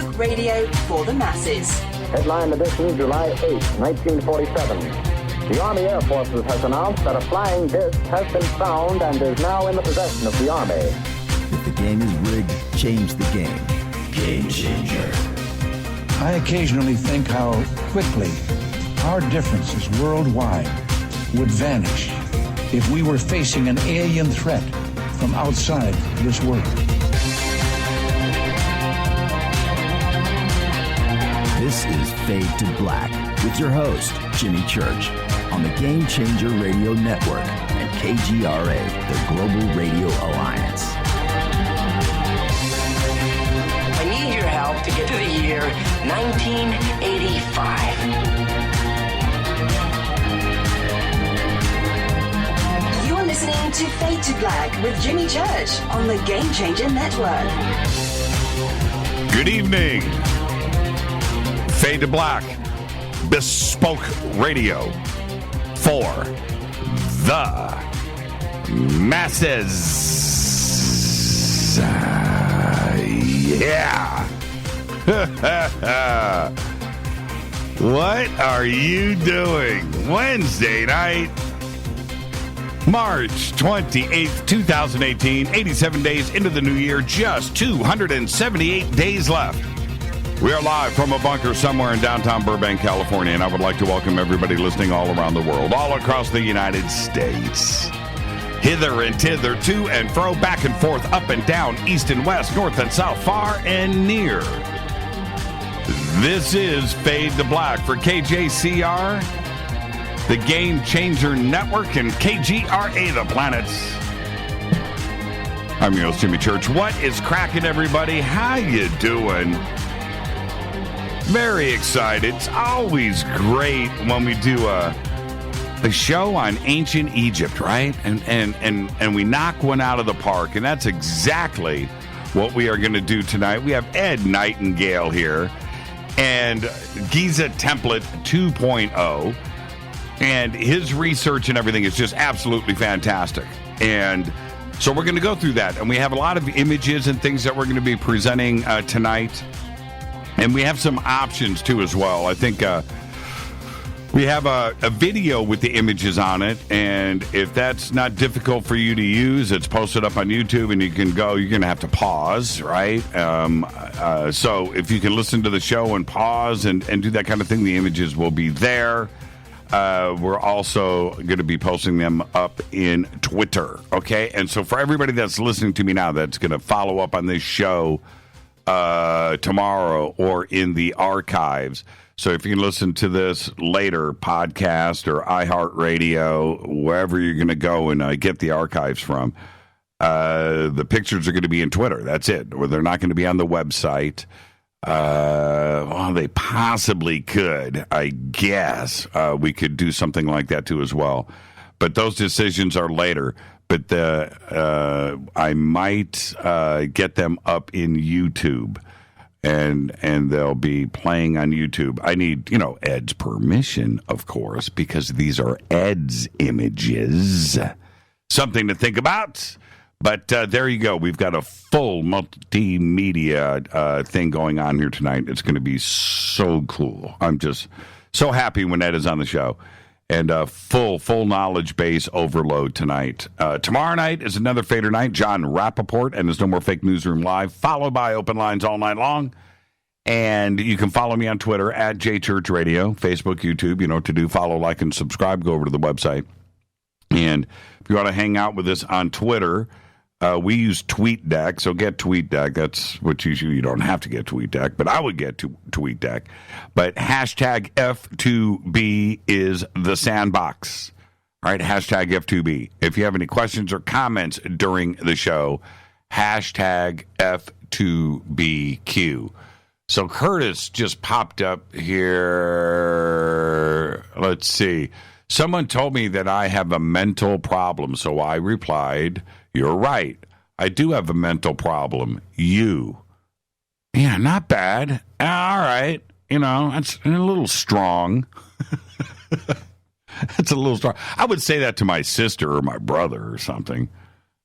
Talk radio for the masses. Headline edition, July 8, 1947. The Army Air Forces has announced that a flying disc has been found and is now in the possession of the Army. If the game is rigged, change the game. Game changer. I occasionally think how quickly our differences worldwide would vanish if we were facing an alien threat from outside this world. This is Fade to Black with your host, Jimmy Church, on the Game Changer Radio Network and KGRA, the Global Radio Alliance. I need your help to get to the year 1985. You're listening to Fade to Black with Jimmy Church on the Game Changer Network. Good evening. Fade to Black, bespoke radio for the masses. Yeah. What are you doing? Wednesday night, March 28th, 2018, 87 days into the new year, just 278 days left. We are live from a bunker somewhere in downtown Burbank, California, and I would like to welcome everybody listening all around the world, all across the United States. Hither and thither, to and fro, back and forth, up and down, east and west, north and south, far and near. This is Fade to Black for KJCR, the Game Changer Network, and KGRA, the planets. I'm your host, Jimmy Church. What is cracking, everybody? How you doing? Very excited. It's always great when we do a show on ancient Egypt, right? And we knock one out of the park, and that's exactly what we are going to do tonight. We have Ed Nightingale here, and Giza Template 2.0, and his research and everything is just absolutely fantastic. And so we're going to go through that, and we have a lot of images and things that we're going to be presenting tonight. And we have some options, too, as well. I think we have a video with the images on it. And if that's not difficult for you to use, it's posted up on YouTube. And you can go, you're going to have to pause, right? So if you can listen to the show and pause and do that kind of thing, the images will be there. We're also going to be posting them up in Twitter, okay? And so for everybody that's listening to me now that's going to follow up on this show tomorrow or in the archives. So if you can listen to this later, podcast or iHeartRadio, wherever you're going to go and get the archives from, the pictures are going to be in Twitter. That's it. Or they're not going to be on the website. Well, they possibly could, I guess. We could do something like that too as well. But those decisions are later. But I might get them up in YouTube, and they'll be playing on YouTube. I need, Ed's permission, of course, because these are Ed's images. Something to think about. But there you go. We've got a full multimedia thing going on here tonight. It's going to be so cool. I'm just so happy when Ed is on the show. And full knowledge base overload tonight. Tomorrow night is another Fader night. John Rappaport and his No More Fake Newsroom Live, followed by Open Lines all night long. And you can follow me on Twitter at JChurchRadio, Facebook, YouTube. You know what to do. Follow, like, and subscribe. Go over to the website. And if you want to hang out with us on Twitter, we use TweetDeck, so get TweetDeck. That's what you don't have to get TweetDeck, but I would get to TweetDeck. But hashtag F2B is the sandbox. All right, hashtag F2B. If you have any questions or comments during the show, hashtag F2BQ. So Curtis just popped up here. Let's see. Someone told me that I have a mental problem, so I replied, "You're right. I do have a mental problem. You." Yeah, not bad. All right. That's a little strong. That's a little strong. I would say that to my sister or my brother or something,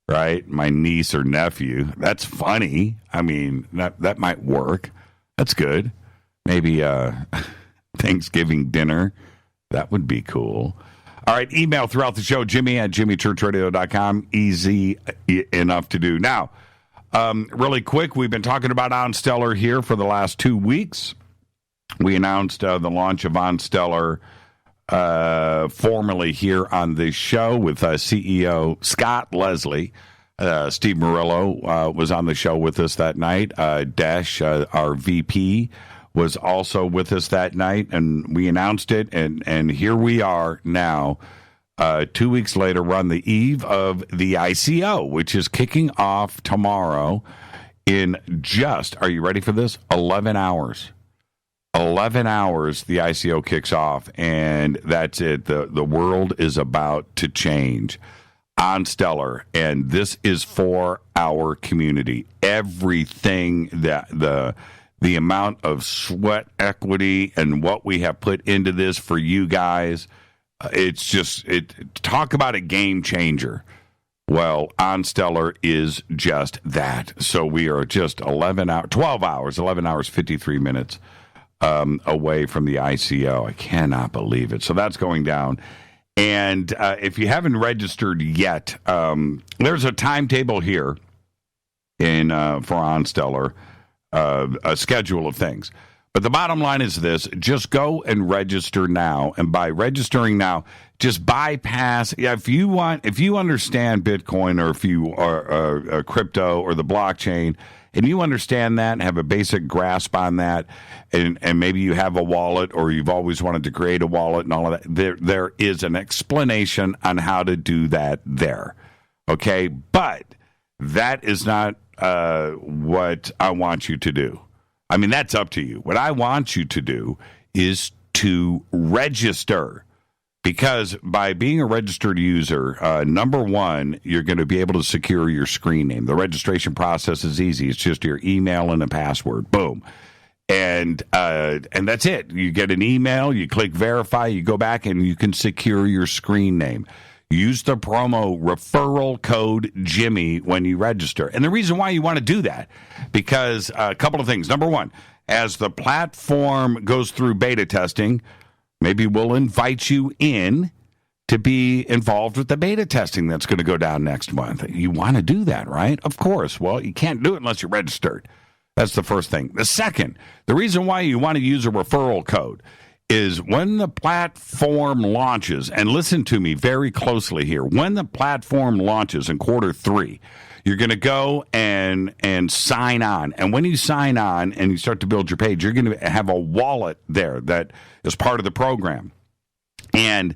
right? My niece or nephew. That's funny. I mean, that might work. That's good. Maybe Thanksgiving dinner. That would be cool. All right, email throughout the show, Jimmy@jimmychurchradio.com. Easy enough to do. Now, really quick, we've been talking about OnStellar here for the last 2 weeks. We announced the launch of OnStellar formally here on this show with CEO Scott Leslie. Steve Murillo was on the show with us that night. Dash, our VP, was also with us that night, and we announced it, and here we are now. 2 weeks later, we're on the eve of the ICO, which is kicking off tomorrow in just, are you ready for this? 11 hours. 11 hours, the ICO kicks off, and that's it. The world is about to change. OnStellar, and this is for our community. Everything that the amount of sweat equity and what we have put into this for you guys, it's just, talk about a game changer. Well, OnStellar is just that. So we are just 12 hours, 11 hours, 53 minutes away from the ICO. I cannot believe it. So that's going down. And if you haven't registered yet, there's a timetable here for OnStellar, a schedule of things. But the bottom line is this: just go and register now. And by registering now, just bypass. If you understand Bitcoin, or if you are crypto or the blockchain, and you understand that and have a basic grasp on that, and maybe you have a wallet, or you've always wanted to create a wallet and all of that, there is an explanation on how to do that there. Okay? But that is not what I want you to do. I mean, that's up to you. What I want you to do is to register. Because by being a registered user, number one, you're going to be able to secure your screen name. The registration process is easy. It's just your email and a password. Boom. And that's it. You get an email, you click verify, you go back, and you can secure your screen name. Use the promo referral code Jimmy when you register. And the reason why you want to do that, because a couple of things. Number one, as the platform goes through beta testing, maybe we'll invite you in to be involved with the beta testing that's going to go down next month. You want to do that, right? Of course. Well, you can't do it unless you're registered. That's the first thing. The second, the reason why you want to use a referral code is when the platform launches, and listen to me very closely here, when the platform launches in Q3, you're going to go and sign on. And when you sign on and you start to build your page, you're going to have a wallet there that is part of the program. And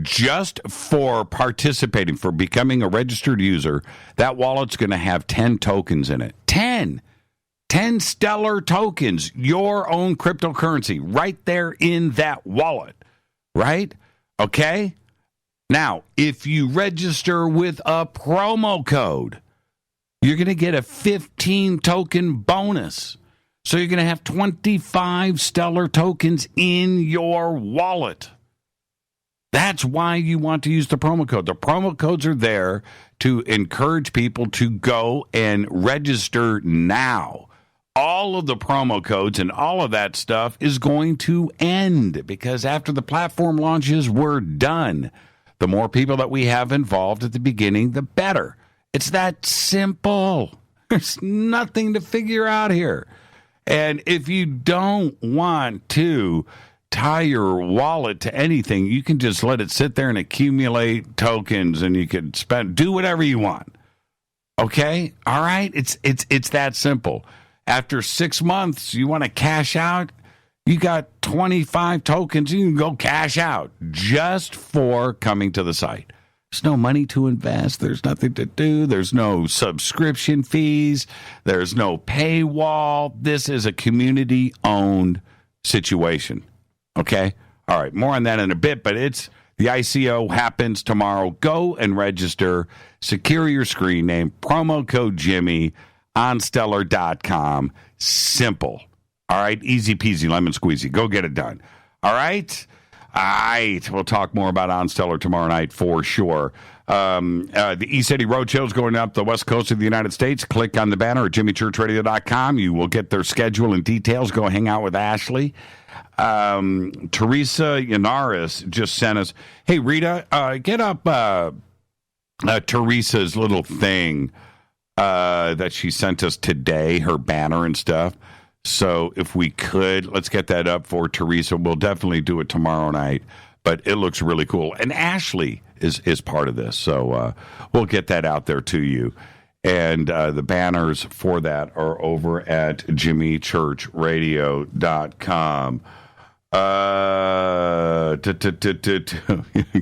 just for participating, for becoming a registered user, that wallet's going to have 10 tokens in it. 10 stellar tokens, your own cryptocurrency, right there in that wallet, right? Okay? Now, if you register with a promo code, you're going to get a 15 token bonus. So you're going to have 25 stellar tokens in your wallet. That's why you want to use the promo code. The promo codes are there to encourage people to go and register now. All of the promo codes and all of that stuff is going to end because after the platform launches, we're done. The more people that we have involved at the beginning, the better. It's that simple. There's nothing to figure out here. And if you don't want to tie your wallet to anything, you can just let it sit there and accumulate tokens, and you can do whatever you want. Okay? All right? It's that simple. After 6 months, you want to cash out, you got 25 tokens, you can go cash out just for coming to the site. There's no money to invest. There's nothing to do. There's no subscription fees. There's no paywall. This is a community-owned situation. Okay? All right, more on that in a bit, but the ICO happens tomorrow. Go and register. Secure your screen name. Promo code Jimmy. OnStellar.com. Simple. All right? Easy peasy, lemon squeezy. Go get it done. All right? All right. We'll talk more about OnStellar tomorrow night for sure. The E-City Roadshow is going up the west coast of the United States. Click on the banner at jimmychurchradio.com. You will get their schedule and details. Go hang out with Ashley. Teresa Yanaris just sent us, hey, Rita, get up Teresa's little thing that she sent us today, her banner and stuff. So if we could, let's get that up for Teresa. We'll definitely do it tomorrow night. But it looks really cool. And Ashley is part of this. So we'll get that out there to you. And the banners for that are over at jimmychurchradio.com.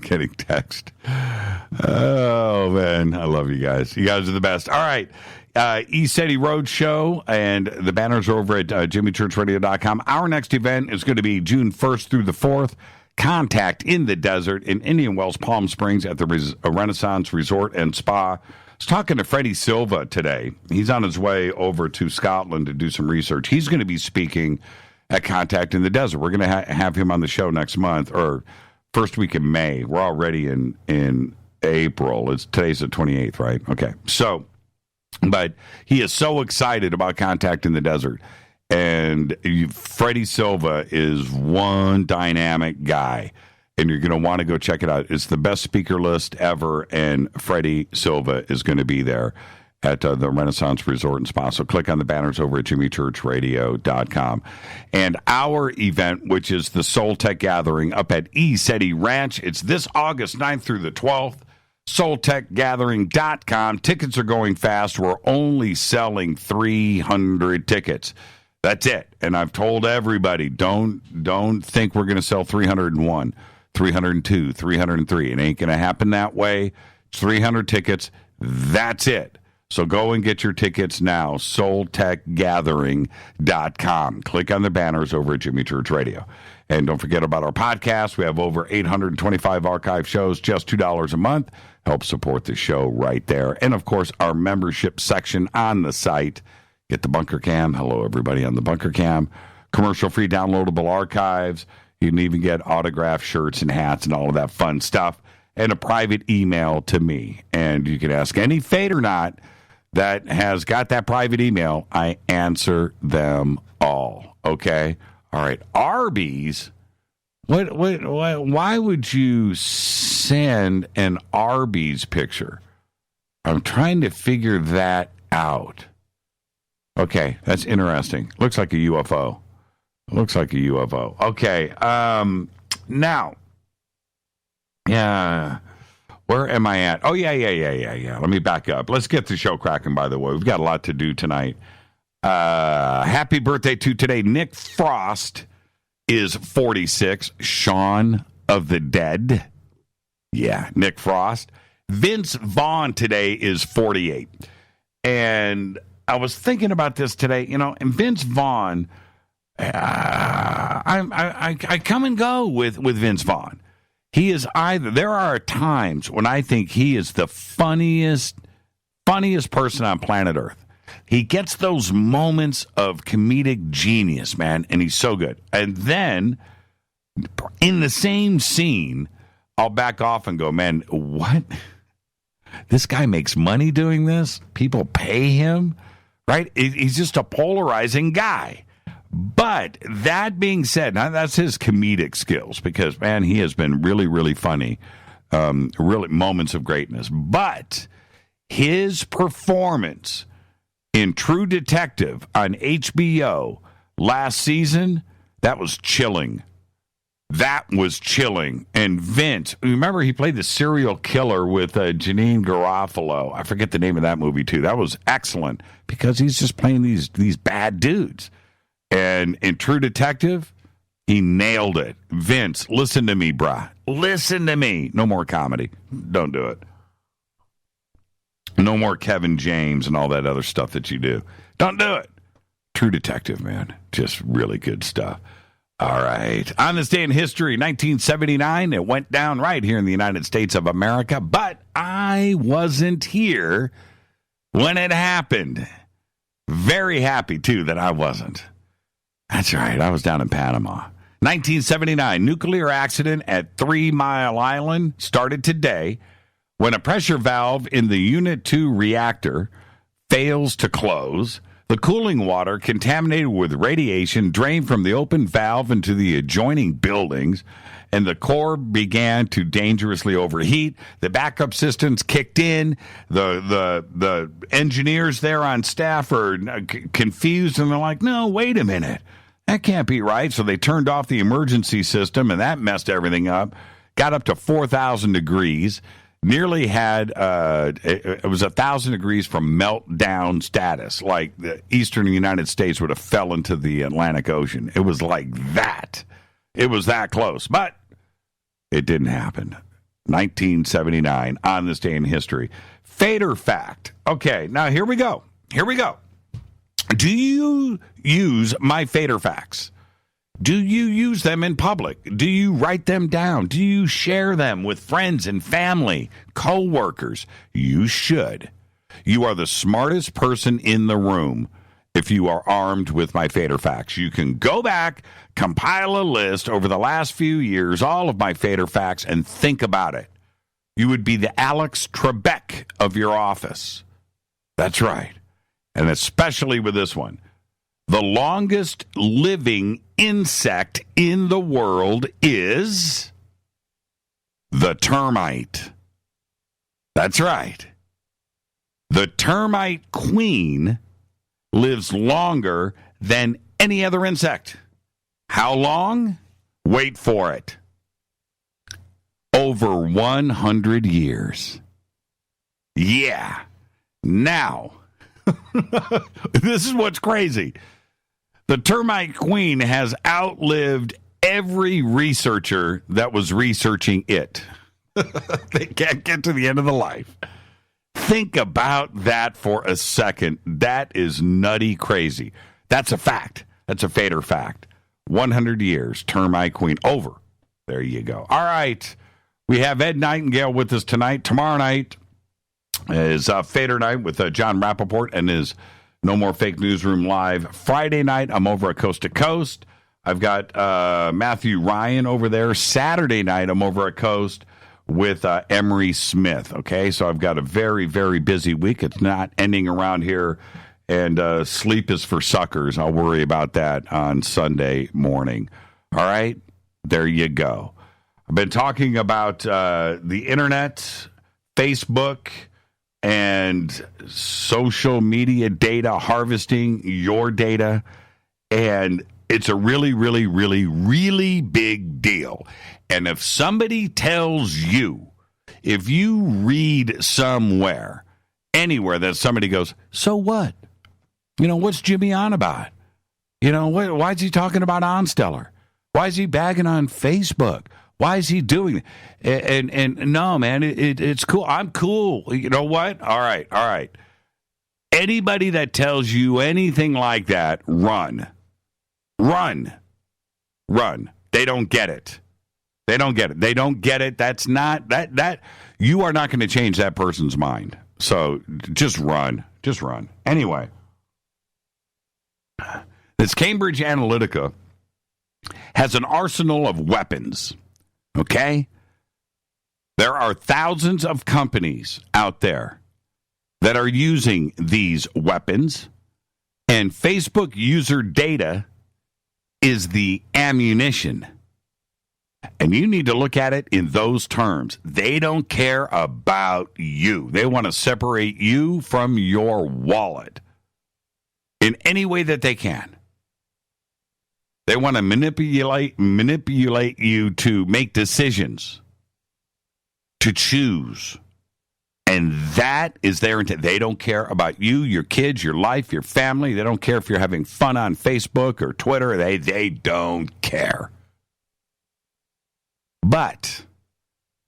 Getting text. Oh, man. I love you guys. You guys are the best. All right. E-City Roadshow, and the banners are over at jimmychurchradio.com. Our next event is going to be June 1st through the 4th. Contact in the Desert in Indian Wells, Palm Springs at the Renaissance Resort and Spa. I was talking to Freddie Silva today. He's on his way over to Scotland to do some research. He's going to be speaking at Contact in the Desert. We're going to have him on the show next month, or first week in May. We're already in April. Today's the 28th, right? Okay. So, but he is so excited about Contact in the Desert. And Freddie Silva is one dynamic guy, and you're going to want to go check it out. It's the best speaker list ever, and Freddie Silva is going to be there at the Renaissance Resort and Spa. So click on the banners over at jimmychurchradio.com. And our event, which is the Soul Tech Gathering up at E-City Ranch, it's this August 9th through the 12th. SoulTechGathering.com. Tickets are going fast. We're only selling 300 tickets. That's it. And I've told everybody, don't think we're going to sell 301, 302, 303. It ain't going to happen that way. It's 300 tickets. That's it. So go and get your tickets now. SoulTechGathering.com. Click on the banners over at Jimmy Church Radio. And don't forget about our podcast. We have over 825 archive shows, just $2 a month. Help support the show right there. And, of course, our membership section on the site. Get the Bunker Cam. Hello, everybody on the Bunker Cam. Commercial-free downloadable archives. You can even get autographed shirts and hats and all of that fun stuff. And a private email to me. And you can ask any fate or not that has got that private email. I answer them all. Okay? All right. Arby's. Why would you send an Arby's picture? I'm trying to figure that out. Okay, that's interesting. Looks like a UFO. Okay, now, yeah, where am I at? Oh, yeah. Let me back up. Let's get the show cracking, by the way. We've got a lot to do tonight. Happy birthday to today. Nick Frost is 46. Shaun of the Dead. Yeah, Nick Frost. Vince Vaughn today is 48. And I was thinking about this today, and Vince Vaughn, I come and go with Vince Vaughn. He is there are times when I think he is the funniest person on planet Earth. He gets those moments of comedic genius, man, and he's so good. And then in the same scene, I'll back off and go, man, what? This guy makes money doing this? People pay him? Right? He's just a polarizing guy. But that being said, now that's his comedic skills because, man, he has been really, really funny. Really moments of greatness. But his performance in True Detective on HBO last season, that was chilling. And Vince, remember he played the serial killer with Janine Garofalo. I forget the name of that movie, too. That was excellent because he's just playing these bad dudes. And in True Detective, he nailed it. Vince, listen to me, brah. Listen to me. No more comedy. Don't do it. No more Kevin James and all that other stuff that you do. Don't do it. True Detective, man. Just really good stuff. All right. On this day in history, 1979, it went down right here in the United States of America, but I wasn't here when it happened. Very happy, too, that I wasn't. That's right. I was down in Panama. 1979, nuclear accident at 3 Mile Island started today. When a pressure valve in the Unit 2 reactor fails to close, the cooling water contaminated with radiation drained from the open valve into the adjoining buildings, and the core began to dangerously overheat. The backup systems kicked in. The engineers there on staff are confused, and they're like, no, wait a minute. That can't be right. So they turned off the emergency system, and that messed everything up. Got up to 4,000 degrees. Nearly had, it was 1,000 degrees from meltdown status, like the eastern United States would have fell into the Atlantic Ocean. It was like that. It was that close, but it didn't happen. 1979, on this day in history. Fader fact. Okay, now here we go. Do you use my fader facts? Do you use them in public? Do you write them down? Do you share them with friends and family, co-workers? You should. You are the smartest person in the room if you are armed with my fader facts. You can go back, compile a list over the last few years, all of my fader facts, and think about it. You would be the Alex Trebek of your office. That's right. And especially with this one. The longest living insect in the world is the termite. That's right. The termite queen lives longer than any other insect. How long? Wait for it. Over 100 years. Yeah. Now, this is what's crazy. The termite queen has outlived every researcher that was researching it. They can't get to the end of the life. Think about that for a second. That is nutty crazy. That's a fact. That's a fader fact. 100 years, termite queen. Over. There you go. All right. We have Ed Nightingale with us tonight. Tomorrow night is Fader Night with John Rappaport and his No More Fake Newsroom Live. Friday night, I'm over at Coast to Coast. I've got Matthew Ryan over there. Saturday night, I'm over at Coast with Emery Smith. Okay, so I've got a very, very busy week. It's not ending around here, and sleep is for suckers. I'll worry about that on Sunday morning. All right, there you go. I've been talking about the internet, Facebook, and social media data, harvesting your data, and it's a really, really, really, really big deal. And if somebody tells you, if you read somewhere, anywhere that somebody goes, so what? You know, what's Jimmy on about? You know, why is he talking about OnStellar? Why is he bagging on Facebook? Why is he doing it? And no, man, it's cool. I'm cool. You know what? All right. Anybody that tells you anything like that, run. They don't get it. They don't get it. That's not that you are not going to change that person's mind. So just run. Anyway, this Cambridge Analytica has an arsenal of weapons. Okay? There are thousands of companies out there that are using these weapons, and Facebook user data is the ammunition. And you need to look at it in those terms. They don't care about you. They want to separate you from your wallet in any way that they can. They want to manipulate you to make decisions, to choose. And that is their intent. They don't care about you, your kids, your life, your family. They don't care if you're having fun on Facebook or Twitter. They don't care. But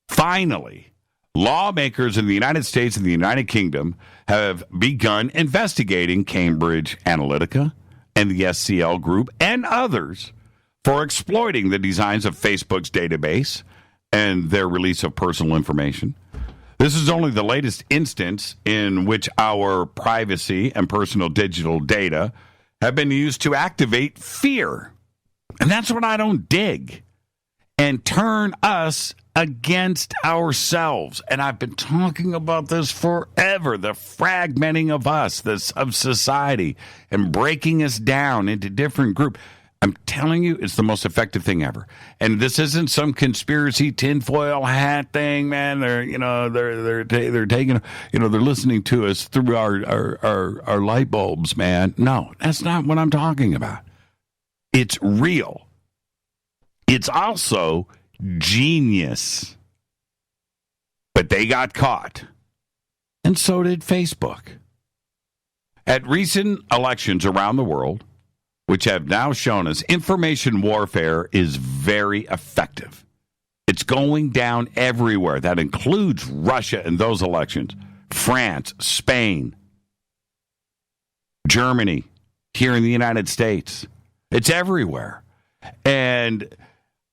finally, lawmakers in the United States and the United Kingdom have begun investigating Cambridge Analytica and the SCL Group and others for exploiting the designs of Facebook's database and their release of personal information. This is only the latest instance in which our privacy and personal digital data have been used to activate fear. And that's what I don't dig. and turn us against ourselves. And I've been talking about this forever, the fragmenting of us, of society, and breaking us down into different groups. I'm telling you, it's the most effective thing ever. And this isn't some conspiracy tinfoil hat thing, man. They're taking, they're listening to us through our light bulbs, man. No, that's not what I'm talking about. It's real. It's also genius. But they got caught. And so did Facebook. At recent elections around the world, which have now shown us information warfare is very effective. It's going down everywhere. That includes Russia in those elections, France, Spain, Germany, here in the United States. It's everywhere. And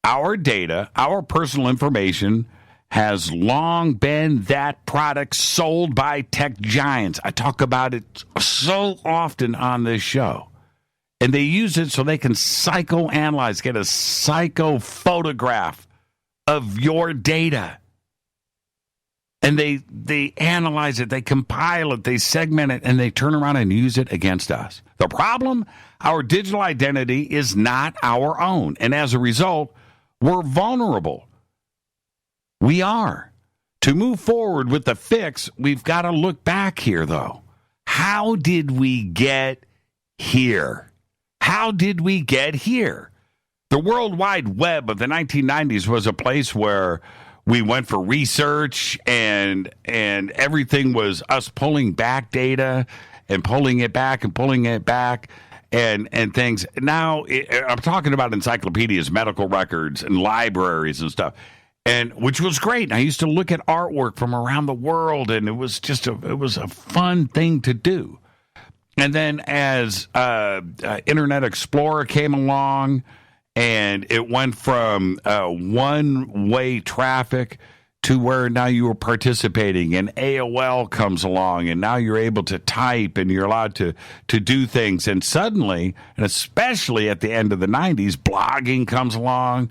our data, our personal information, has long been that product sold by tech giants. I talk about it so often on this show. And they use it so they can psychoanalyze, get a psycho-photograph of your data. And they analyze it, they compile it, they segment it, and they turn around and use it against us. The problem, our digital identity is not our own. And as a result, we're vulnerable. We are. To move forward with the fix, we've got to look back here, though. How did we get here? How did we get here? The World Wide Web of the 1990s was a place where we went for research and everything was us pulling back data and pulling it back and pulling it back and things. Now, I'm talking about encyclopedias, medical records, and libraries and stuff, and which was great. I used to look at artwork from around the world, and it was a fun thing to do. And then as Internet Explorer came along, and it went from one-way traffic to where now you are participating, and AOL comes along, and now you're able to type, and you're allowed to do things. And suddenly, and especially at the end of the 90s, blogging comes along,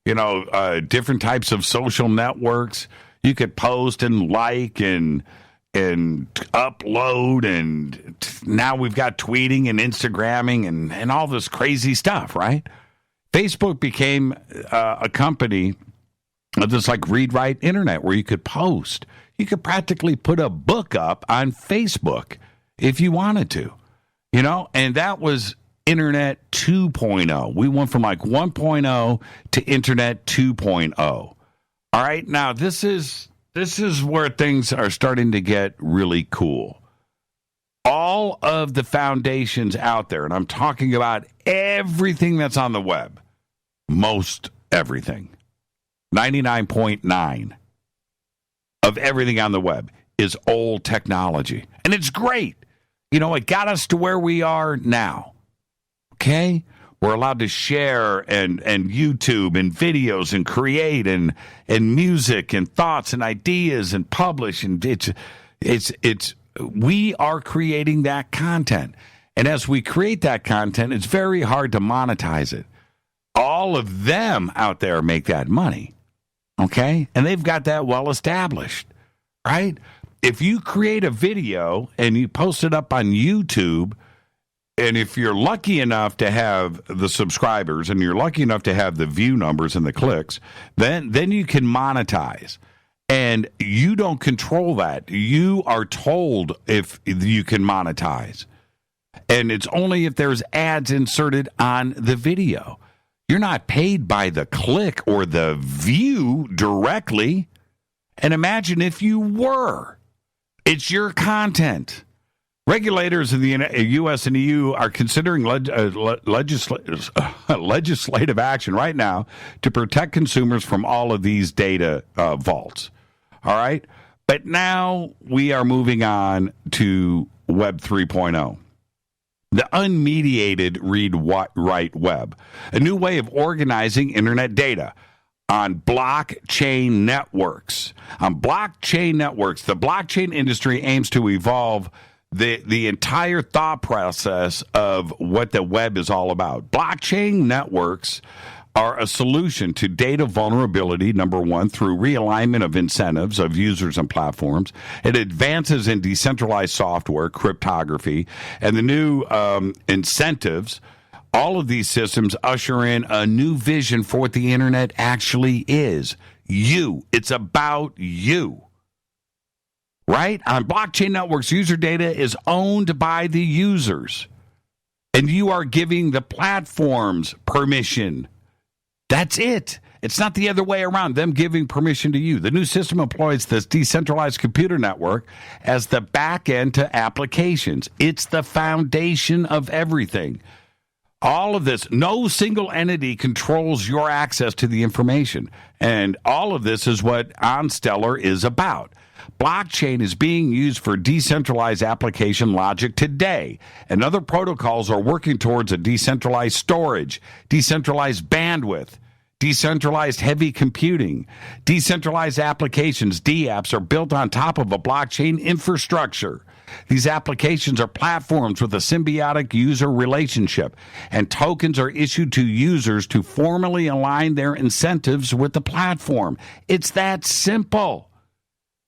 different types of social networks. You could post and like and upload, and now we've got tweeting and Instagramming and all this crazy stuff, right? Facebook became a company of this like read-write internet where you could post. You could practically put a book up on Facebook if you wanted to, and that was Internet 2.0. We went from like 1.0 to Internet 2.0. All right, now this is where things are starting to get really cool. All of the foundations out there, and I'm talking about everything that's on the web, most everything, 99.9 of everything on the web is old technology. And it's great. It got us to where we are now. Okay? We're allowed to share and YouTube and videos and create and music and thoughts and ideas and publish, and it's we are creating that content. And as we create that content, it's very hard to monetize it. All of them out there make that money. Okay? And they've got that well established, right? If you create a video and you post it up on YouTube, and if you're lucky enough to have the subscribers and you're lucky enough to have the view numbers and the clicks, then you can monetize. And you don't control that. You are told if you can monetize. And it's only if there's ads inserted on the video. You're not paid by the click or the view directly. And imagine if you were. It's your content. Regulators in the U.S. and EU are considering legislative action right now to protect consumers from all of these data vaults. All right? But now we are moving on to Web 3.0. The unmediated read-write web, a new way of organizing internet data on blockchain networks. On blockchain networks, the blockchain industry aims to evolve the entire thought process of what the web is all about. Blockchain networks are a solution to data vulnerability, number one, through realignment of incentives of users and platforms. It advances in decentralized software, cryptography, and the new incentives. All of these systems usher in a new vision for what the internet actually is. You. It's about you. Right? On blockchain networks, user data is owned by the users. And you are giving the platforms permission. That's it. It's not the other way around, them giving permission to you. The new system employs this decentralized computer network as the back end to applications. It's the foundation of everything. All of this, no single entity controls your access to the information. And all of this is what OnStellar is about. Blockchain is being used for decentralized application logic today, and other protocols are working towards a decentralized storage, decentralized bandwidth, decentralized heavy computing. Decentralized applications, DApps, are built on top of a blockchain infrastructure. These applications are platforms with a symbiotic user relationship, and tokens are issued to users to formally align their incentives with the platform. It's that simple.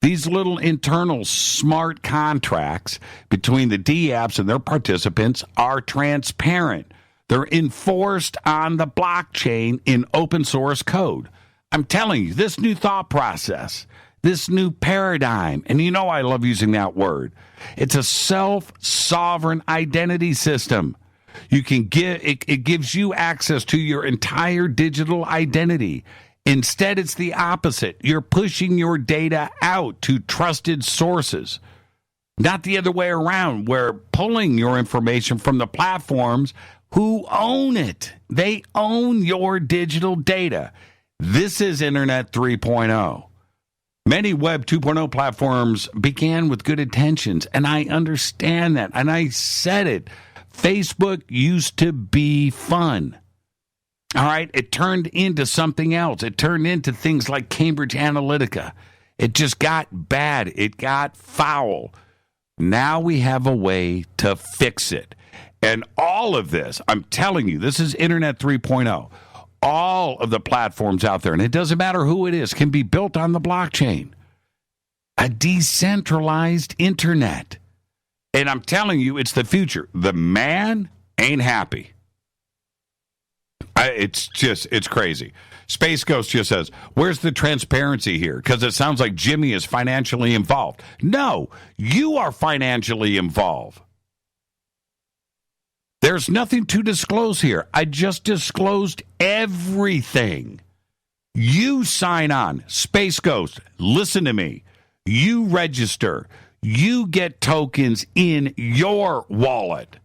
These little internal smart contracts between the DApps and their participants are transparent. They're enforced on the blockchain in open source code. I'm telling you, this new thought process, this new paradigm, and you know I love using that word, it's a self-sovereign identity system. You can give it gives you access to your entire digital identity. Instead, it's the opposite. You're pushing your data out to trusted sources, not the other way around. We're pulling your information from the platforms who own it. They own your digital data. This is Internet 3.0. Many Web 2.0 platforms began with good intentions, and I understand that. And I said it. Facebook used to be fun. All right, it turned into something else. It turned into things like Cambridge Analytica. It just got bad. It got foul. Now we have a way to fix it. And all of this, I'm telling you, this is Internet 3.0. All of the platforms out there, and it doesn't matter who it is, can be built on the blockchain. A decentralized internet. And I'm telling you, it's the future. The man ain't happy. It's crazy. Space Ghost just says, where's the transparency here? Because it sounds like Jimmy is financially involved. No, you are financially involved. There's nothing to disclose here. I just disclosed everything. You sign on. Space Ghost, listen to me. You register. You get tokens in your wallet.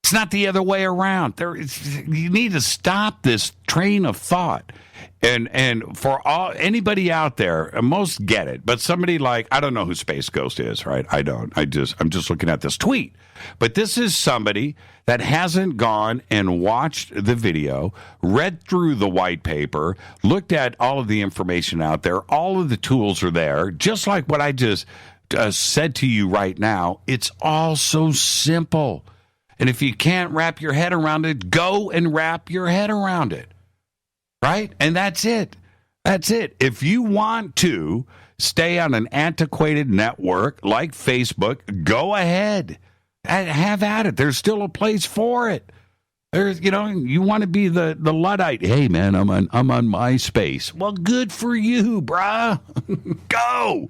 It's not the other way around. You need to stop this train of thought. And for anybody out there, most get it, but somebody like, I don't know who Space Ghost is, right? I don't. I'm just looking at this tweet. But this is somebody that hasn't gone and watched the video, read through the white paper, looked at all of the information out there. All of the tools are there, just like what I just said to you right now. It's all so simple. And if you can't wrap your head around it, go and wrap your head around it. Right? And that's it. That's it. If you want to stay on an antiquated network like Facebook, go ahead. Have at it. There's still a place for it. There's, you want to be the Luddite. Hey, man, I'm on MySpace. Well, good for you, brah. Go.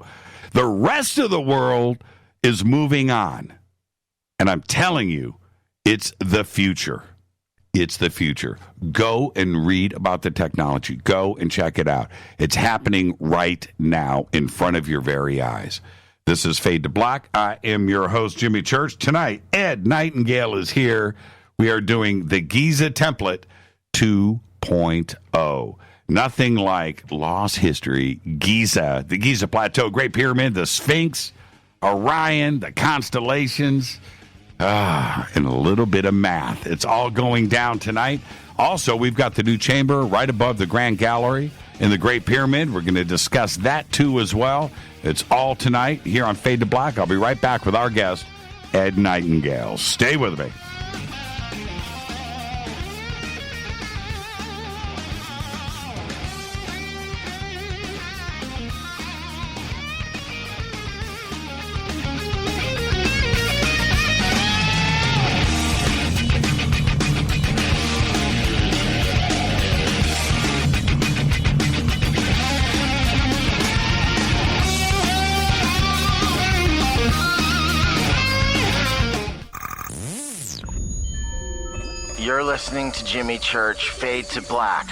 The rest of the world is moving on. And I'm telling you, it's the future. It's the future. Go and read about the technology. Go and check it out. It's happening right now in front of your very eyes. This is Fade to Black. I am your host, Jimmy Church. Tonight, Ed Nightingale is here. We are doing the Giza Template 2.0. Nothing like lost history. Giza, the Giza Plateau, Great Pyramid, the Sphinx, Orion, the constellations. And a little bit of math. It's all going down tonight. Also, we've got the new chamber right above the Grand Gallery in the Great Pyramid. We're going to discuss that, too, as well. It's all tonight here on Fade to Black. I'll be right back with our guest, Ed Nightingale. Stay with me. You're listening to Jimmy Church, Fade to Black.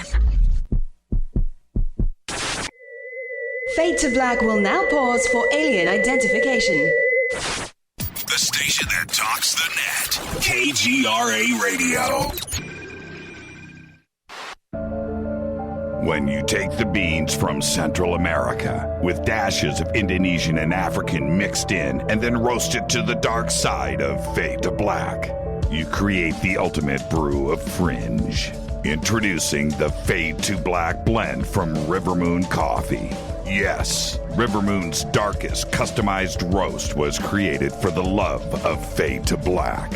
Fade to Black will now pause for alien identification. The station that talks the net. KGRA Radio. When you take the beans from Central America with dashes of Indonesian and African mixed in and then roast it to the dark side of Fade to Black, you create the ultimate brew of fringe. Introducing the Fade to Black blend from River Moon Coffee. Yes, River Moon's darkest customized roast was created for the love of Fade to Black.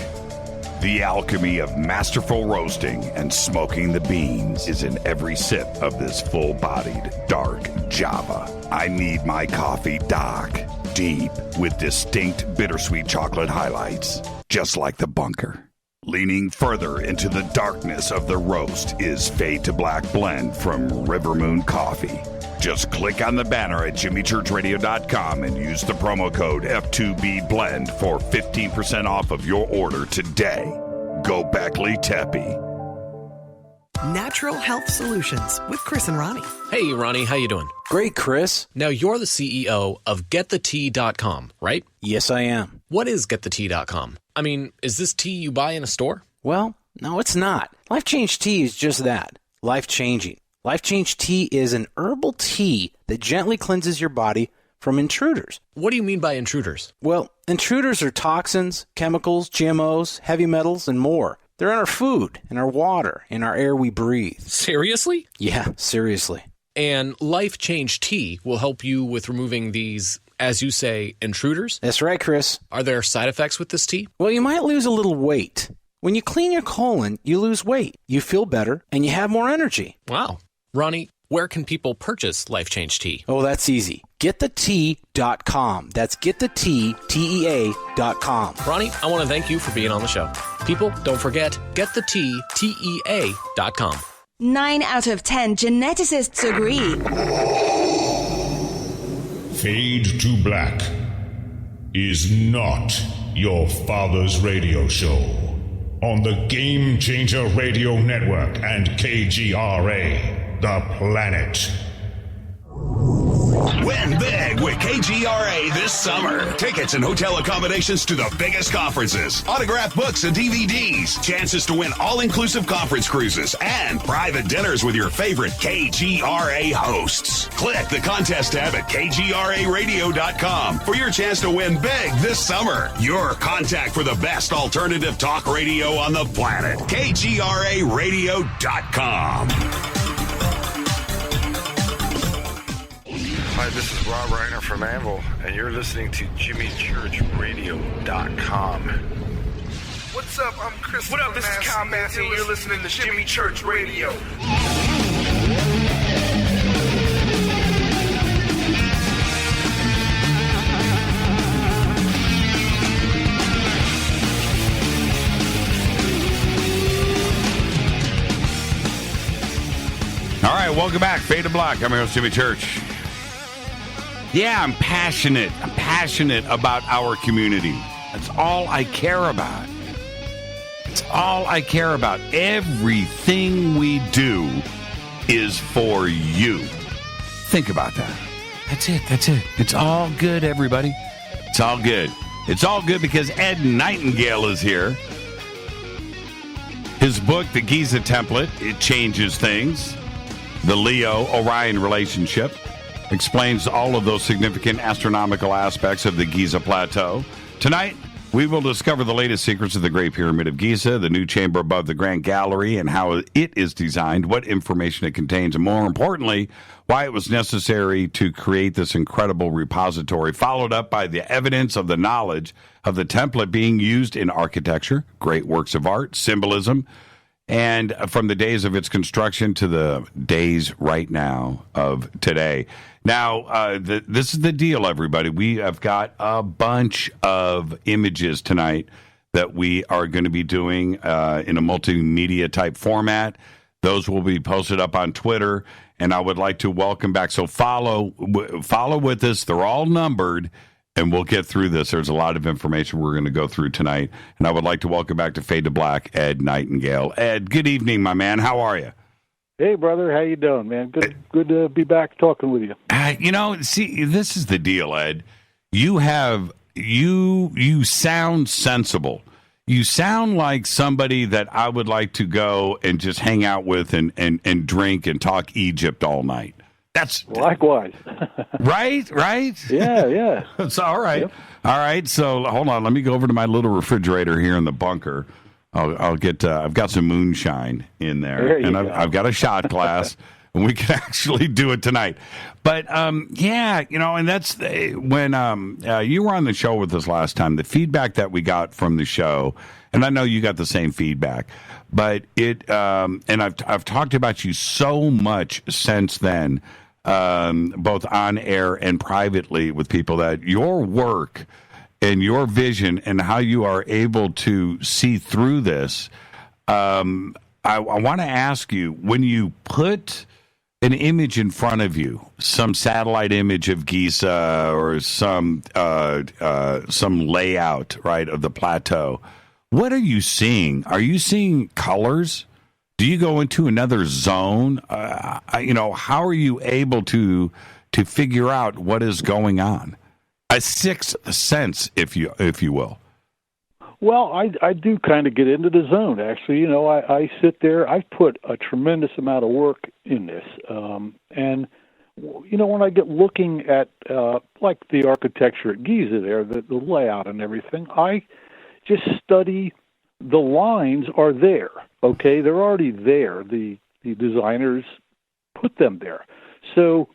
The alchemy of masterful roasting and smoking the beans is in every sip of this full-bodied, dark Java. I need my coffee dark, deep, with distinct bittersweet chocolate highlights, just like the bunker. Leaning further into the darkness of the roast is Fade to Black blend from River Moon Coffee. Just click on the banner at jimmychurchradio.com and use the promo code F2BBLEND for 15% off of your order today. Go Beckley Teppy. Natural Health Solutions with Chris and Ronnie. Hey, Ronnie, how you doing? Great, Chris. Now, you're the CEO of GetTheTea.com, right? Yes, I am. What is GetTheTea.com? I mean, is this tea you buy in a store? Well, no, it's not. Life Change Tea is just that, life-changing. Life Change Tea is an herbal tea that gently cleanses your body from intruders. What do you mean by intruders? Well, intruders are toxins, chemicals, GMOs, heavy metals, and more. They're in our food, in our water, in our air we breathe. Seriously? Yeah, seriously. And Life Change Tea will help you with removing these, as you say, intruders? That's right, Chris. Are there side effects with this tea? Well, you might lose a little weight. When you clean your colon, you lose weight, you feel better, and you have more energy. Wow. Ronnie, where can people purchase Life Change Tea? Oh, that's easy. GetTheTea.com. That's GetTheTea.com. Ronnie, I want to thank you for being on the show. People, don't forget, GetTheTea.com. 9 out of 10 geneticists agree. Fade to Black is not your father's radio show on the Game Changer Radio Network and KGRA. The Planet. Win big with KGRA this summer. Tickets and hotel accommodations to the biggest conferences, autographed books and DVDs, chances to win all-inclusive conference cruises, and private dinners with your favorite KGRA hosts. Click the contest tab at KGRAradio.com for your chance to win big this summer. Your contact for the best alternative talk radio on the planet. KGRAradio.com. Hi, this is Rob Reiner from Anvil, and you're listening to JimmyChurchRadio.com. What's up? I'm Chris. What up? This is Kyle Massey, and you're listening to Jimmy Church Radio. All right, welcome back. Fade to Black. I'm your host, Jimmy Church. Yeah, I'm passionate. I'm passionate about our community. That's all I care about. It's all I care about. Everything we do is for you. Think about that. That's it. That's it. It's all good, everybody. It's all good. It's all good because Ed Nightingale is here. His book, The Giza Template, it changes things. The Leo Orion Relationship explains all of those significant astronomical aspects of the Giza Plateau. Tonight, we will discover the latest secrets of the Great Pyramid of Giza, the new chamber above the Grand Gallery, and how it is designed, what information it contains, and more importantly, why it was necessary to create this incredible repository, followed up by the evidence of the knowledge of the template being used in architecture, great works of art, symbolism, and from the days of its construction to the days right now of today. Now, this is the deal, everybody. We have got a bunch of images tonight that we are going to be doing in a multimedia type format. Those will be posted up on Twitter, and I would like to welcome back. So follow with us. They're all numbered. and we'll get through this. There's a lot of information we're going to go through tonight, and I would like to welcome back to Fade to Black, Ed Nightingale. Ed, good evening, my man. How are you? Hey, brother. How you doing, man? Good to be back talking with you. See, this is the deal, Ed. You sound sensible. You sound like somebody that I would like to go and just hang out with and drink and talk Egypt all night. That's likewise. Right? Yeah. It's all right. Yep. All right. So hold on. Let me go over to my little refrigerator here in the bunker. I'll get. I've got some moonshine in there, and I've got a shot glass, and we can actually do it tonight. But and that's when you were on the show with us last time. The feedback that we got from the show, and I know you got the same feedback, but and I've talked about you so much since then, both on air and privately with people, that your work and your vision and how you are able to see through this. I want to ask you, when you put an image in front of you, some satellite image of Giza or some layout, right, of the plateau, what are you seeing? Are you seeing colors? Do you go into another zone? How are you able to figure out what is going on? A sixth sense, if you will. Well, I do kind of get into the zone, actually. I sit there. I put a tremendous amount of work in this. And when I get looking at, like the architecture at Giza there, the layout and everything, I just study the lines are there, okay? They're already there. The designers put them there. So,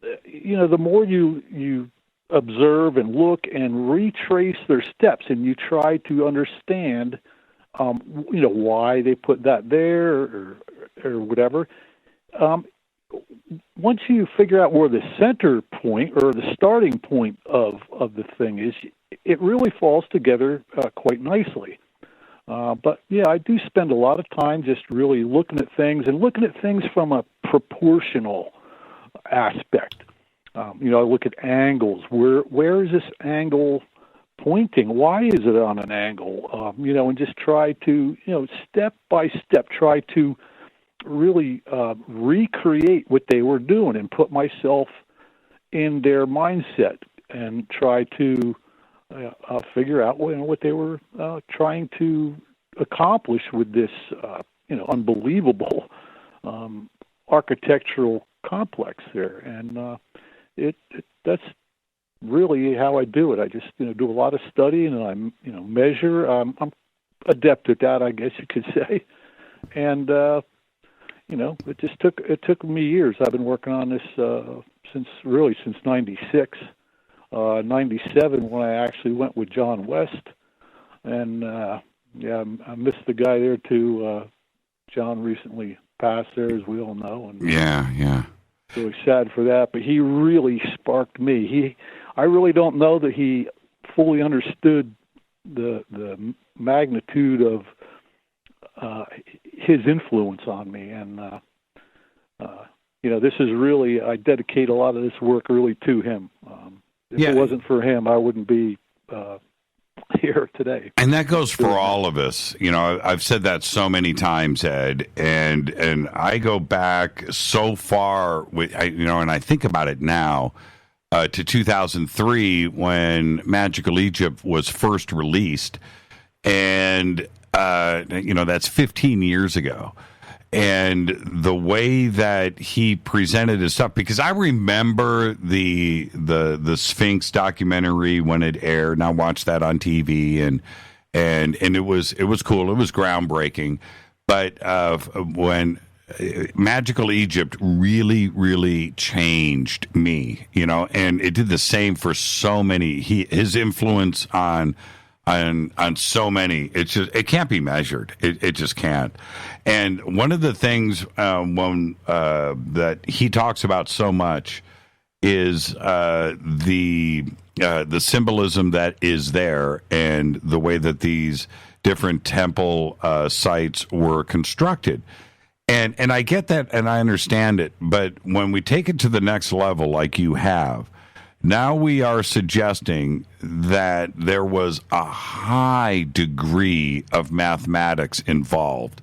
the more you observe and look and retrace their steps, and you try to understand, why they put that there or whatever. Once you figure out where the center point or the starting point of the thing is, it really falls together quite nicely. But yeah, I do spend a lot of time just really looking at things from a proportional aspect. I look at angles. Where is this angle pointing? Why is it on an angle? And just try to, step by step, try to really recreate what they were doing and put myself in their mindset and try to figure out what they were trying to accomplish with this, unbelievable architectural complex there. And that's really how I do it. I just do a lot of studying, and I measure. I'm adept at that, I guess you could say. And it took me years. I've been working on this since '96, '97 when I actually went with John West, and I missed the guy there too. John recently passed there, as we all know. And yeah. Really sad for that, but he really sparked me. I really don't know that he fully understood the magnitude of his influence on me, and this is really, I dedicate a lot of this work really to him. If it wasn't for him, I wouldn't be here today. And that goes for all of us. I've said that so many times, Ed, and I go back so far and I think about it now to 2003 when Magical Egypt was first released, and that's 15 years ago. And the way that he presented his stuff, because I remember the Sphinx documentary when it aired, and I watched that on TV, and it was cool, it was groundbreaking. But when Magical Egypt really changed me, and it did the same for so many. His influence on so many, it can't be measured. It just can't. And one of the things that he talks about so much is the symbolism that is there, and the way that these different temple sites were constructed. And I get that, and I understand it. But when we take it to the next level, like you have, Now we are suggesting that there was a high degree of mathematics involved,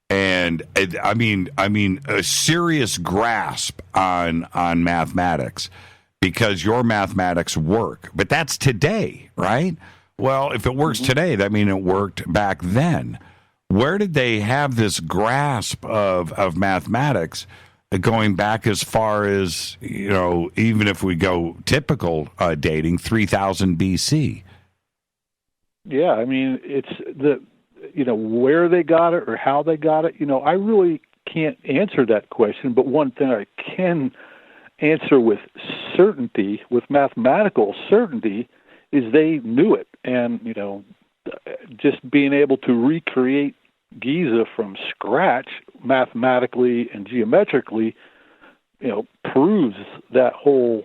and I mean a serious grasp on mathematics, because your mathematics work. But that's today, right? Well, if it works today, that means it worked back then. Where did they have this grasp of mathematics going back as far as, even if we go typical dating, 3000 BC? Yeah, I mean, it's where they got it or how they got it. I really can't answer that question, but one thing I can answer with certainty, with mathematical certainty, is they knew it. And, just being able to recreate Giza from scratch mathematically and geometrically, proves that whole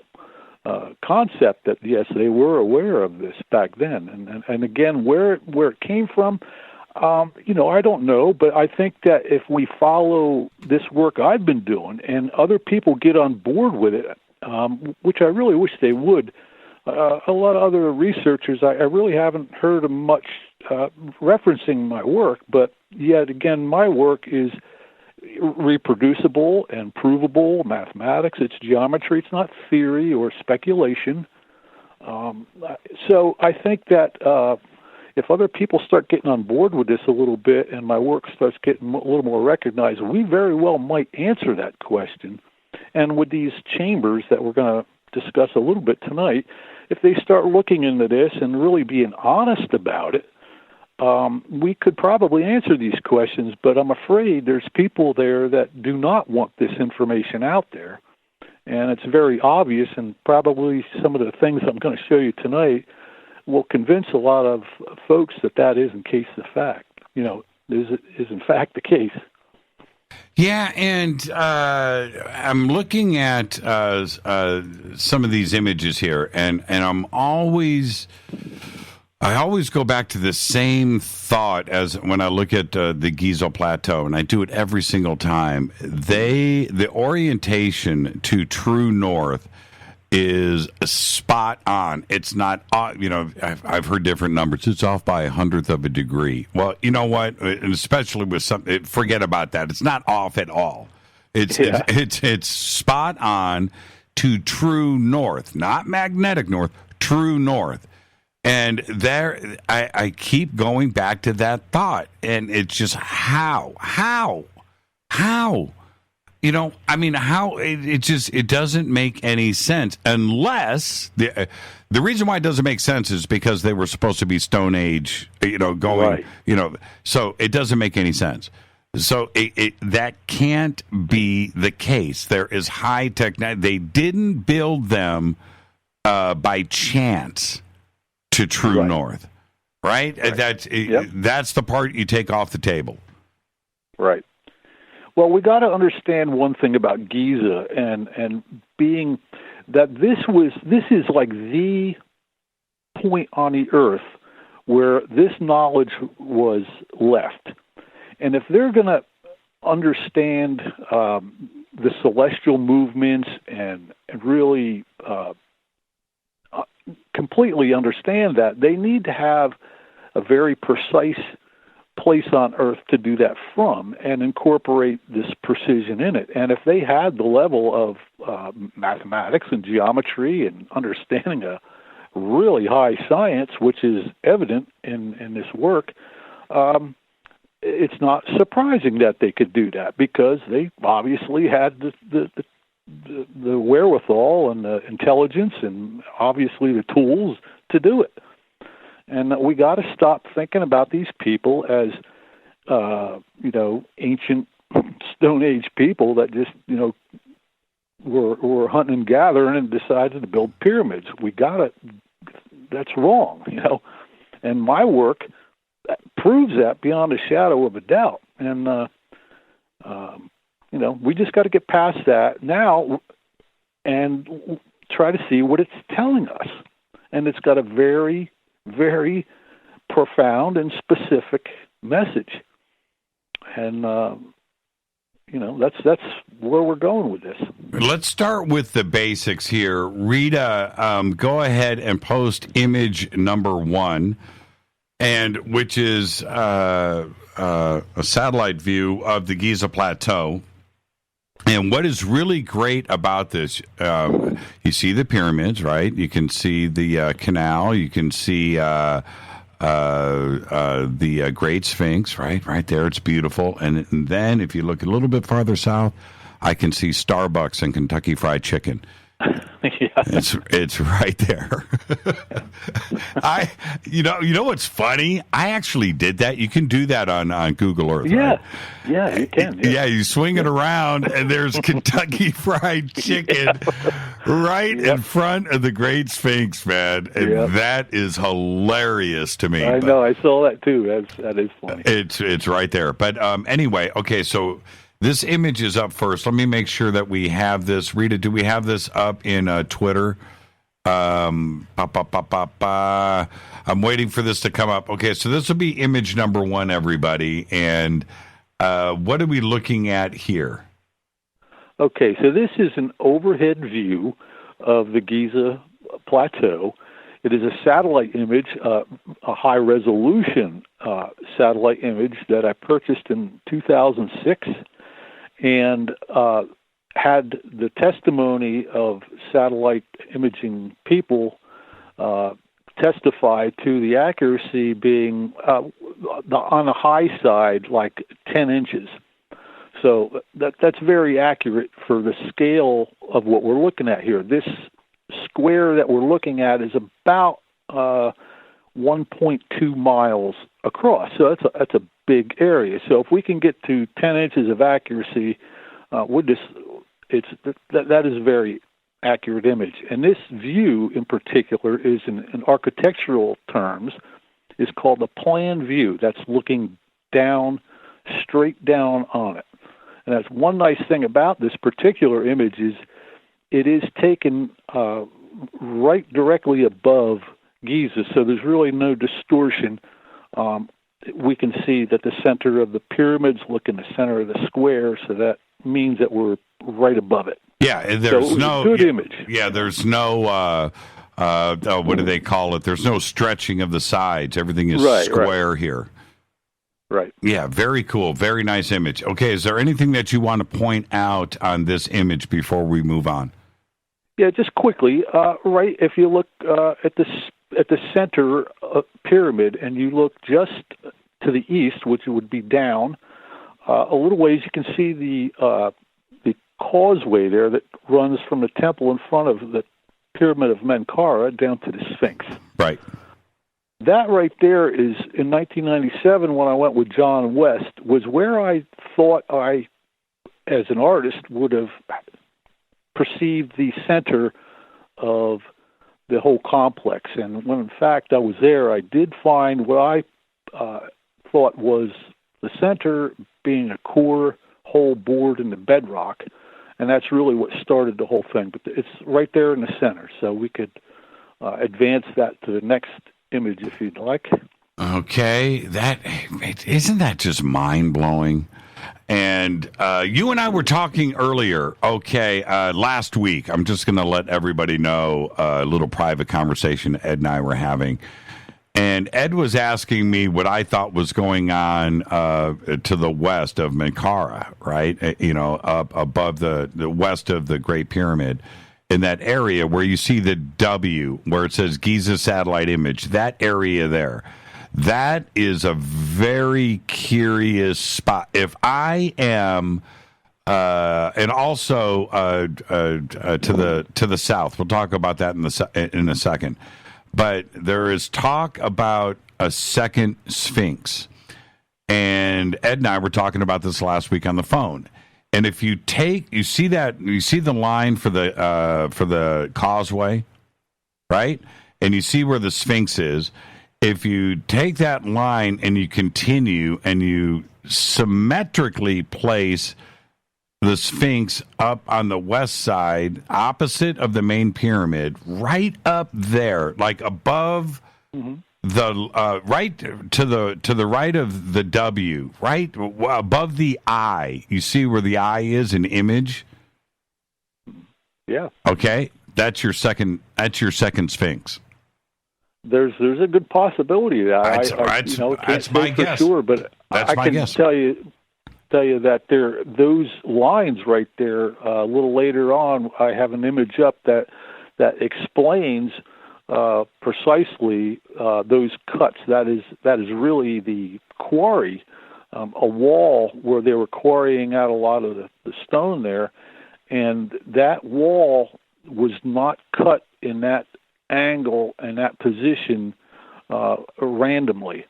concept that, yes, they were aware of this back then. And again, where it came from, I don't know, but I think that if we follow this work I've been doing and other people get on board with it, which I really wish they would, a lot of other researchers, I really haven't heard of much referencing my work, but yet again, my work is reproducible and provable mathematics. It's geometry. It's not theory or speculation. So I think that if other people start getting on board with this a little bit and my work starts getting a little more recognized, we very well might answer that question. And with these chambers that we're going to discuss a little bit tonight, if they start looking into this and really being honest about it, we could probably answer these questions, but I'm afraid there's people there that do not want this information out there. And it's very obvious, and probably some of the things I'm going to show you tonight will convince a lot of folks that is in case the fact, is in fact the case. Yeah, and I'm looking at some of these images here, and I always go back to the same thought as when I look at the Giza Plateau, and I do it every single time. The orientation to true north is spot on. It's not, I've heard different numbers. It's off by 1/100 of a degree. Well, you know what? And especially with something, forget about that. It's not off at all. It's spot on to true north, not magnetic north, true north. And there, I keep going back to that thought, and it's just how, how, how it doesn't make any sense unless the reason why it doesn't make sense is because they were supposed to be Stone Age, going, right. So it doesn't make any sense. So that can't be the case. There is high technology. They didn't build them by chance to true north, right? That's the part you take off the table. Right. Well, we got to understand one thing about Giza, and being that this is like the point on the Earth where this knowledge was left. And if they're going to understand the celestial movements and really completely understand that, they need to have a very precise place on Earth to do that from and incorporate this precision in it. And if they had the level of mathematics and geometry and understanding a really high science, which is evident in this work, it's not surprising that they could do that, because they obviously had the wherewithal and the intelligence and obviously the tools to do it. And we got to stop thinking about these people as, ancient Stone Age people that just, were hunting and gathering and decided to build pyramids. That's wrong, And my work proves that beyond a shadow of a doubt. And, we just got to get past that now and try to see what it's telling us. And it's got a very, very profound and specific message. And, that's where we're going with this. Let's start with the basics here. Rita, go ahead and post image number 1, and which is a satellite view of the Giza Plateau. And what is really great about this, you see the pyramids, right? You can see the canal. You can see the Great Sphinx, right? Right there. It's beautiful. And then if you look a little bit farther south, I can see Starbucks and Kentucky Fried Chicken. Yeah. It's right there. You know what's funny? I actually did that. You can do that on Google Earth. Yeah, right? Yeah, you can. Yeah, you swing it around, and there's Kentucky Fried Chicken right in front of the Great Sphinx, man. And that is hilarious to me. I know. I saw that too. That is funny. It's right there. But anyway, okay, so this image is up first. Let me make sure that we have this. Rita, do we have this up in Twitter? I'm waiting for this to come up. Okay, so this will be image number 1, everybody. And what are we looking at here? Okay, so this is an overhead view of the Giza Plateau. It is a satellite image, a high-resolution satellite image that I purchased in 2006. And had the testimony of satellite imaging people testify to the accuracy being on the high side, like 10 inches. So that's very accurate for the scale of what we're looking at here. This square that we're looking at is about 1.2 miles across. So that's a big area. So if we can get to 10 inches of accuracy, that is a very accurate image. And this view in particular is, in architectural terms, is called a plan view. That's looking down, straight down on it. And that's one nice thing about this particular image is it is taken right directly above Giza, so there's really no distortion. We can see that the center of the pyramids look in the center of the square, so that means that we're right above it. Yeah, and there's no good image. Yeah, there's no what do they call it? There's no stretching of the sides. Everything is square here. Right. Yeah, very cool. Very nice image. Okay, is there anything that you want to point out on this image before we move on? Yeah, just quickly. Right, if you look at the center pyramid and you look just to the east, which would be down a little ways, you can see the causeway there that runs from the temple in front of the Pyramid of Menkaure down to the Sphinx. Right. That right there is, in 1997, when I went with John West, was where I thought I, as an artist, would have perceived the center of the whole complex. And when, in fact, I was there, I did find what I thought was the center being a core hole bored in the bedrock, and that's really what started the whole thing. But it's right there in the center, so we could advance that to the next image if you'd like. Okay, isn't that just mind-blowing? And you and I were talking earlier, last week. I'm just going to let everybody know a little private conversation Ed and I were having. And Ed was asking me what I thought was going on to the west of Menkaure, right? Up above the west of the Great Pyramid, in that area where you see the W, where it says Giza satellite image, that area there. That is a very curious spot. If I am, and also to the south, we'll talk about that in a second. But there is talk about a second Sphinx, and Ed and I were talking about this last week on the phone. And if you see the line for the causeway, right? And you see where the Sphinx is. If you take that line and you continue and you symmetrically place the Sphinx up on the west side, opposite of the main pyramid, right up there, like above the right to the right of the W, right above the eye. You see where the eye is, an image. Yeah. Okay, that's your second. That's your second Sphinx. There's a good possibility that that's can't my say for guess. sure, but That's I my can guess. tell you that those lines right there. A little later on, I have an image up that explains precisely those cuts. That is really the quarry, a wall where they were quarrying out a lot of the stone there, and that wall was not cut in that angle and that position randomly.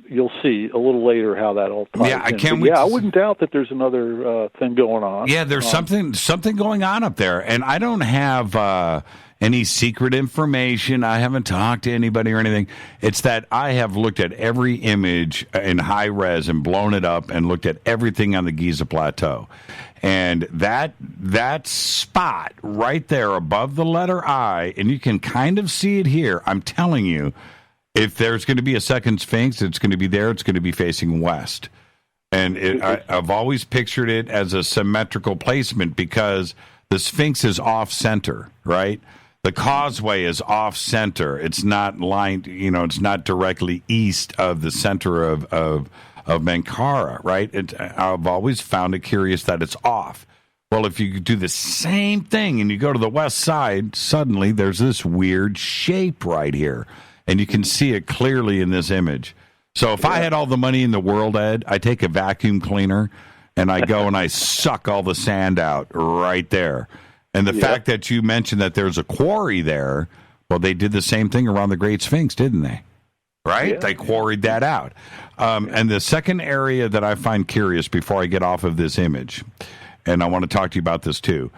You'll see a little later how that all ties in. I wouldn't doubt that there's another thing going on. Yeah, there's something going on up there, and I don't have any secret information. I haven't talked to anybody or anything. It's that I have looked at every image in high res and blown it up and looked at everything on the Giza Plateau. And that spot right there above the letter I, and you can kind of see it here, I'm telling you, if there's going to be a second Sphinx, it's going to be there. It's going to be facing west. And I've always pictured it as a symmetrical placement because the Sphinx is off-center, right? The causeway is off-center. It's not lined, it's not directly east of the center of Mankara, right? I've always found it curious that it's off. Well, if you do the same thing and you go to the west side, suddenly there's this weird shape right here. And you can see it clearly in this image. So if I had all the money in the world, Ed, I take a vacuum cleaner and I go and I suck all the sand out right there. And the fact that you mentioned that there's a quarry there, well, they did the same thing around the Great Sphinx, didn't they? Right? Yeah. They quarried that out. And the second area that I find curious before I get off of this image, and I want to talk to you about this too.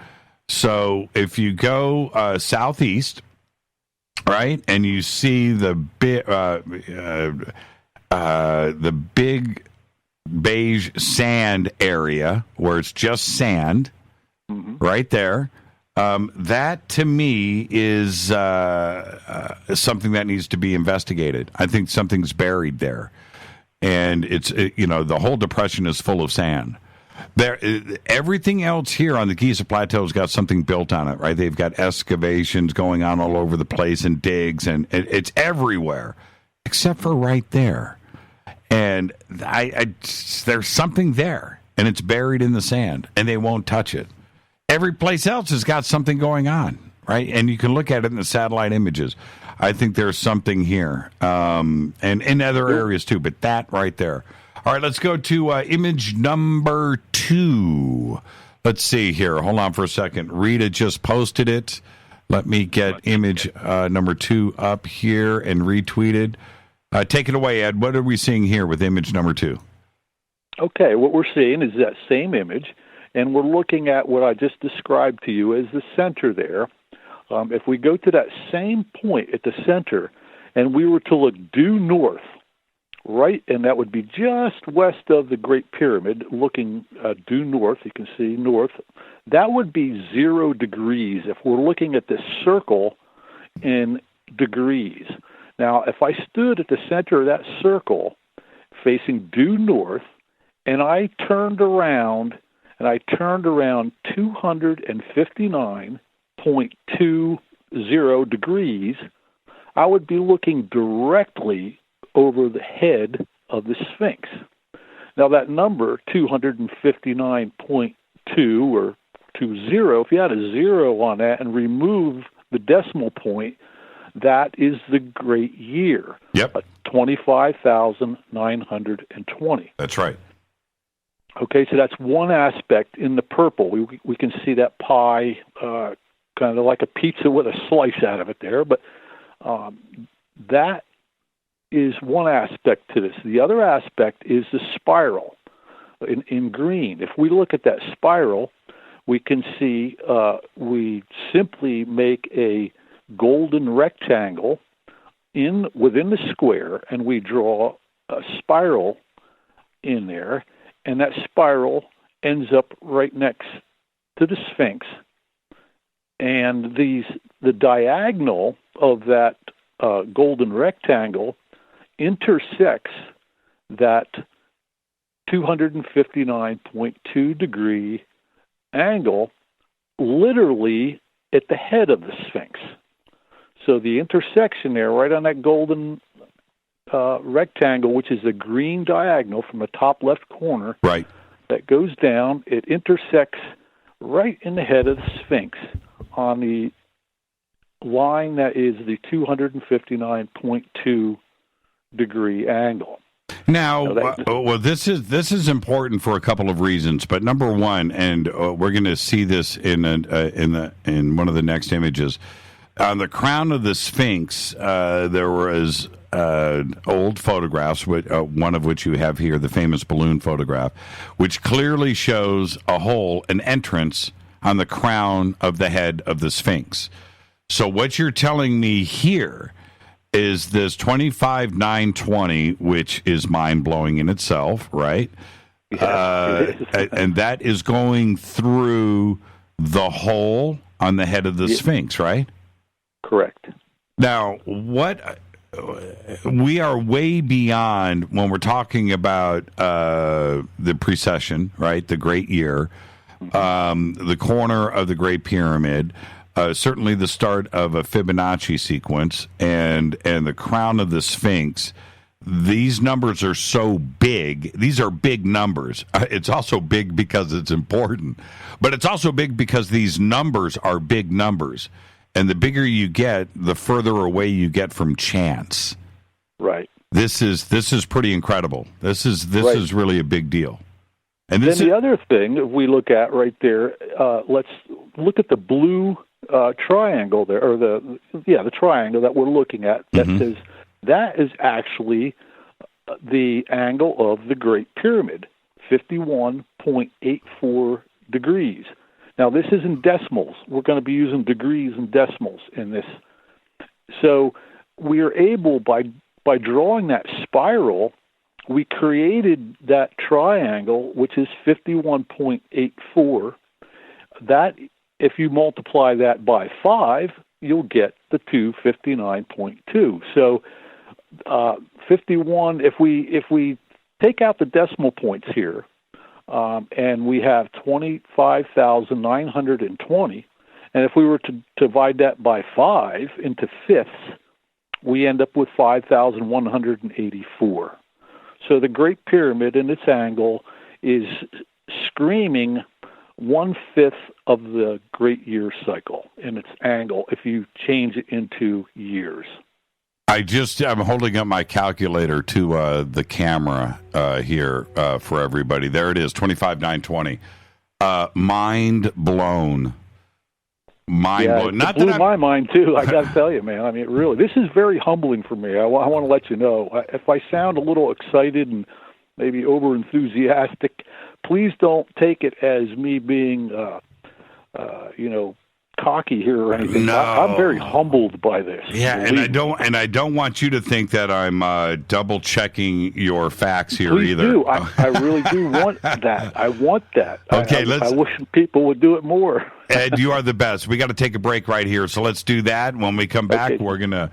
So if you go southeast, right, and you see the big beige sand area where it's just sand, right there. That to me is something that needs to be investigated. I think something's buried there, and it's the whole depression is full of sand. Everything else here on the Giza Plateau has got something built on it, right? They've got excavations going on all over the place and digs, and it's everywhere, except for right there. And there's something there, and it's buried in the sand, and they won't touch it. Every place else has got something going on, right? And you can look at it in the satellite images. I think there's something here, and in other areas too, but that right there. All right, let's go to image number 2. Let's see here. Hold on for a second. Rita just posted it. Let me get image number 2 up here and retweeted. Take it away, Ed. What are we seeing here with image number 2? Okay, what we're seeing is that same image, and we're looking at what I just described to you as the center there. If we go to that same point at the center, and we were to look due north, right, and that would be just west of the Great Pyramid, looking due north, you can see north, that would be 0 degrees if we're looking at this circle in degrees. Now, if I stood at the center of that circle facing due north, and I turned around 259.20 degrees, I would be looking directly over the head of the Sphinx. Now that number, 259.2 or 20, if you had a 0 on that and remove the decimal point, that is the great year. Yep. 25,920. That's right. Okay, so that's one aspect in the purple. We can see that pie kind of like a pizza with a slice out of it there, but that is one aspect to this. The other aspect is the spiral in green. If we look at that spiral, we can see we simply make a golden rectangle within the square, and we draw a spiral in there, and that spiral ends up right next to the Sphinx. And the diagonal of that golden rectangle intersects that 259.2 degree angle literally at the head of the Sphinx. So the intersection there, right on that golden rectangle, which is a green diagonal from the top left corner, right, that goes down, it intersects right in the head of the Sphinx on the line that is the 259.2 degree angle. Now, well, this is important for a couple of reasons. But number one, and we're going to see this in one of the next images, on the crown of the Sphinx, there was old photographs, one of which you have here, the famous balloon photograph, which clearly shows a hole, an entrance on the crown of the head of the Sphinx. So what you're telling me here is this 25,920, which is mind-blowing in itself, right? Yes, and that is going through the hole on the head of the Sphinx, right? Correct. Now, we are way beyond when we're talking about the precession, right? The Great Year, the corner of the Great Pyramid, certainly the start of a Fibonacci sequence, and the crown of the Sphinx. These numbers are so big. These are big numbers. It's also big because it's important, but it's also big because these numbers are big numbers. And the bigger you get, the further away you get from chance. Right. This is pretty incredible. This is really a big deal. And then the other thing if we look at right there, let's look at the blue triangle there, or the triangle that we're looking at. That says that is actually the angle of the Great Pyramid, 51.84 degrees. Now, this is in decimals. We're going to be using degrees and decimals in this. So we are able, by drawing that spiral, we created that triangle, which is 51.84. That, if you multiply that by 5, you'll get the 259.2. So 51, if we take out the decimal points here, and we have 25,920. And if we were to divide that by 5 into fifths, we end up with 5,184. So the Great Pyramid in its angle is screaming 1/5 of the Great Year cycle in its angle if you change it into years. I'm holding up my calculator to the camera here for everybody. There it is, 25,920. Mind blown. Mind blown. It blew my mind, too, I got to tell you, man. I mean, really, this is very humbling for me. I want to let you know. If I sound a little excited and maybe over-enthusiastic, please don't take it as me being, cocky here or anything. No. I'm very humbled by this. Yeah, and I don't want you to think that I'm double checking your facts here Please either. Do. I really do want that. I want that. Okay, I wish people would do it more. Ed, you are the best. We got to take a break right here, so let's do that. When we come back, we're going to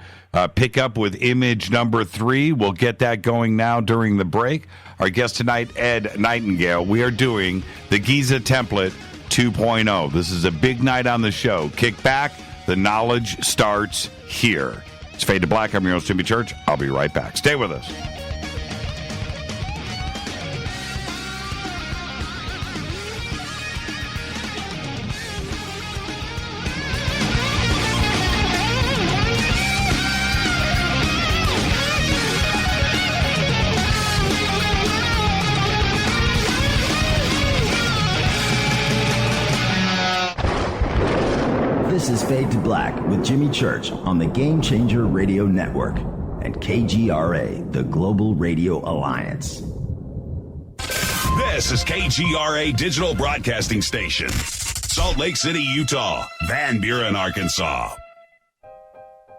pick up with image number 3. We'll get that going now during the break. Our guest tonight, Ed Nightingale. We are doing the Giza Template 2.0. This is a big night on the show. Kick back. The knowledge starts here. It's Fade to Black. I'm your host, Jimmy Church. I'll be right back. Stay with us. This is Fade to Black with Jimmy Church on the Game Changer Radio Network and KGRA, the Global Radio Alliance. This is KGRA Digital Broadcasting Station, Salt Lake City, Utah, Van Buren, Arkansas.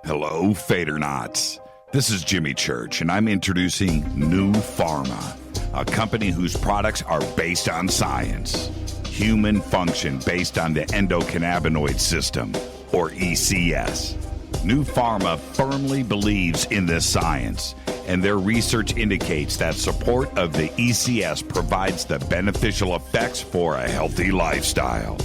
Hello, Fadernauts. This is Jimmy Church, and I'm introducing New Pharma, a company whose products are based on science. Human function based on the endocannabinoid system, or ECS. New Pharma firmly believes in this science, and their research indicates that support of the ECS provides the beneficial effects for a healthy lifestyle.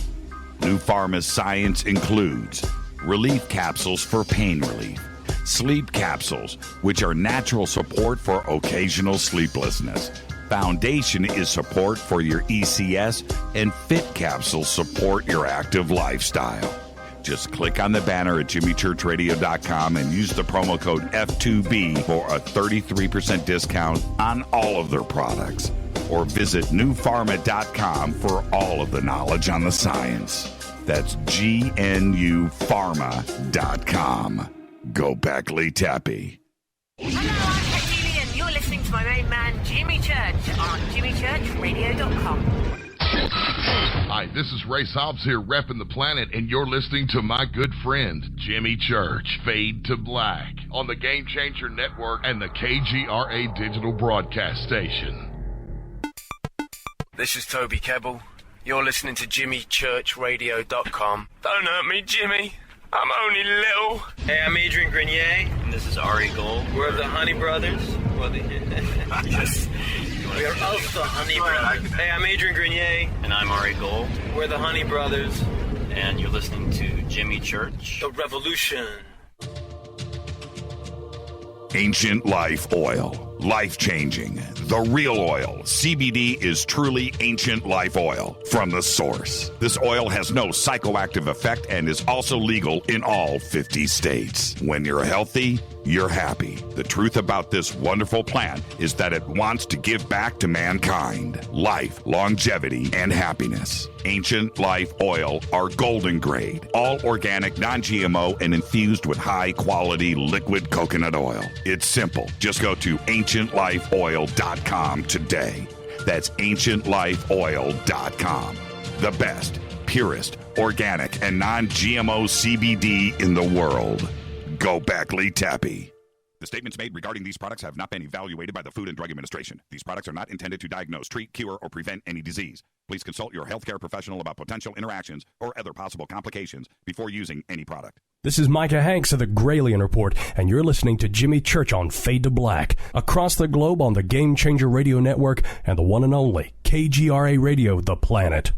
New Pharma's science includes relief capsules for pain relief, sleep capsules, which are natural support for occasional sleeplessness. Foundation is support for your ECS, and Fit capsules support your active lifestyle. Just click on the banner at jimmychurchradio.com and use the promo code F2B for a 33% discount on all of their products. Or visit newpharma.com for all of the knowledge on the science. That's GNUpharma.com. Go back, Lee Tappy. Hello, I'm Katie, and you're listening to my main man, Jimmy Church, on jimmychurchradio.com. Hi, this is Ray Hobbs here, repping the planet, and you're listening to my good friend, Jimmy Church, Fade to Black, on the Game Changer Network and the KGRA digital broadcast station. This is Toby Kebbell. You're listening to jimmychurchradio.com. Don't hurt me, Jimmy. I'm only little. Hey, I'm Adrian Grenier. And this is Ari Gold. We're the Honey Brothers. Yes. We are of the Honey Brothers. Hey, I'm Adrian Grenier. And I'm Ari Gold. We're the Honey Brothers. And you're listening to Jimmy Church. The Revolution. Ancient Life Oil. Life-changing. The real oil. CBD is truly ancient life oil from the source. This oil has no psychoactive effect and is also legal in all 50 states. When you're healthy, you're happy. The truth about this wonderful plant is that it wants to give back to mankind life, longevity, and happiness. Ancient Life Oil are golden grade, all organic, non-GMO, and infused with high-quality liquid coconut oil. It's simple. Just go to ancientlifeoil.com today. That's ancientlifeoil.com. The best, purest, organic, and non-GMO CBD in the world. Go back, Lee Tappy. The statements made regarding these products have not been evaluated by the Food and Drug Administration. These products are not intended to diagnose, treat, cure, or prevent any disease. Please consult your healthcare professional about potential interactions or other possible complications before using any product. This is Micah Hanks of the Gralien Report, and you're listening to Jimmy Church on Fade to Black, across the globe on the Game Changer Radio Network and the one and only KGRA Radio, The Planet.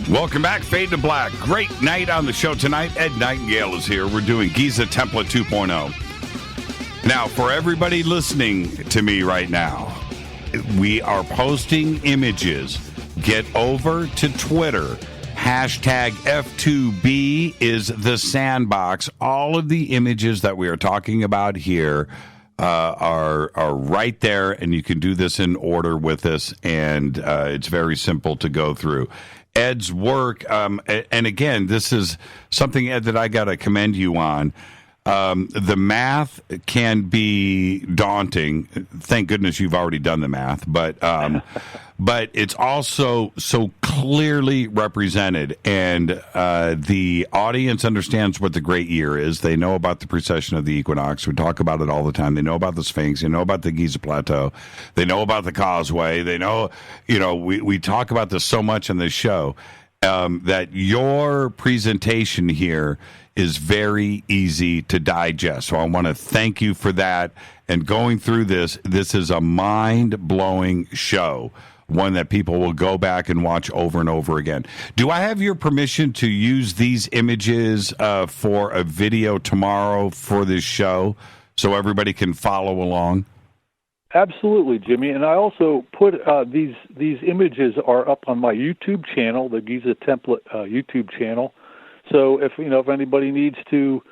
Welcome back, Fade to Black. Great night on the show tonight. Ed Nightingale is here. We're doing Giza Template 2.0. Now, for everybody listening to me right now, we are posting images. Get over to Twitter. Hashtag F2B is the sandbox. All of the images that we are talking about here are right there, and you can do this in order with us, and it's very simple to go through. Ed's work, and again, this is something, Ed, that I got to commend you on. The math can be daunting. Thank goodness you've already done the math, but it's also so clearly represented, and the audience understands what the great year is. They know about the precession of the equinox. We talk about it all the time. They know about the Sphinx. They know about the Giza Plateau. They know about the causeway. They know, we talk about this so much on this show, that your presentation here is very easy to digest. So I want to thank you for that. And going through this is a mind-blowing show, one that people will go back and watch over and over again. Do I have your permission to use these images for a video tomorrow for this show so everybody can follow along? Absolutely, Jimmy. And I also put these images are up on my YouTube channel, the Giza Template YouTube channel. So if anybody needs to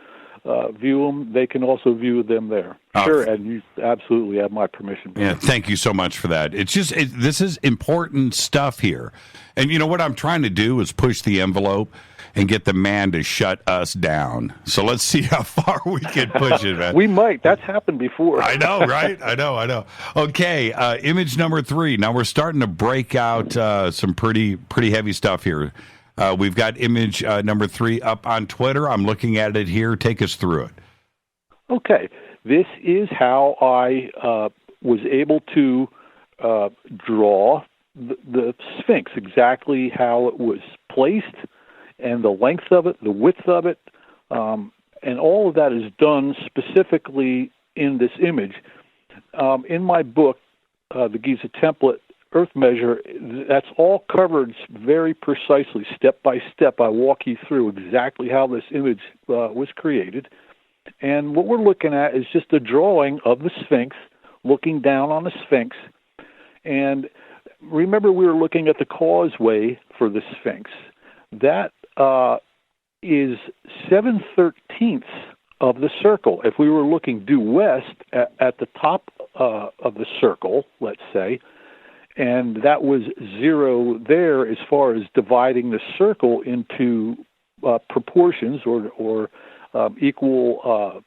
view them, they can also view them there. Sure, and you absolutely have my permission. Yeah, thank you so much for that. It's just this is important stuff here, and what I'm trying to do is push the envelope and get the man to shut us down. So let's see how far we can push it, man. We might. That's happened before. I know, right? I know. Okay, image number 3. Now we're starting to break out some pretty heavy stuff here. We've got image number 3 up on Twitter. I'm looking at it here. Take us through it. Okay. This is how I was able to draw the Sphinx, exactly how it was placed, and the length of it, the width of it, and all of that is done specifically in this image. In my book, the Giza Template Earth Measure, that's all covered very precisely, step by step. I walk you through exactly how this image was created. And what we're looking at is just a drawing of the Sphinx, looking down on the Sphinx. And remember, we were looking at the causeway for the Sphinx. That is 7/13 of the circle. If we were looking due west at the top of the circle, let's say, and that was 0 there as far as dividing the circle into proportions or equal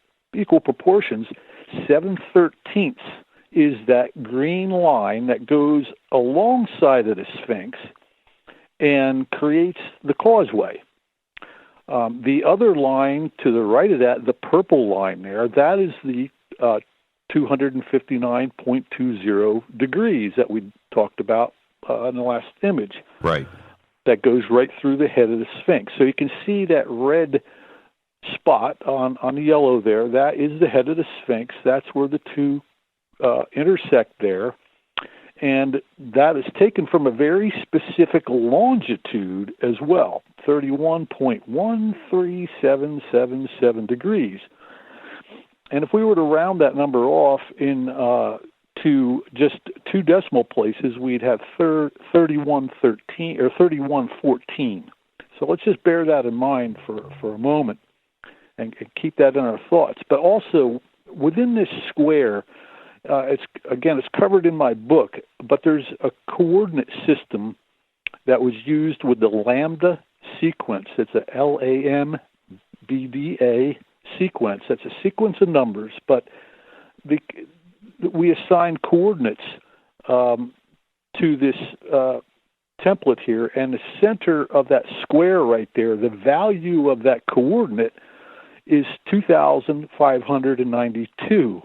proportions, 7/13 is that green line that goes alongside of the Sphinx and creates the causeway. The other line to the right of that, the purple line there, that is the 259.20 degrees that we talked about in the last image. Right. That goes right through the head of the Sphinx. So you can see that red spot on the yellow there. That is the head of the Sphinx. That's where the two intersect there. And that is taken from a very specific longitude as well, 31.13777 degrees. And if we were to round that number off to just 2 decimal places, we'd have 3113 or 3114. So let's just bear that in mind for a moment and keep that in our thoughts. But also within this square, it's covered in my book, but there's a coordinate system that was used with the lambda sequence. It's a LAMBDA sequence. That's a sequence of numbers, but we assign coordinates to this template here, and the center of that square right there, the value of that coordinate is 2,592.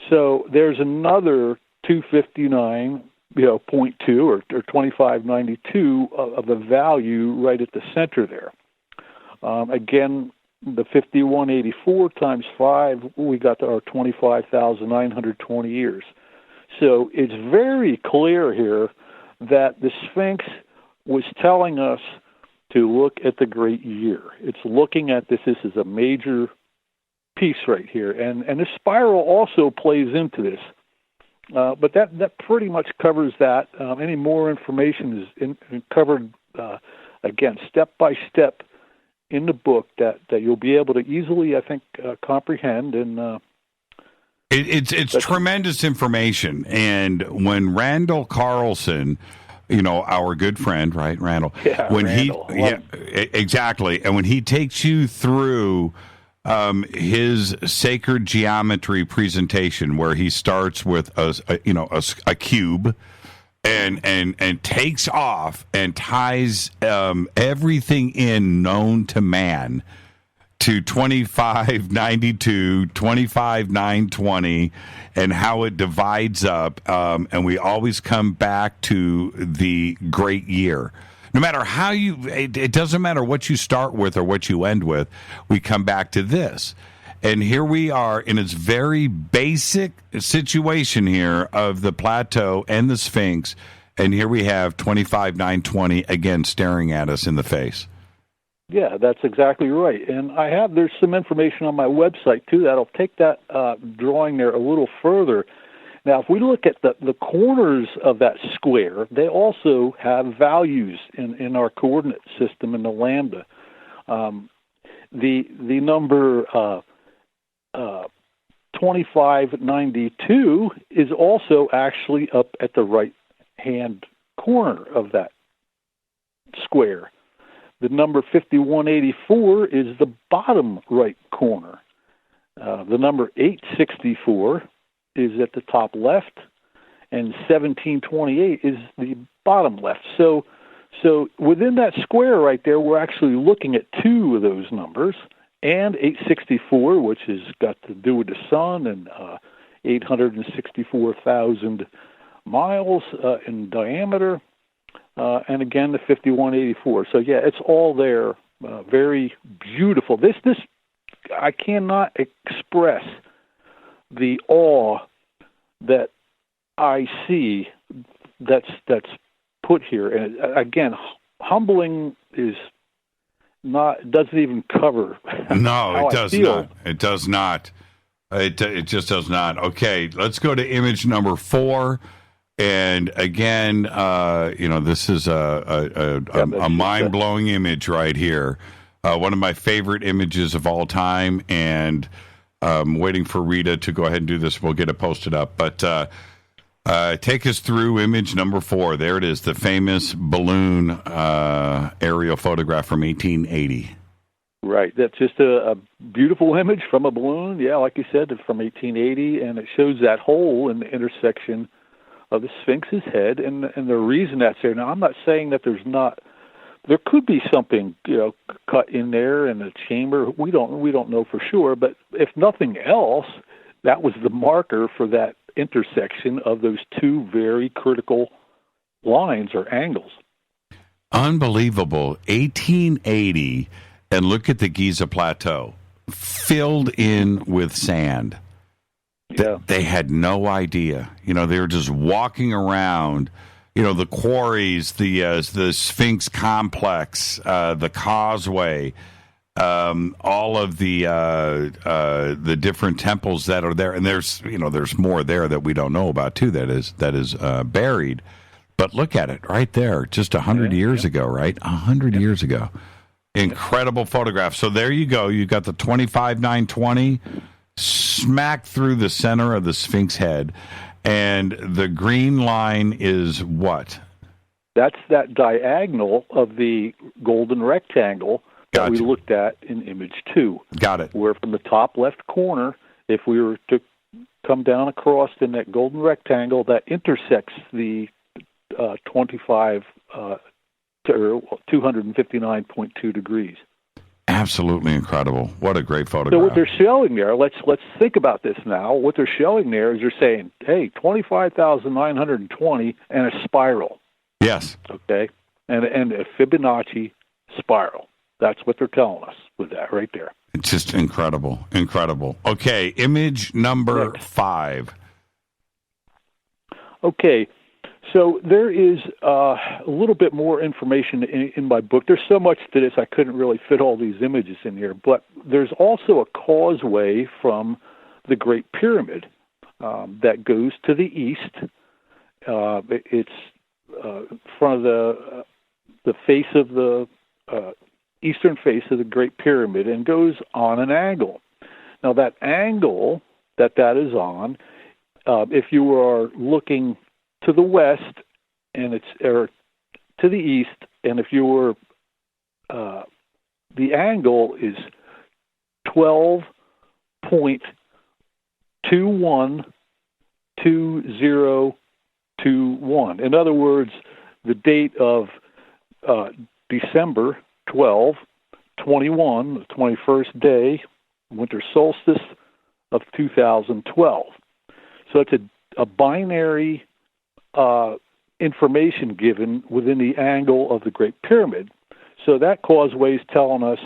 So there's another 259.2 or 2592 of the value right at the center there. Again, the 5184 times 5, we got to our 25,920 years. So it's very clear here that the Sphinx was telling us to look at the great year. It's looking at this. This is a major piece right here. And the spiral also plays into this. But that pretty much covers that. Any more information is covered, again, step by step in the book that you'll be able to easily, I think, comprehend. And it's tremendous information. And when Randall Carlson, our good friend, right, Randall? Yeah, when Randall. Exactly. And when he takes you through his sacred geometry presentation, where he starts with a cube, and takes off and ties everything in known to man to 2592, 25920, and how it divides up, and we always come back to the great year. No matter how it doesn't matter what you start with or what you end with, we come back to this. And here we are in its very basic situation here of the plateau and the Sphinx, and here we have 25,920 again staring at us in the face. Yeah, that's exactly right. And there's some information on my website too that'll take that drawing there a little further. Now, if we look at the corners of that square, they also have values in our coordinate system in the lambda. The number 2592 is also actually up at the right-hand corner of that square. The number 5184 is the bottom right corner. The number 864 is at the top left, and 1728 is the bottom left. So So within that square right there, we're actually looking at two of those numbers, and 864, which has got to do with the sun, and 864,000 miles in diameter, and again the 5184. So yeah, it's all there. Very beautiful. This I cannot express the awe that I see that's put here. And again, humbling is not, doesn't even cover. No, it does not. It does not. It just does not. Okay, let's go to image number 4. And again, this is a mind-blowing image right here. One of my favorite images of all time, and waiting for Rita to go ahead and do this. We'll get it posted up. But take us through image number 4. There it is, the famous balloon aerial photograph from 1880. Right. That's just a beautiful image from a balloon. Yeah, like you said, it's from 1880, and it shows that hole in the intersection of the Sphinx's head, and the reason that's there. Now, I'm not saying that there could be something, cut in there in the chamber. We don't know for sure, but if nothing else, that was the marker for that intersection of those two very critical lines or angles. Unbelievable. 1880, and look at the Giza Plateau, filled in with sand. Yeah. They had no idea. They were just walking around, the quarries, the Sphinx complex, the causeway, all of the different temples that are there. And there's more there that we don't know about too, that is buried. But look at it right there, just 100 years ago, right? 100 years ago. Incredible photograph. So there you go. You got the 25-920 smack through the center of the Sphinx head, and the green line is what? That's that diagonal of the golden rectangle that we looked at in image 2. Got it. Where from the top left corner, if we were to come down across in that golden rectangle, that intersects the 259.2 degrees. Absolutely incredible. What a great photograph. So what they're showing there, let's think about this now. What they're showing there is they're saying, hey, 25,920 and a spiral. Yes. Okay? And a Fibonacci spiral. That's what they're telling us with that right there. It's just incredible. Incredible. Okay, image number 5. Okay. So there is a little bit more information in my book. There's so much to this, I couldn't really fit all these images in here. But there's also a causeway from the Great Pyramid that goes to the east. It's in front of the face of the eastern face of the Great Pyramid and goes on an angle. Now, that angle that is on, if you are looking to the west, and or to the east, and if you were, the angle is 12.212021. In other words, the date of December 12, 21, the 21st day, winter solstice of 2012. So it's a binary information given within the angle of the Great Pyramid. So that causeway is telling us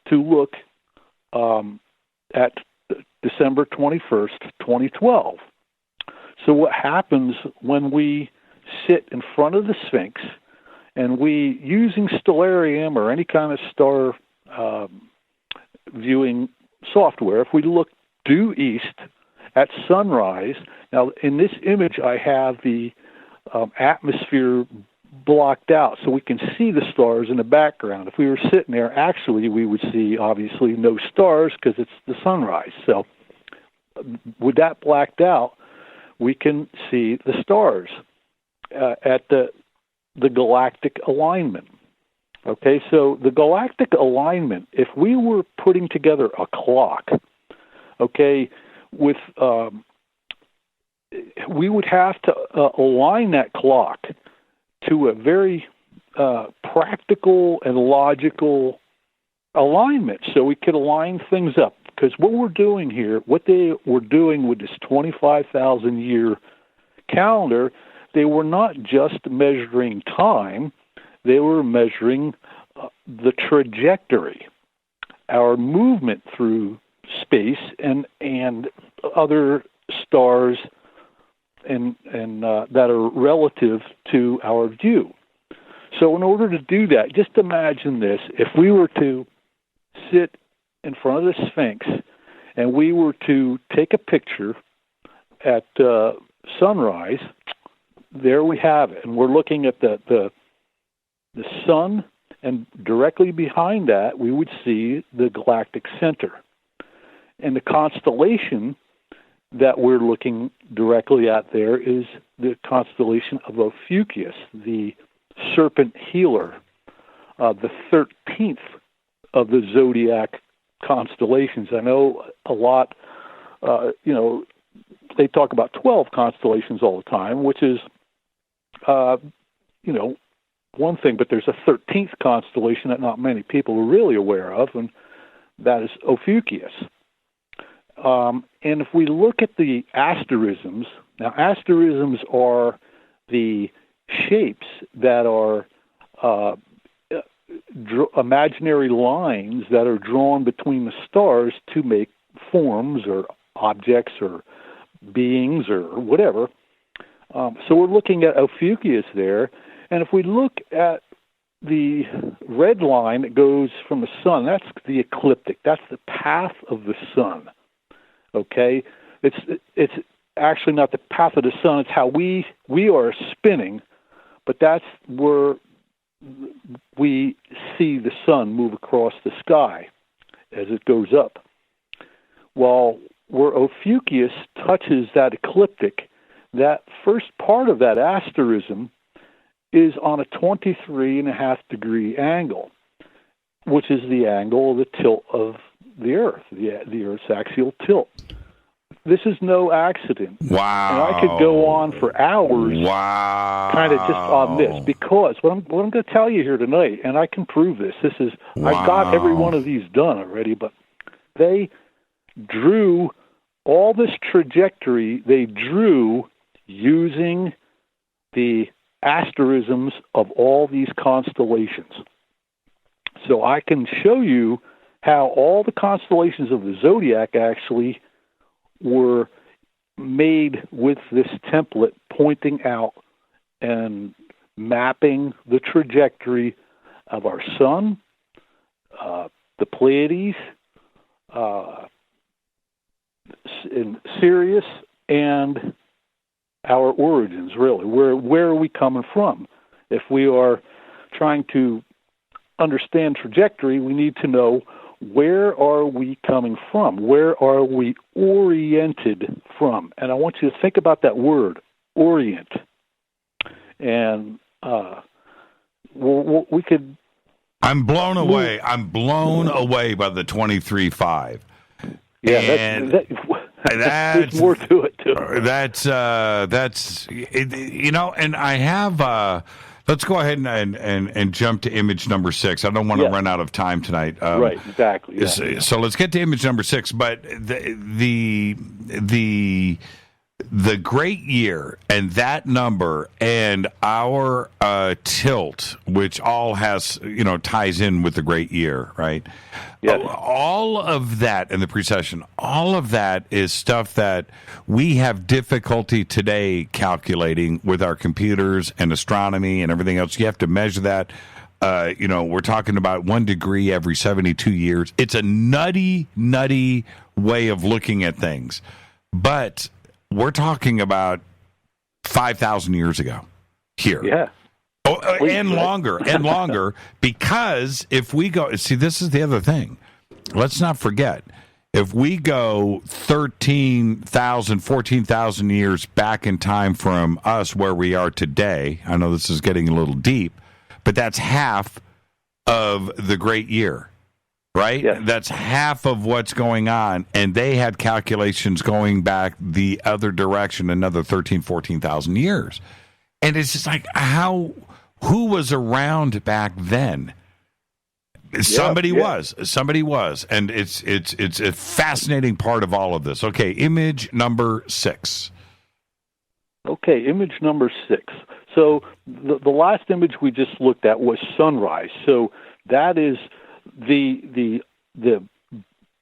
to look at December 21st, 2012. So what happens when we sit in front of the Sphinx and we, using Stellarium or any kind of star viewing software, if we look due east at sunrise, now in this image I have the atmosphere blocked out so we can see the stars in the background. If we were sitting there, actually we would see obviously no stars because it's the sunrise. So with that blacked out, we can see the stars at the galactic alignment. Okay, so the galactic alignment, if we were putting together a clock, okay, with we would have to align that clock to a very practical and logical alignment, so we could align things up. Because what we're doing here, what they were doing with this 25,000-year calendar, they were not just measuring time, they were measuring the trajectory, our movement through space and other stars and that are relative to our view. So in order to do that, just imagine this. If we were to sit in front of the Sphinx and we were to take a picture at sunrise, there we have it. And we're looking at the sun, and directly behind that we would see the galactic center. And the constellation that we're looking directly at there is the constellation of Ophiuchus, the serpent healer, the 13th of the zodiac constellations. I know a lot, they talk about 12 constellations all the time, which is, one thing, but there's a 13th constellation that not many people are really aware of, and that is Ophiuchus. And if we look at the asterisms, now asterisms are the shapes that are imaginary lines that are drawn between the stars to make forms or objects or beings or whatever. So we're looking at Ophiuchus there, and if we look at the red line that goes from the sun, that's the ecliptic. That's the path of the sun. Okay, it's actually not the path of the sun. It's how we are spinning, but that's where we see the sun move across the sky as it goes up. While where Ophiuchus touches that ecliptic, that first part of that asterism is on a 23.5-degree angle, which is the angle of the tilt of the Earth, the Earth's axial tilt. This is no accident. Wow. And I could go on for hours kind of just on this, because what I'm going to tell you here tonight, and I can prove this, I've got every one of these done already, but they drew all this trajectory, they drew using the asterisms of all these constellations. So I can show you how all the constellations of the zodiac actually were made with this template, pointing out and mapping the trajectory of our sun, the Pleiades, in Sirius, and our origins, really. Where are we coming from? If we are trying to understand trajectory, we need to know, where are we coming from? Where are we oriented from? And I want you to think about that word, orient. And we could... I'm blown away. I'm blown away by the 23.5. Yeah, there's more to it, too. That's and I have... let's go ahead and jump to image number 6. I don't want to run out of time tonight. Right, exactly. Yeah. So let's get to image number 6. But the great year and that number and our tilt, which all has, ties in with the great year, right? Yes. All of that and the precession, all of that is stuff that we have difficulty today calculating with our computers and astronomy and everything else. You have to measure that. We're talking about 1 degree every 72 years. It's a nutty way of looking at things. But we're talking about 5,000 years ago here. Yeah. Oh, and longer, because if we go, see, this is the other thing. Let's not forget, if we go 13,000, 14,000 years back in time from us where we are today, I know this is getting a little deep, but that's half of the great year, right? Yes. That's half of what's going on, and they had calculations going back the other direction, another 13,000, 14,000 years. And it's just like, who was around back then? Somebody was, and it's a fascinating part of all of this. Okay, image number 6. Okay, image number 6. So the last image we just looked at was sunrise. So that is the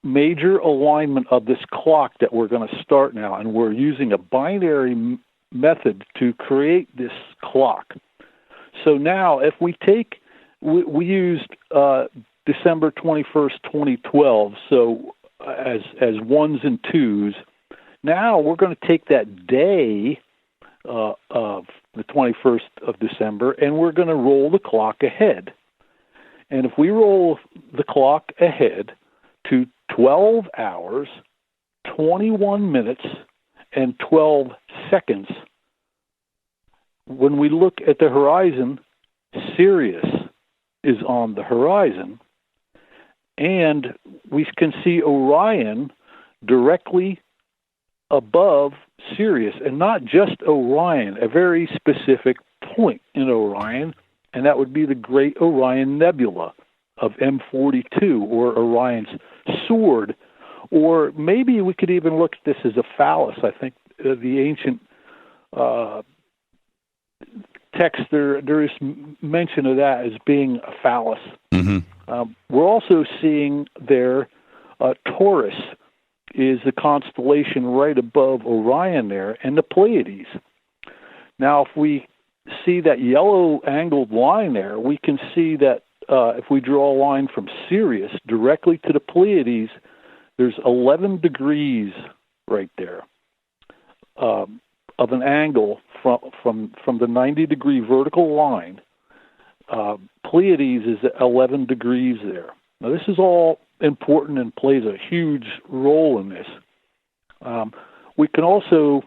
major alignment of this clock that we're going to start now, and we're using a binary method to create this clock. So now, if we take, we used December 21st, 2012, so as ones and twos. Now we're going to take that day of the 21st of December, and we're going to roll the clock ahead. And if we roll the clock ahead to 12 hours, 21 minutes, and 12 seconds, when we look at the horizon, Sirius is on the horizon, and we can see Orion directly above Sirius, and not just Orion, a very specific point in Orion, and that would be the Great Orion Nebula of M42, or Orion's sword. Or maybe we could even look at this as a phallus. I think the ancient text, there is mention of that as being a phallus. Mm-hmm. We're also seeing there Taurus is the constellation right above Orion there, and the Pleiades. Now, if we see that yellow angled line there, we can see that if we draw a line from Sirius directly to the Pleiades, there's 11 degrees right there of an angle from the 90-degree vertical line. Pleiades is 11 degrees there. Now, this is all important and plays a huge role in this. We can also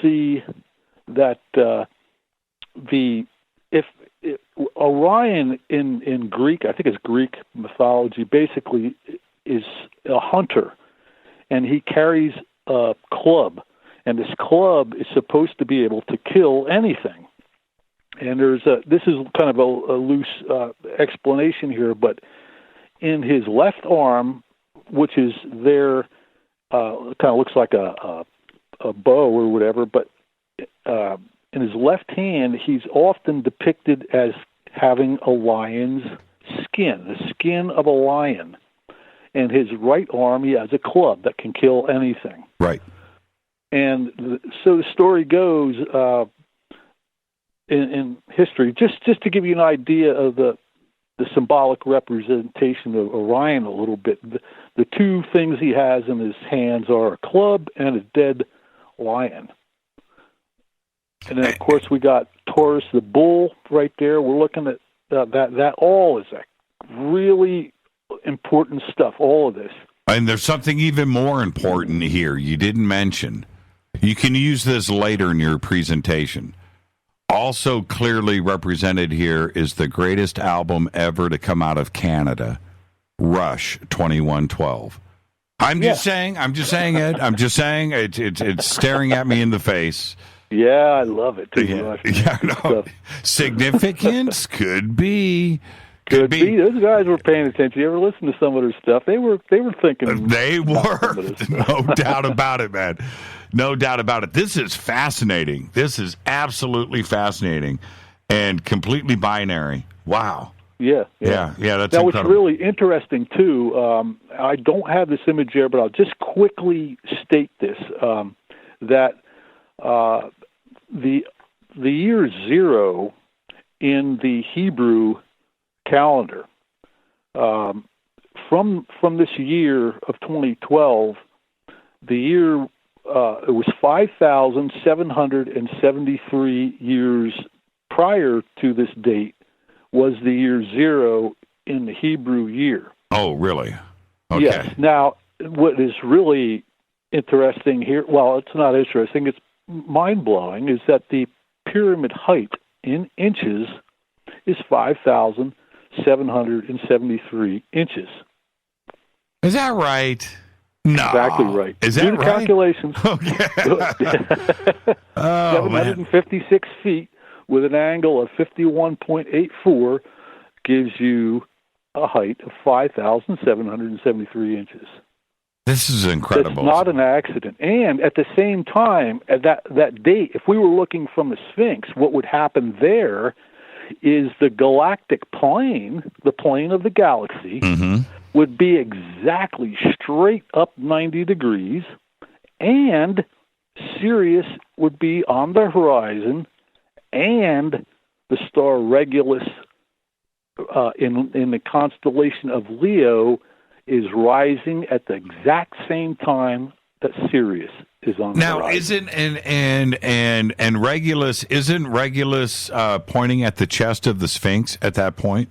see that Orion in Greek, I think it's Greek mythology, basically is a hunter, and he carries a club, and this club is supposed to be able to kill anything. And this is kind of a loose explanation here, but in his left arm, which is there, kind of looks like a bow or whatever, but in his left hand, he's often depicted as having a lion's skin, the skin of a lion. And his right arm, he has a club that can kill anything. Right. And so the story goes in history, just to give you an idea of the symbolic representation of Orion a little bit. The two things he has in his hands are a club and a dead lion. And then, of course, we got Taurus, the bull, right there. We're looking at that all is really important stuff, all of this. And there's something even more important here you didn't mention. You can use this later in your presentation. Also clearly represented here is the greatest album ever to come out of Canada, Rush 2112. I'm just saying, Ed. I'm just saying, it's staring at me in the face. Yeah, I love it too. Yeah, no. Significance could be. Could be. Those guys were paying attention. You ever listen to some of their stuff? They were thinking. They were. No doubt about it, man. No doubt about it. This is fascinating. This is absolutely fascinating and completely binary. Wow. Yeah. That's now, incredible. what's really interesting, too, I don't have this image here, but I'll just quickly state this, that the year 0 in the Hebrew calendar, from this year of 2012, the year it was 5,773 years prior to this date was the year 0 in the Hebrew year. Oh, really? Okay. Yes. Now, what is really interesting here, well, it's not interesting, it's mind-blowing, is that the pyramid height in inches is 5,773 inches. Is that right? No. Exactly right. Is that Do the right? calculations. Okay. 756 feet with an angle of 51.84 gives you a height of 5,773 inches. This is incredible. It's not an accident. And at the same time, at that date, if we were looking from the Sphinx, what would happen there is the galactic plane, the plane of the galaxy, would be exactly straight up 90 degrees, and Sirius would be on the horizon, and the star Regulus in the constellation of Leo is rising at the exact same time that Sirius is on the horizon. Isn't Regulus pointing at the chest of the Sphinx at that point?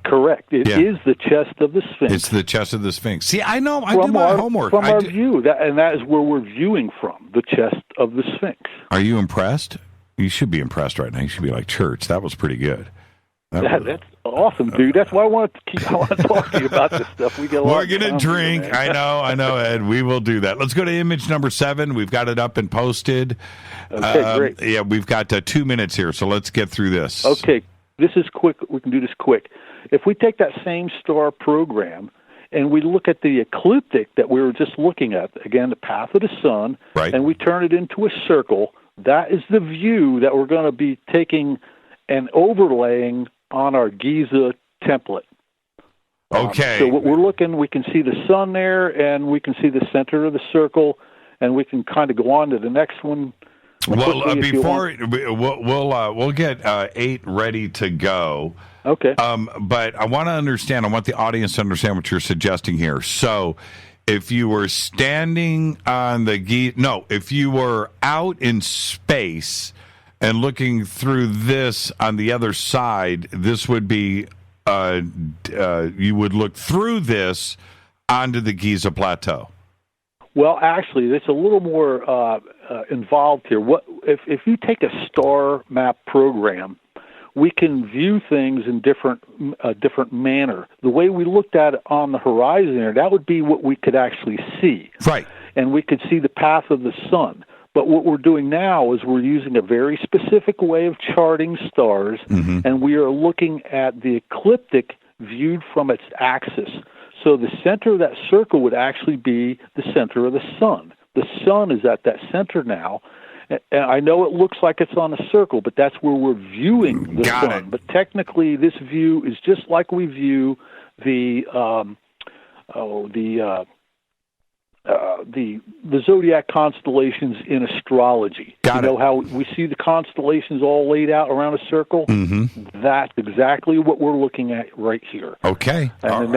Correct. It is the chest of the Sphinx. It's the chest of the Sphinx. See, I know. I did my homework. From our view, and that is where we're viewing from, the chest of the Sphinx. Are you impressed? You should be impressed right now. You should be like, Church, that was pretty good. That's awesome, dude. That's why I want to talk to you about this stuff. We're going to drink. I know, Ed. We will do that. Let's go to image number 7. We've got it up and posted. Okay, great. Yeah, we've got 2 minutes here, so let's get through this. Okay, this is quick. We can do this quick. If we take that same star program and we look at the ecliptic that we were just looking at, again, the path of the sun, and we turn it into a circle, that is the view that we're going to be taking and overlaying on our Giza template. Okay. So what we're looking, we can see the sun there, and we can see the center of the circle, and we can kind of go on to the next one. Well, before we'll get 8 ready to go. Okay. But I want the audience to understand what you're suggesting here. So, if you were standing on if you were out in space and looking through this on the other side, this would be you would look through this onto the Giza Plateau. Well, actually, it's a little more involved here. What if you take a star map program, we can view things in different manner. The way we looked at it on the horizon there, that would be what we could actually see. Right. And we could see the path of the sun. But what we're doing now is we're using a very specific way of charting stars, and we are looking at the ecliptic viewed from its axis. So the center of that circle would actually be the center of the sun. The sun is at that center now. And I know it looks like it's on a circle, but that's where we're viewing the sun. But technically, this view is just like we view the zodiac constellations in astrology. You know how we see the constellations all laid out around a circle? That's exactly what we're looking at right here. Okay. And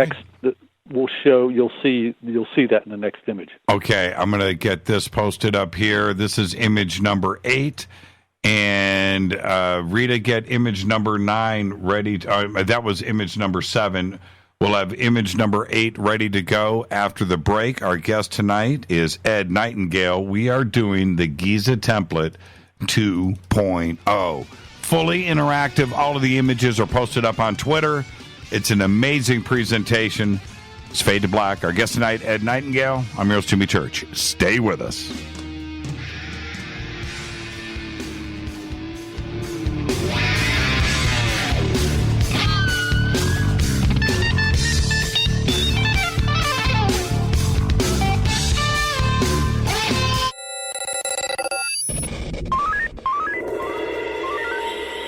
we'll show, you'll see that in the next image. Okay, I'm going to get this posted up here. This is image number 8. And Rita, get image number 9 ready. That was image number 7. We'll have image number 8 ready to go after the break. Our guest tonight is Ed Nightingale. We are doing the Giza Template 2.0. Fully interactive. All of the images are posted up on Twitter. It's an amazing presentation. It's Fade to Black. Our guest tonight, Ed Nightingale. I'm your host, Jimmy Church. Stay with us.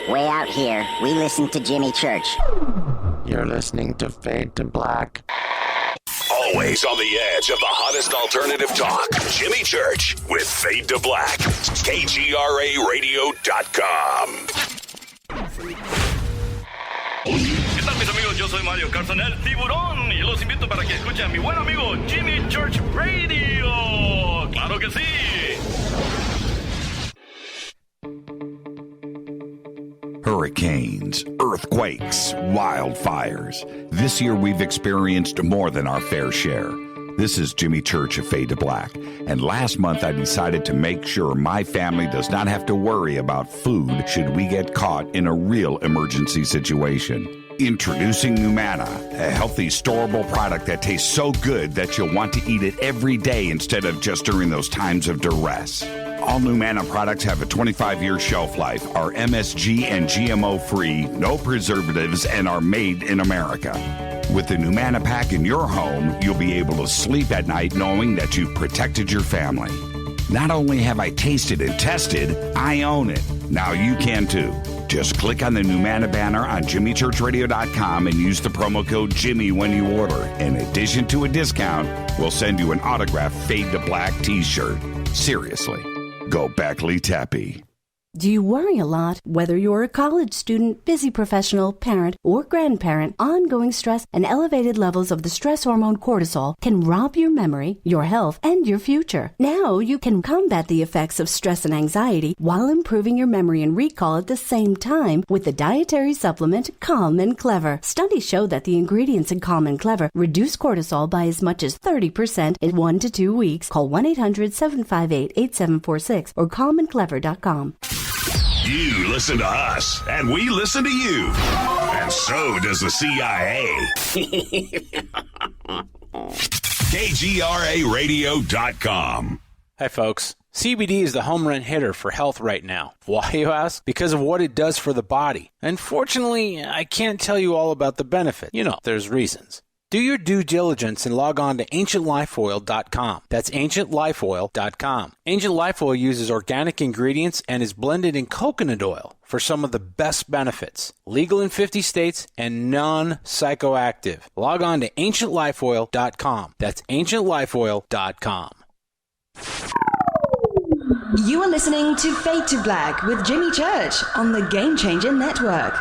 Way out here, we listen to Jimmy Church. You're listening to Fade to Black. Always on the edge of the hottest alternative talk. Jimmy Church with Fade to Black. KGRARadio.com. ¿Qué tal, mis amigos? Yo soy Mario Carson, el tiburón, y los invito para que escuchen a mi buen amigo Jimmy Church Radio. ¡Claro que sí! Hurricanes, earthquakes, wildfires. This year we've experienced more than our fair share. This is Jimmy Church of Fade to Black. And last month I decided to make sure my family does not have to worry about food should we get caught in a real emergency situation. Introducing Numana, a healthy, storable product that tastes so good that you'll want to eat it every day instead of just during those times of duress. All Numana products have a 25-year shelf life, are MSG and GMO free, no preservatives, and are made in America. With the Numana pack in your home, you'll be able to sleep at night knowing that you've protected your family. Not only have I tasted and tested, I own it. Now you can too. Just click on the Numana banner on JimmyChurchRadio.com and use the promo code Jimmy when you order. In addition to a discount, we'll send you an autographed Fade to Black t-shirt. Seriously, go Beckley Tappy. Do you worry a lot? Whether you're a college student, busy professional, parent, or grandparent, ongoing stress and elevated levels of the stress hormone cortisol can rob your memory, your health, and your future. Now you can combat the effects of stress and anxiety while improving your memory and recall at the same time with the dietary supplement Calm and Clever. Studies show that the ingredients in Calm and Clever reduce cortisol by as much as 30% in 1 to 2 weeks. Call 1-800-758-8746 or calmandclever.com. You listen to us, and we listen to you. And so does the CIA. KGRARadio.com. Hi, folks. CBD is the home run hitter for health right now. Why, you ask? Because of what it does for the body. Unfortunately, I can't tell you all about the benefit. You know, there's reasons. Do your due diligence and log on to ancientlifeoil.com. That's ancientlifeoil.com. Ancient Life Oil uses organic ingredients and is blended in coconut oil for some of the best benefits. Legal in 50 states and non-psychoactive. Log on to ancientlifeoil.com. That's ancientlifeoil.com. You are listening to Fade to Black with Jimmy Church on the Game Changer Network.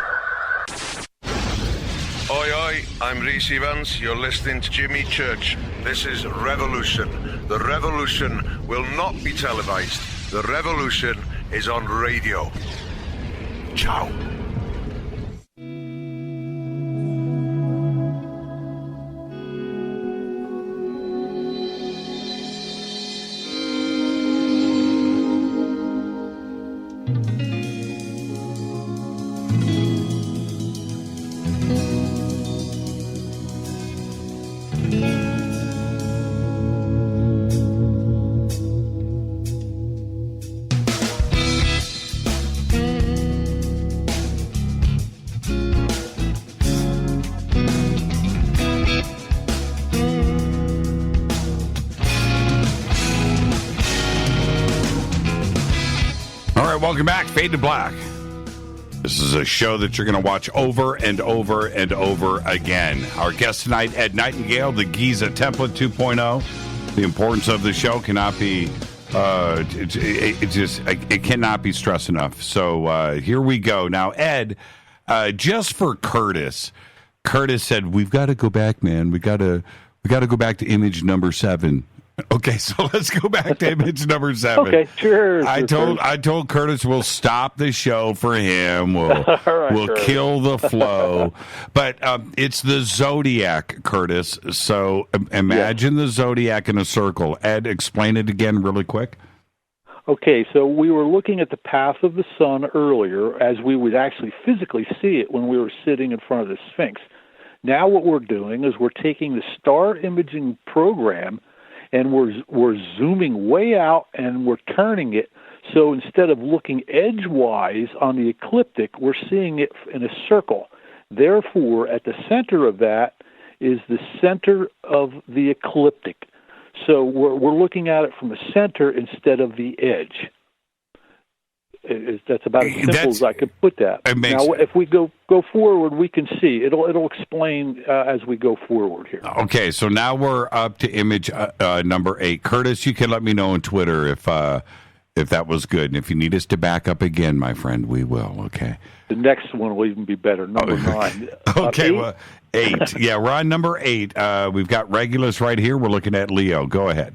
Oi, oi, I'm Reese Evans. You're listening to Jimmy Church. This is Revolution. The revolution will not be televised. The revolution is on radio. Ciao. Welcome back, Fade to Black. This is a show that you're going to watch over and over and over again. Our guest tonight, Ed Nightingale, the Giza Template 2.0. The importance of the show cannot be, it cannot be stressed enough. So here we go. Now, Ed, just for Curtis said, we've got to go back, man. We got to go back to image number 7. Okay, so let's go back to image number 7. Okay, sure. I told Curtis we'll stop the show for him. We'll kill the flow. But it's the zodiac, Curtis. So imagine the zodiac in a circle. Ed, explain it again really quick. Okay, so we were looking at the path of the sun earlier as we would actually physically see it when we were sitting in front of the Sphinx. Now what we're doing is we're taking the star imaging program and we're zooming way out and we're turning it. So instead of looking edgewise on the ecliptic, we're seeing it in a circle. Therefore, at the center of that is the center of the ecliptic. So we're looking at it from the center instead of the edge. That's about as simple as I could put that. Now, if we go forward, we can see. It'll explain as we go forward here. Okay, so now we're up to image number 8. Curtis, you can let me know on Twitter if that was good. And if you need us to back up again, my friend, we will, okay? The next one will even be better, number 9. Okay, 8? Well, 8. Yeah, we're on number 8. We've got Regulus right here. We're looking at Leo. Go ahead.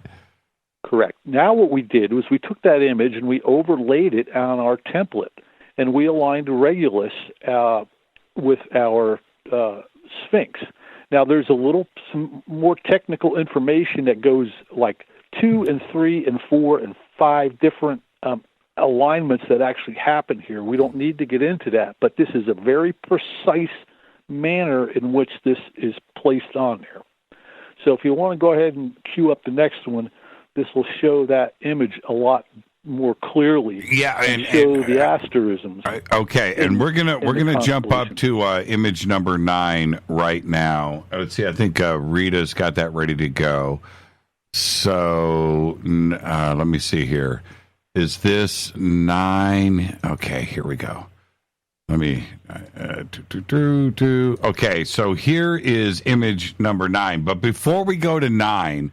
Correct. Now what we did was we took that image and we overlaid it on our template, and we aligned Regulus with our Sphinx. Now there's some more technical information that goes like 2 and 3 and 4 and 5 different alignments that actually happen here. We don't need to get into that, but this is a very precise manner in which this is placed on there. So if you want to go ahead and cue up the next one, this will show that image a lot more clearly. Yeah, and show the asterisms. Okay, and we're gonna jump up to image number 9 right now. Let's see. I think Rita's got that ready to go. So let me see here. Is this 9? Okay, here we go. Let me. Okay, so here is image number 9. But before we go to 9.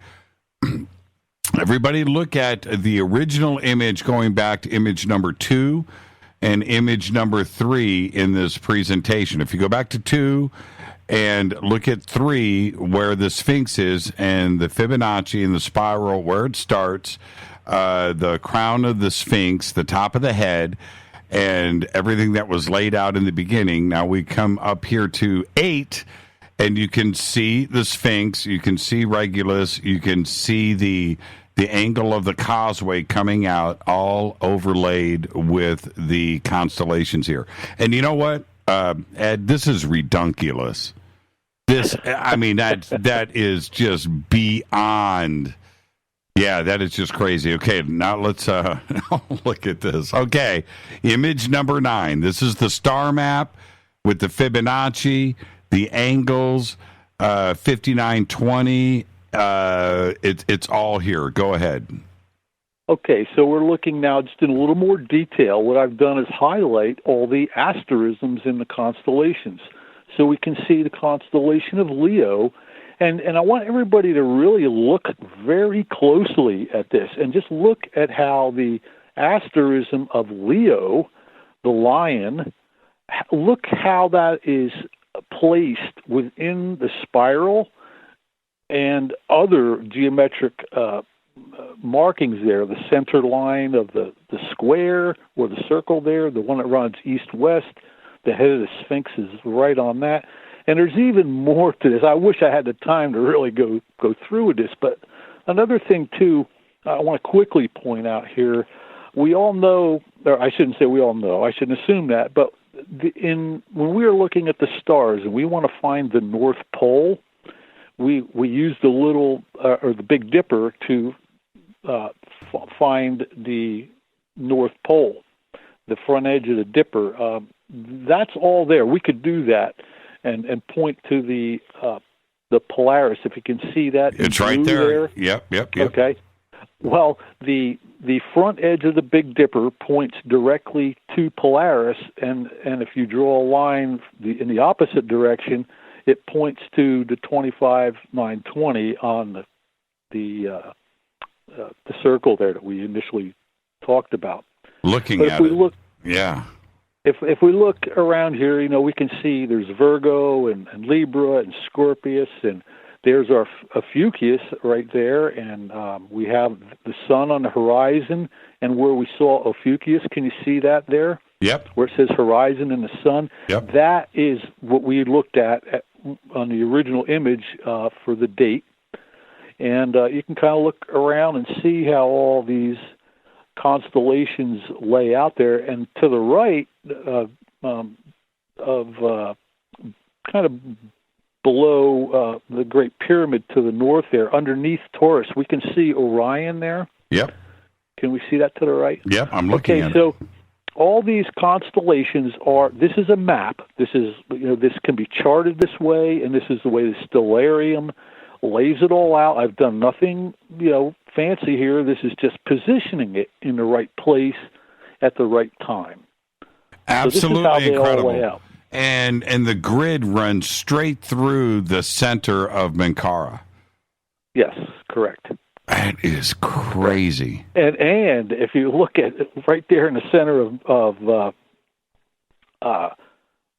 Everybody look at the original image going back to image number 2 and image number 3 in this presentation. If you go back to 2 and look at 3 where the Sphinx is and the Fibonacci and the spiral where it starts, the crown of the Sphinx, the top of the head, and everything that was laid out in the beginning. Now we come up here to 8. And you can see the Sphinx, you can see Regulus, you can see the angle of the causeway coming out, all overlaid with the constellations here. And you know what, Ed, this is redunculous. That is just beyond. Yeah, that is just crazy. Okay, now let's look at this. Okay, image number 9. This is the star map with the Fibonacci. The angles, 5920, it's all here. Go ahead. Okay, so we're looking now just in a little more detail. What I've done is highlight all the asterisms in the constellations. So we can see the constellation of Leo, and I want everybody to really look very closely at this and just look at how the asterism of Leo, the lion, look how that is placed within the spiral and other geometric markings there, the center line of the square or the circle there, the one that runs east-west, the head of the Sphinx is right on that. And there's even more to this. I wish I had the time to really go through with this, but another thing, too, I want to quickly point out here, we all know, or I shouldn't say we all know, I shouldn't assume that, but when we are looking at the stars and we want to find the North Pole, we use the little or the Big Dipper to find the North Pole, the front edge of the Dipper. That's all there. We could do that and point to the Polaris, if you can see that. It's right there. Yep. Okay. Well, the front edge of the Big Dipper points directly to Polaris, and if you draw a line in the opposite direction, it points to the 25,920 on the circle there that we initially talked about. Looking at it. Yeah. If we look around here, we can see there's Virgo and Libra and Scorpius, and there's our Ophiuchus right there, and we have the sun on the horizon, and where we saw Ophiuchus, can you see that there? Yep. Where it says horizon and the sun? Yep. That is what we looked at on the original image for the date. And you can kind of look around and see how all these constellations lay out there. And to the right kind of below the Great Pyramid to the north there, underneath Taurus, we can see Orion there. Yep. Can we see that to the right? Yep, I'm looking at it. Okay, so all these constellations this is a map. This is, this can be charted this way, and this is the way the stellarium lays it all out. I've done nothing, fancy here. This is just positioning it in the right place at the right time. Absolutely so this is how they incredible. all lay out. And the grid runs straight through the center of Menkaure. Yes, correct. That is crazy. And if you look at it right there in the center of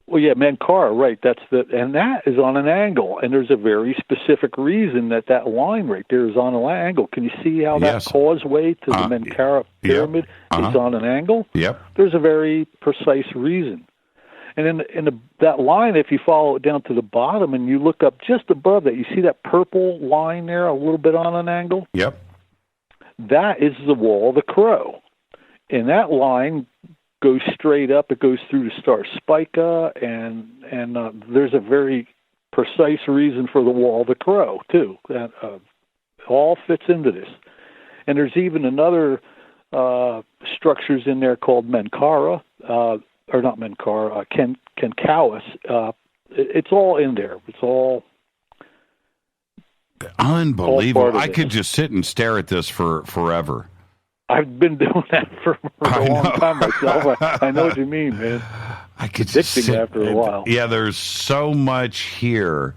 Menkaure, right? And that is on an angle, and there's a very specific reason that line right there is on an angle. Can you see how that causeway to the Menkaure pyramid is on an angle? Yep. There's a very precise reason. And that line, if you follow it down to the bottom and you look up just above that, you see that purple line there, a little bit on an angle? Yep. That is the wall of the Crow. And that line goes straight up. It goes through the star Spica, and there's a very precise reason for the wall of the Crow, too. That all fits into this. And there's even another structures in there called Menkara, or not Menkara, Kenkaus. It's all in there. It's all unbelievable. I could just sit and stare at this for forever. I've been doing that for a long time myself. I know what you mean, man. I could just sit after a while. Yeah, there's so much here.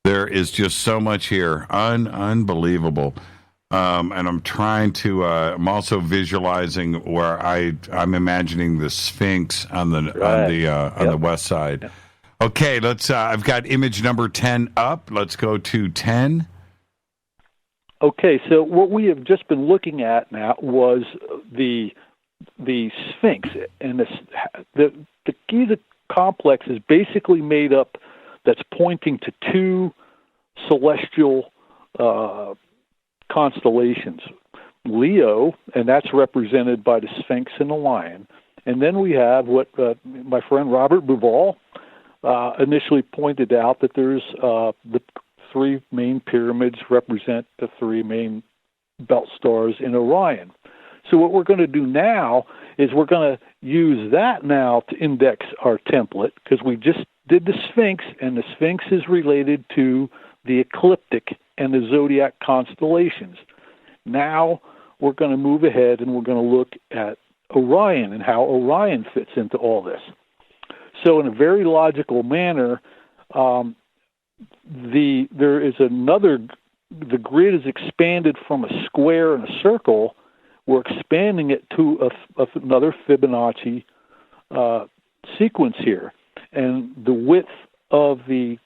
There is just so much here. Unbelievable. And I'm trying to. I'm also visualizing where I'm imagining the Sphinx on the west side. Yep. Okay, let's. I've got image number 10 up. Let's go to 10. Okay, so what we have just been looking at now was the Sphinx, and the Giza complex is basically made up. That's pointing to two celestial constellations, Leo, and that's represented by the Sphinx and the Lion. And then we have what my friend Robert Bauval initially pointed out, that there's the three main pyramids represent the three main belt stars in Orion. So what we're going to do now is we're going to use that now to index our template, because we just did the Sphinx, and the Sphinx is related to the ecliptic and the zodiac constellations. Now we're going to move ahead and we're going to look at Orion and how Orion fits into all this. So in a very logical manner, there is the grid is expanded from a square and a circle. We're expanding it to another Fibonacci sequence here, and the width of the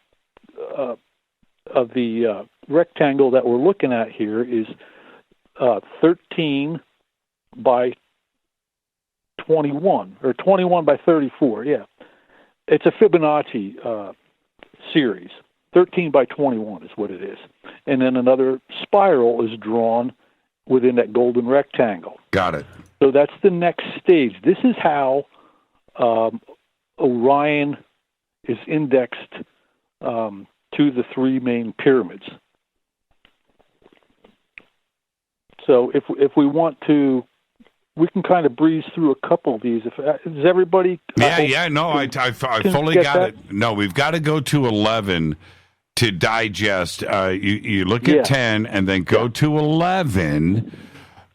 rectangle that we're looking at here is 13 by 21, or 21 by 34. Yeah, it's a Fibonacci series. 13 by 21 is what it is. And then another spiral is drawn within that golden rectangle. Got it. So that's the next stage. This is how Orion is indexed to the three main pyramids. So if we want to, we can kind of breeze through a couple of these. Is everybody? I fully got it. No, we've got to go to 11 to digest. You look at 10 and then go to 11,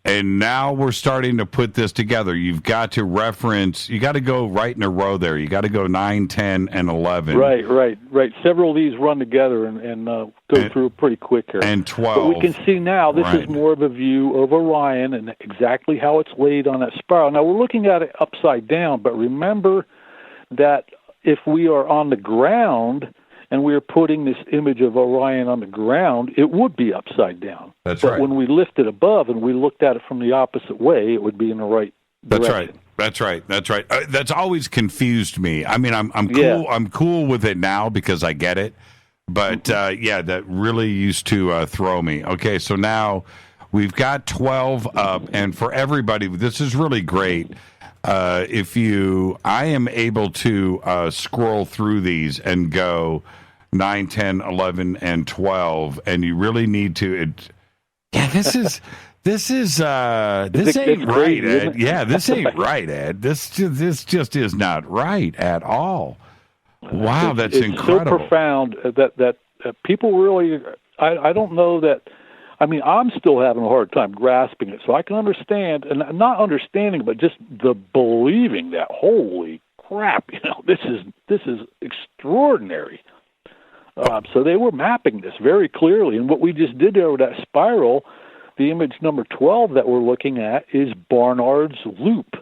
and now we're starting to put this together. You've got to reference. You got to go right in a row there. You got to go 9, 10, and 11. Right. Several of these run together and go through pretty quick here. And 12. But we can see now this is more of a view of Orion and exactly how it's laid on that spiral. Now, we're looking at it upside down, but remember that if we are on the ground and we are putting this image of Orion on the ground, it would be upside down. But when we lift it above and we looked at it from the opposite way, it would be in the right direction. That's right. That's always confused me. I mean, I'm cool. Yeah. I'm cool with it now because I get it. But that really used to throw me. Okay, so now we've got 12 up, and for everybody, this is really great. I am able to scroll through these and go 9, 10, 11, and 12, and you really need to. This ain't right, Ed. Yeah, this ain't right, Ed. This just is not right at all. Wow, that's incredible. It's so profound that people really. I don't know that. I mean, I'm still having a hard time grasping it, so I can understand, and not understanding, but just the believing that, holy crap, this is extraordinary. So they were mapping this very clearly, and what we just did there with that spiral, the image number 12 that we're looking at is Barnard's Loop.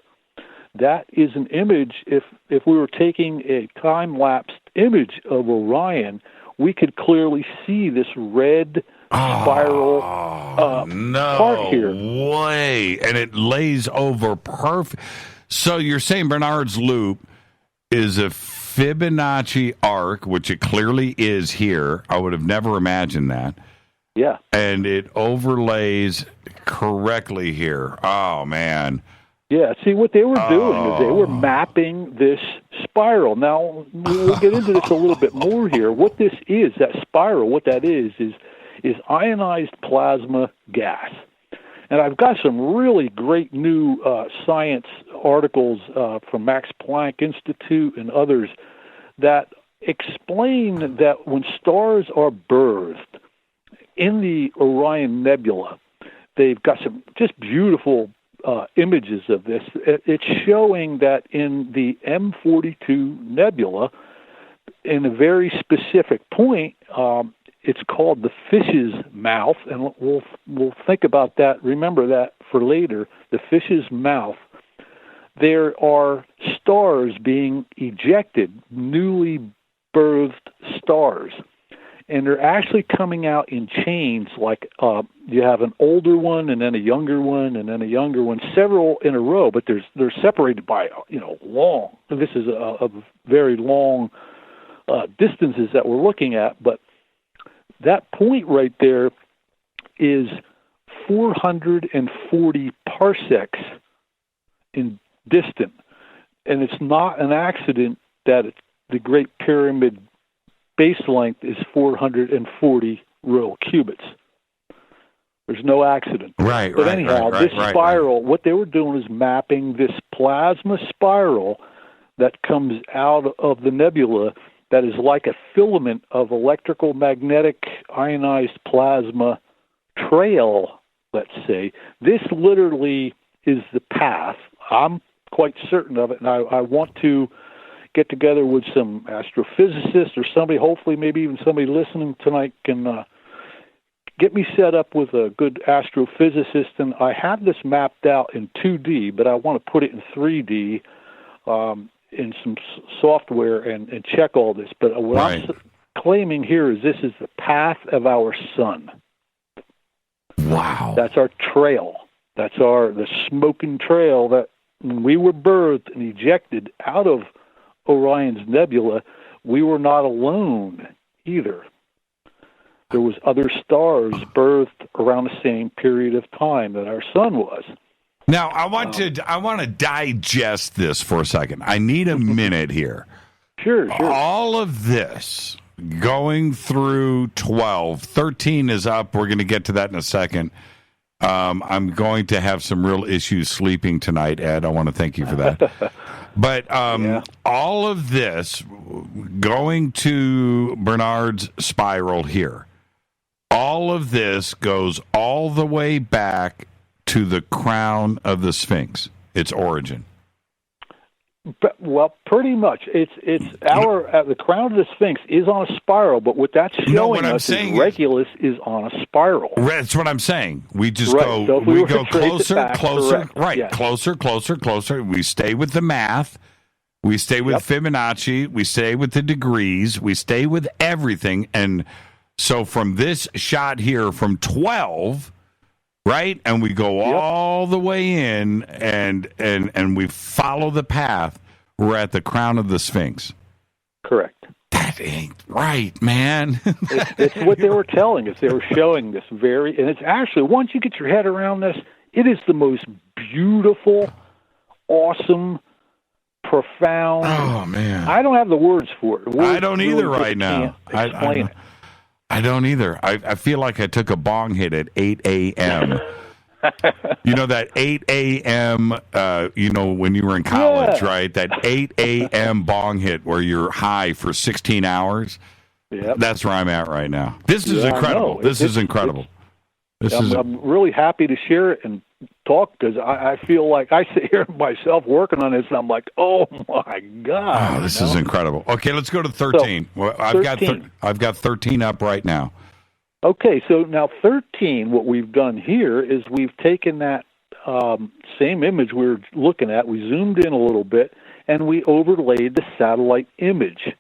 That is an image, if we were taking a time-lapsed image of Orion, we could clearly see this red spiral part here. No way. And it lays over perfect. So you're saying Barnard's Loop is a Fibonacci arc, which it clearly is here. I would have never imagined that. Yeah. And it overlays correctly here. Oh, man. Yeah, see, what they were doing is they were mapping this spiral. Now, we'll get into this a little bit more here. What this is, that spiral, what that is ionized plasma gas. And I've got some really great new science articles from Max Planck Institute and others that explain that when stars are birthed in the Orion Nebula, they've got some just beautiful images of this. It's showing that in the M42 Nebula, in a very specific point, it's called the fish's mouth, and we'll think about that. Remember that for later. The fish's mouth. There are stars being ejected, newly birthed stars, and they're actually coming out in chains. Like you have an older one, and then a younger one, and then a younger one, several in a row. But they're separated by long. This is a very long distances that we're looking at, but that point right there is 440 parsecs in distant, and it's not an accident that the Great Pyramid base length is 440 royal cubits. There's no accident. Right, but anyhow, this spiral, what they were doing is mapping this plasma spiral that comes out of the nebula that is like a filament of electrical magnetic ionized plasma trail, let's say. This literally is the path. I'm quite certain of it, and I want to get together with some astrophysicists or somebody, hopefully maybe even somebody listening tonight can get me set up with a good astrophysicist. And I have this mapped out in 2D, but I want to put it in 3D. In some software and check all this. But what I'm claiming here is this is the path of our sun. Wow. That's our trail. That's the smoking trail that when we were birthed and ejected out of Orion's nebula, we were not alone either. There was other stars birthed around the same period of time that our sun was. Now, I want to digest this for a second. I need a minute here. Sure. All of this going through 12, 13 is up. We're going to get to that in a second. I'm going to have some real issues sleeping tonight, Ed. I want to thank you for that. But all of this going to Bernard's spiral here, all of this goes all the way back to the crown of the Sphinx, its origin. Well, pretty much. It's the crown of the Sphinx is on a spiral, but what that's showing us is Regulus is on a spiral. That's what I'm saying. We just go. So we go closer, back, closer. correct. Right, yes. closer. We stay with the math. We stay with Fibonacci. We stay with the degrees. We stay with everything. And so from this shot here, from 12. Right, and we go all the way in, and we follow the path. We're at the crown of the Sphinx. Correct. That ain't right, man. it's what they were telling us. They were showing this and it's actually, once you get your head around this, it is the most beautiful, awesome, profound. Oh man, I don't have the words for it. I don't either right now. I don't either. I feel like I took a bong hit at 8 a.m. You know, that 8 a.m., when you were in college, right? That 8 a.m. bong hit where you're high for 16 hours. Yep. That's where I'm at right now. This is incredible. This is incredible. I'm really happy to share it and talk because I feel like I sit here myself working on this and I'm like, oh my God. Oh, this is incredible. Okay, let's go to 13. So, I've got 13 up right now. Okay, so now 13, what we've done here is we've taken that same image we were looking at, we zoomed in a little bit, and we overlaid the satellite image.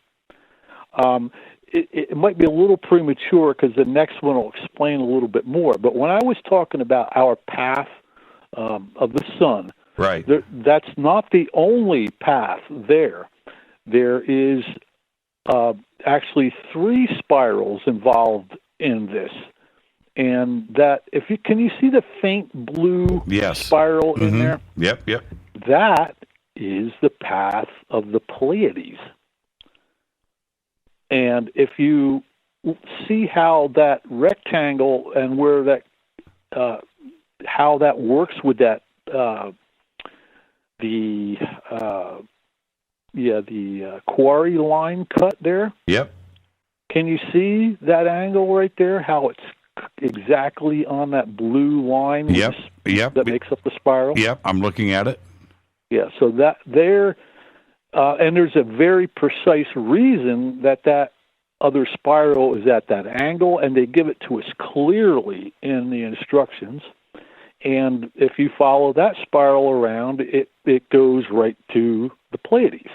It might be a little premature because the next one will explain a little bit more, but when I was talking about our path of the sun, right, that's not the only path there. There is actually 3 spirals involved in this, and that can you see the faint blue spiral in there? Yep. That is the path of the Pleiades. And if you see how that rectangle and where that how that works with that the quarry line cut there? Yep. Can you see that angle right there? How it's exactly on that blue line? Yep. That makes up the spiral. Yep. I'm looking at it. Yeah. So that there, and there's a very precise reason that other spiral is at that angle, and they give it to us clearly in the instructions. And if you follow that spiral around, it goes right to the Pleiades.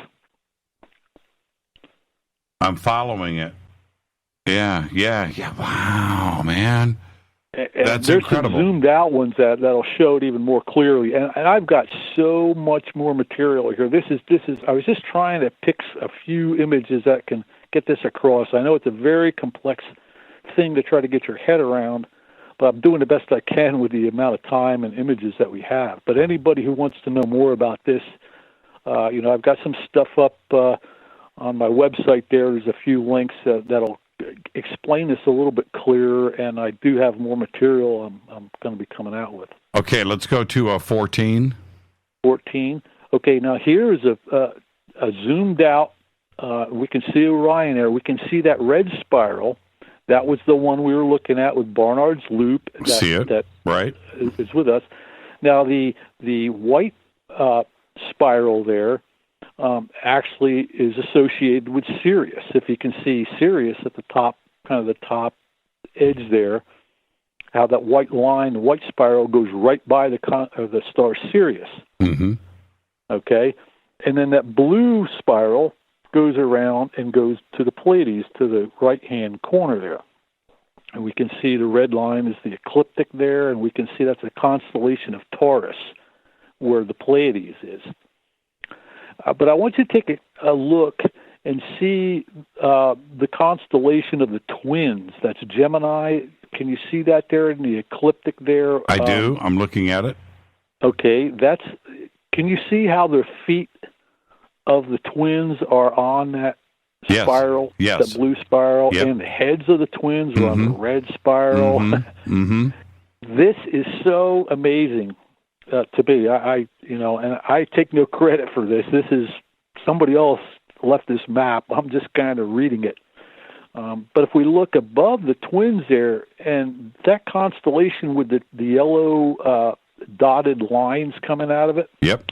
I'm following it. Yeah. Wow, man. And that's there's incredible. Some zoomed out ones that'll show it even more clearly. And I've got so much more material here. This is. I was just trying to pick a few images that can get this across. I know it's a very complex thing to try to get your head around, but I'm doing the best I can with the amount of time and images that we have. But anybody who wants to know more about this, I've got some stuff up on my website there. There's a few links that'll explain this a little bit clearer, and I do have more material I'm going to be coming out with. Okay, let's go to 14. 14. Okay, now here is a zoomed out. We can see Orion there. We can see that red spiral. That was the one we were looking at with Barnard's Loop. See it, that right? Is with us. Now, the white spiral there actually is associated with Sirius. If you can see Sirius at the top, kind of the top edge there, how that white line, the white spiral, goes right by the star Sirius. Mm-hmm. Okay? And then that blue spiral goes around and goes to the Pleiades, to the right-hand corner there. And we can see the red line is the ecliptic there, and we can see that's a constellation of Taurus, where the Pleiades is. But I want you to take a look and see the constellation of the twins. That's Gemini. Can you see that there in the ecliptic there? I do. I'm looking at it. Okay. Can you see how the feet of the twins are on that spiral? Yes. That blue spiral. Yep. And the heads of the twins are on the red spiral. Mm-hmm. This is so amazing. To be, and I take no credit for this. This is somebody else left this map. I'm just kind of reading it. But if we look above the twins there, and that constellation with the yellow dotted lines coming out of it, yep,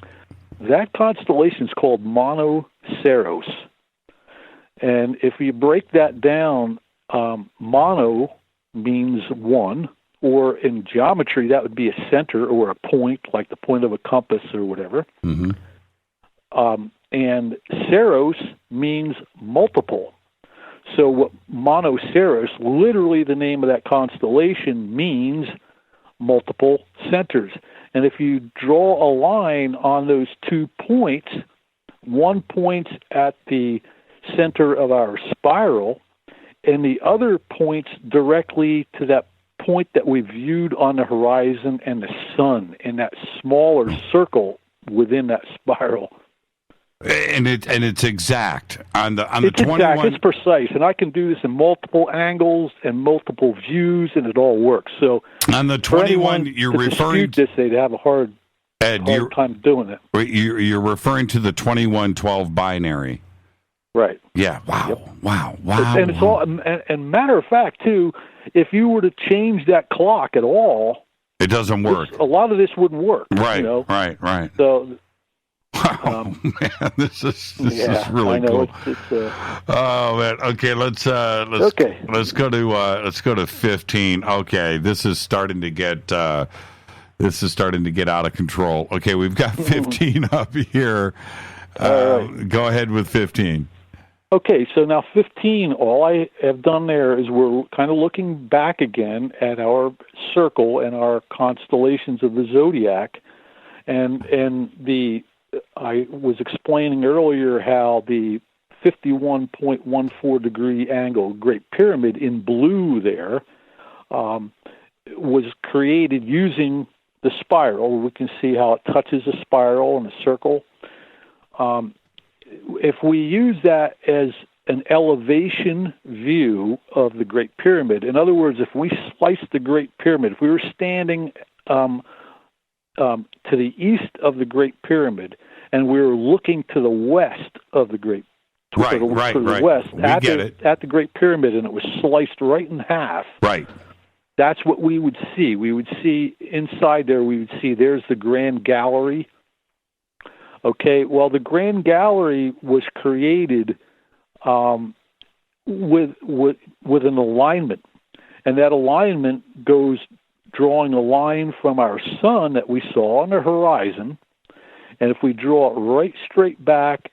that constellation is called Mon-Thursday. And if you break that down, mono means one. Or in geometry, that would be a center or a point, like the point of a compass or whatever. Mm-hmm. And Ceros means multiple. So what Mon-Thursday, literally the name of that constellation, means multiple centers. And if you draw a line on those 2 points, one point's at the center of our spiral, and the other points directly to that point that we viewed on the horizon and the sun in that smaller circle within that spiral. And it's exact on the it's 21. Exact. It's precise, and I can do this in multiple angles and multiple views, and it all works. So on the 21, you're referring to this, they'd have a hard time doing it. You're referring to the 2112 binary, right? Yeah. Wow. Yep. Wow. And it's all. And matter of fact, too, if you were to change that clock at all, it doesn't work. A lot of this wouldn't work. Right. Right. So. Wow, man, this is really cool. Oh man, okay, let's go to 15. Okay, this is starting to get out of control. Okay, we've got 15 up here. Go ahead with 15. Okay, so now 15, all I have done there is we're kind of looking back again at our circle and our constellations of the zodiac, and I was explaining earlier how the 51.14 degree angle Great Pyramid in blue there was created using the spiral. We can see how it touches a spiral and a circle. If we use that as an elevation view of the Great Pyramid, in other words, if we slice the Great Pyramid, if we were standing to the east of the Great Pyramid, and we were looking to the west of the Great Right. west at the Great Pyramid, and it was sliced right in half. Right. That's what we would see. We would see inside there. We would see there's the Grand Gallery. Okay. Well, the Grand Gallery was created with an alignment, and that alignment goes drawing a line from our sun that we saw on the horizon, and if we draw it right straight back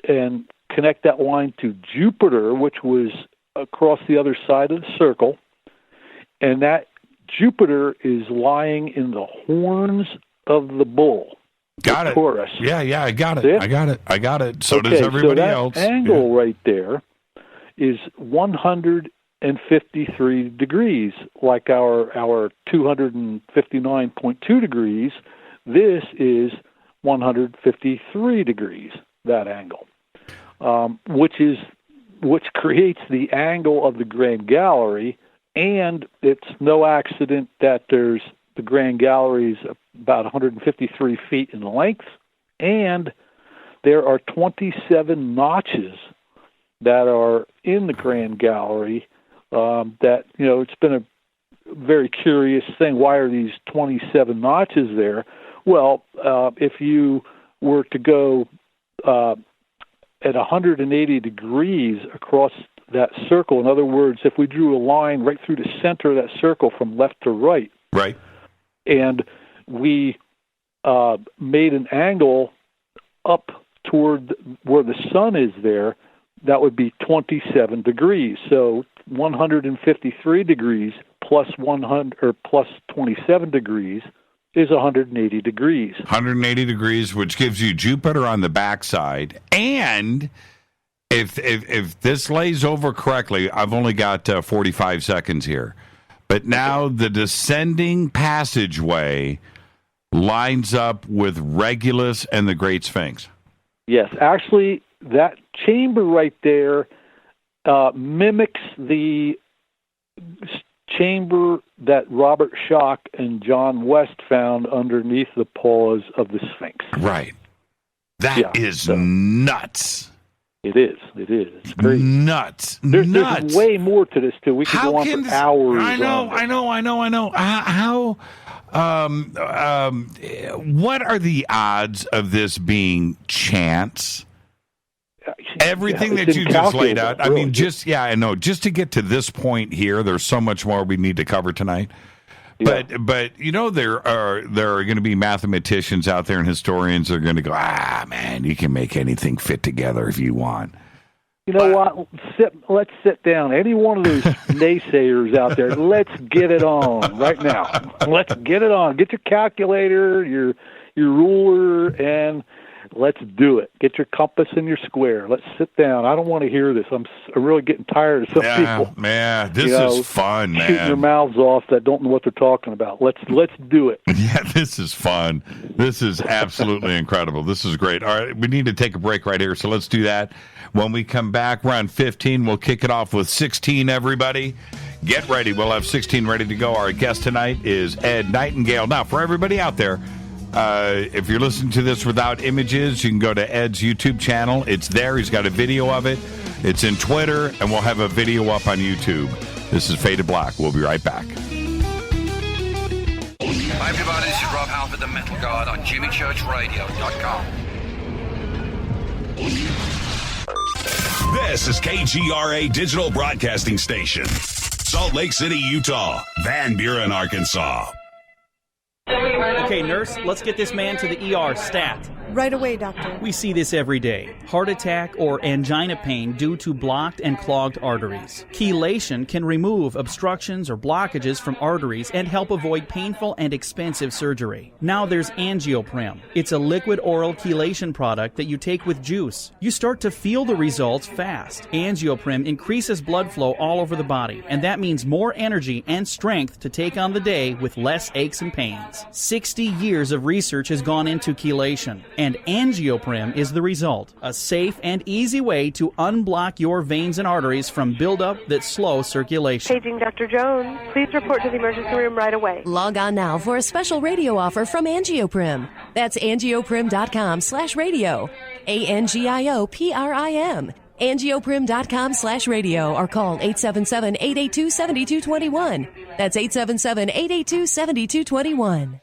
and connect that line to Jupiter, which was across the other side of the circle, and that Jupiter is lying in the horns of the bull. Got it. Taurus. Yeah, I got it. Yeah. I got it. So does everybody else. That angle right there is 153 degrees, like our 259.2 degrees. This is 153 degrees, that angle, which creates the angle of the Grand Gallery, and it's no accident that the Grand Gallery is about 153 feet in length, and there are 27 notches that are in the Grand Gallery. That it's been a very curious thing. Why are these 27 notches there? Well, if you were to go at 180 degrees across that circle, in other words, if we drew a line right through the center of that circle from left to right, and we made an angle up toward where the sun is there, that would be 27 degrees. So 153 degrees plus 27 degrees is 180 degrees. 180 degrees, which gives you Jupiter on the backside. And if this lays over correctly, I've only got 45 seconds here. But now the descending passageway lines up with Regulus and the Great Sphinx. Yes, actually, that chamber right there mimics the chamber that Robert Schoch and John West found underneath the paws of the Sphinx. Right. That is nuts. It is. It's crazy. Nuts. There's way more to this, too. We could go on for hours. I know. How what are the odds of this being chance? Everything that you just laid out. I mean, I know. Just to get to this point here, there's so much more we need to cover tonight. But there are going to be mathematicians out there and historians that are going to go, man, you can make anything fit together if you want. You know what? Let's sit down. Any one of those naysayers out there, let's get it on right now. Let's get it on. Get your calculator, your ruler, and let's do it. Get your compass and your square. Let's sit down. I don't want to hear this. I'm really getting tired of some people. Man, this is fun, man. Shooting their mouths off that don't know what they're talking about. Let's do it. Yeah, this is fun. This is absolutely incredible. This is great. All right, we need to take a break right here, so let's do that. When we come back, around 15, we'll kick it off with 16, everybody. Get ready. We'll have 16 ready to go. Our guest tonight is Ed Nightingale. Now, for everybody out there, if you're listening to this without images, you can go to Ed's YouTube channel. It's there. He's got a video of it. It's in Twitter, and we'll have a video up on YouTube. This is Faded Black. We'll be right back. Hi, everybody. This is Rob Halford, the Metal God, on JimmyChurchRadio.com. This is KGRA Digital Broadcasting Station. Salt Lake City, Utah. Van Buren, Arkansas. Okay, nurse, let's get this man to the ER stat. Right away, doctor. We see this every day. Heart attack or angina pain due to blocked and clogged arteries. Chelation can remove obstructions or blockages from arteries and help avoid painful and expensive surgery. Now there's Angioprim. It's a liquid oral chelation product that you take with juice. You start to feel the results fast. Angioprim increases blood flow all over the body, and that means more energy and strength to take on the day with less aches and pains. 60 years of research has gone into chelation. And angioprim is the result, a safe and easy way to unblock your veins and arteries from buildup that slow circulation. Paging Dr. Jones. Please report to the emergency room right away. Log on now for a special radio offer from Angioprim. That's angioprim.com/radio. ANGIOPRIM. Angioprim.com/radio or call 877-882-7221. That's 877-882-7221.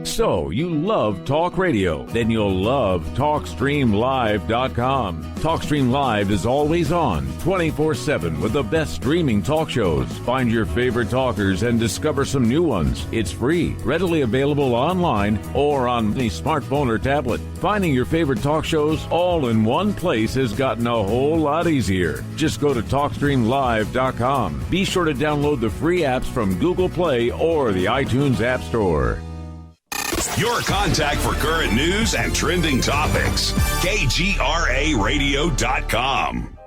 So, you love talk radio? Then you'll love TalkStreamLive.com. TalkStream Live is always on, 24/7 with the best streaming talk shows. Find your favorite talkers and discover some new ones. It's free, readily available online or on any smartphone or tablet. Finding your favorite talk shows all in one place has gotten a whole lot easier. Just go to TalkStreamLive.com. Be sure to download the free apps from Google Play or the iTunes App Store. Your contact for current news and trending topics. KGRARadio.com.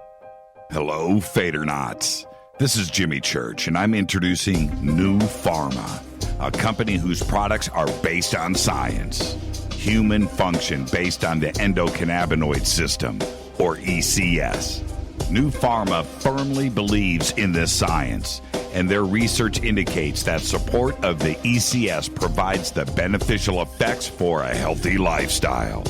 Hello, Fadernauts. This is Jimmy Church, and I'm introducing New Pharma, a company whose products are based on science. Human function based on the endocannabinoid system, or ECS. New Pharma firmly believes in this science, and their research indicates that support of the ECS provides the beneficial effects for a healthy lifestyle.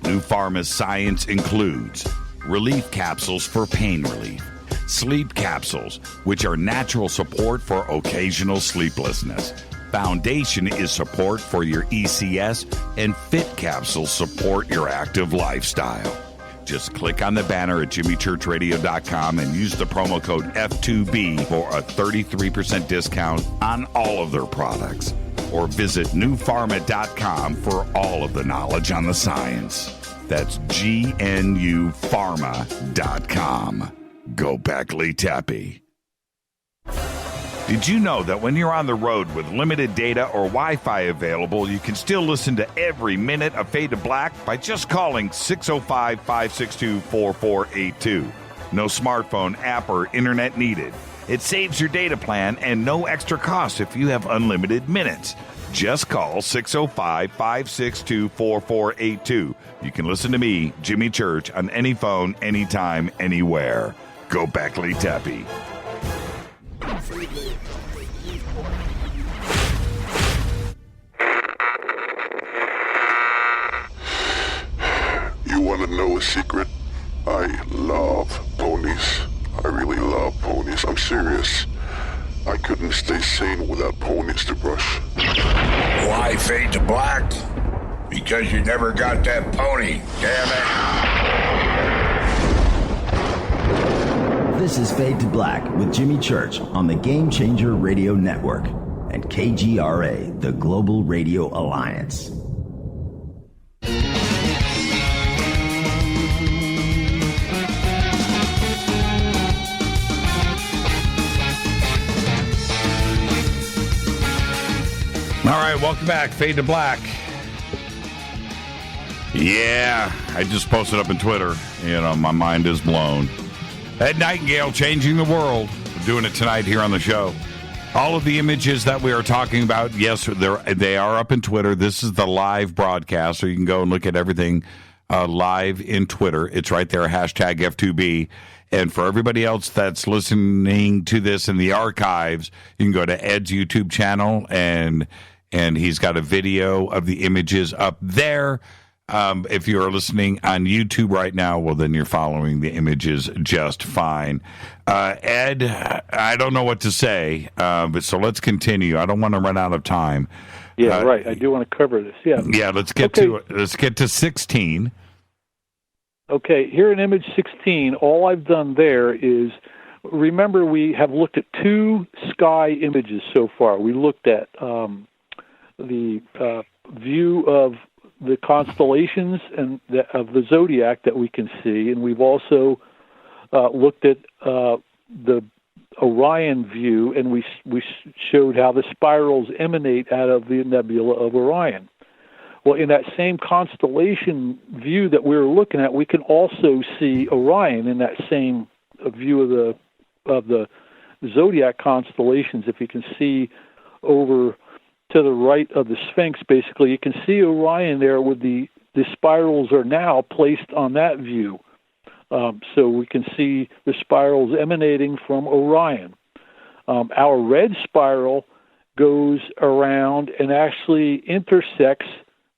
New Pharma's science includes relief capsules for pain relief, sleep capsules, which are natural support for occasional sleeplessness. Foundation is support for your ECS, and Fit capsules support your active lifestyle. Just click on the banner at jimmychurchradio.com and use the promo code F2B for a 33% discount on all of their products. Or visit newpharma.com for all of the knowledge on the science. That's GNUpharma.com. Go Beckley Tappy. Did you know that when you're on the road with limited data or Wi-Fi available, you can still listen to every minute of Fade to Black by just calling 605-562-4482. No smartphone, app, or internet needed. It saves your data plan and no extra cost if you have unlimited minutes. Just call 605-562-4482. You can listen to me, Jimmy Church, on any phone, anytime, anywhere. Go Beckley Tappy. You want to know a secret? I love ponies. I really love ponies. I'm serious. I couldn't stay sane without ponies to brush. Why Fade to Black? Because you never got that pony, damn it. This is Fade to Black with Jimmy Church on the Game Changer Radio Network and KGRA, the Global Radio Alliance. All right, welcome back. Fade to Black. Yeah, I just posted up on Twitter. You know, my mind is blown. Ed Nightingale changing the world. We're doing it tonight here on the show. All of the images that we are talking about, yes, they are up in Twitter. This is the live broadcast, so you can go and look at everything live in Twitter. It's right there, hashtag F2B. And for everybody else that's listening to this in the archives, you can go to Ed's YouTube channel, and he's got a video of the images up there. If you are listening on YouTube right now, well, then you're following the images just fine. Ed, I don't know what to say, but so let's continue. I don't want to run out of time. Yeah, right. I do want to cover this. Yeah. Yeah. Let's get to 16. Okay. Here in image 16, all I've done there is, remember, we have looked at two sky images so far. We looked at the view of the constellations and of the zodiac that we can see, and we've also looked at the Orion view, and we showed how the spirals emanate out of the nebula of Orion. Well, in that same constellation view that we were looking at, we can also see Orion in that same view of the zodiac constellations. If you can see over to the right of the Sphinx, basically, you can see Orion there with the spirals are now placed on that view. So we can see the spirals emanating from Orion. Our red spiral goes around and actually intersects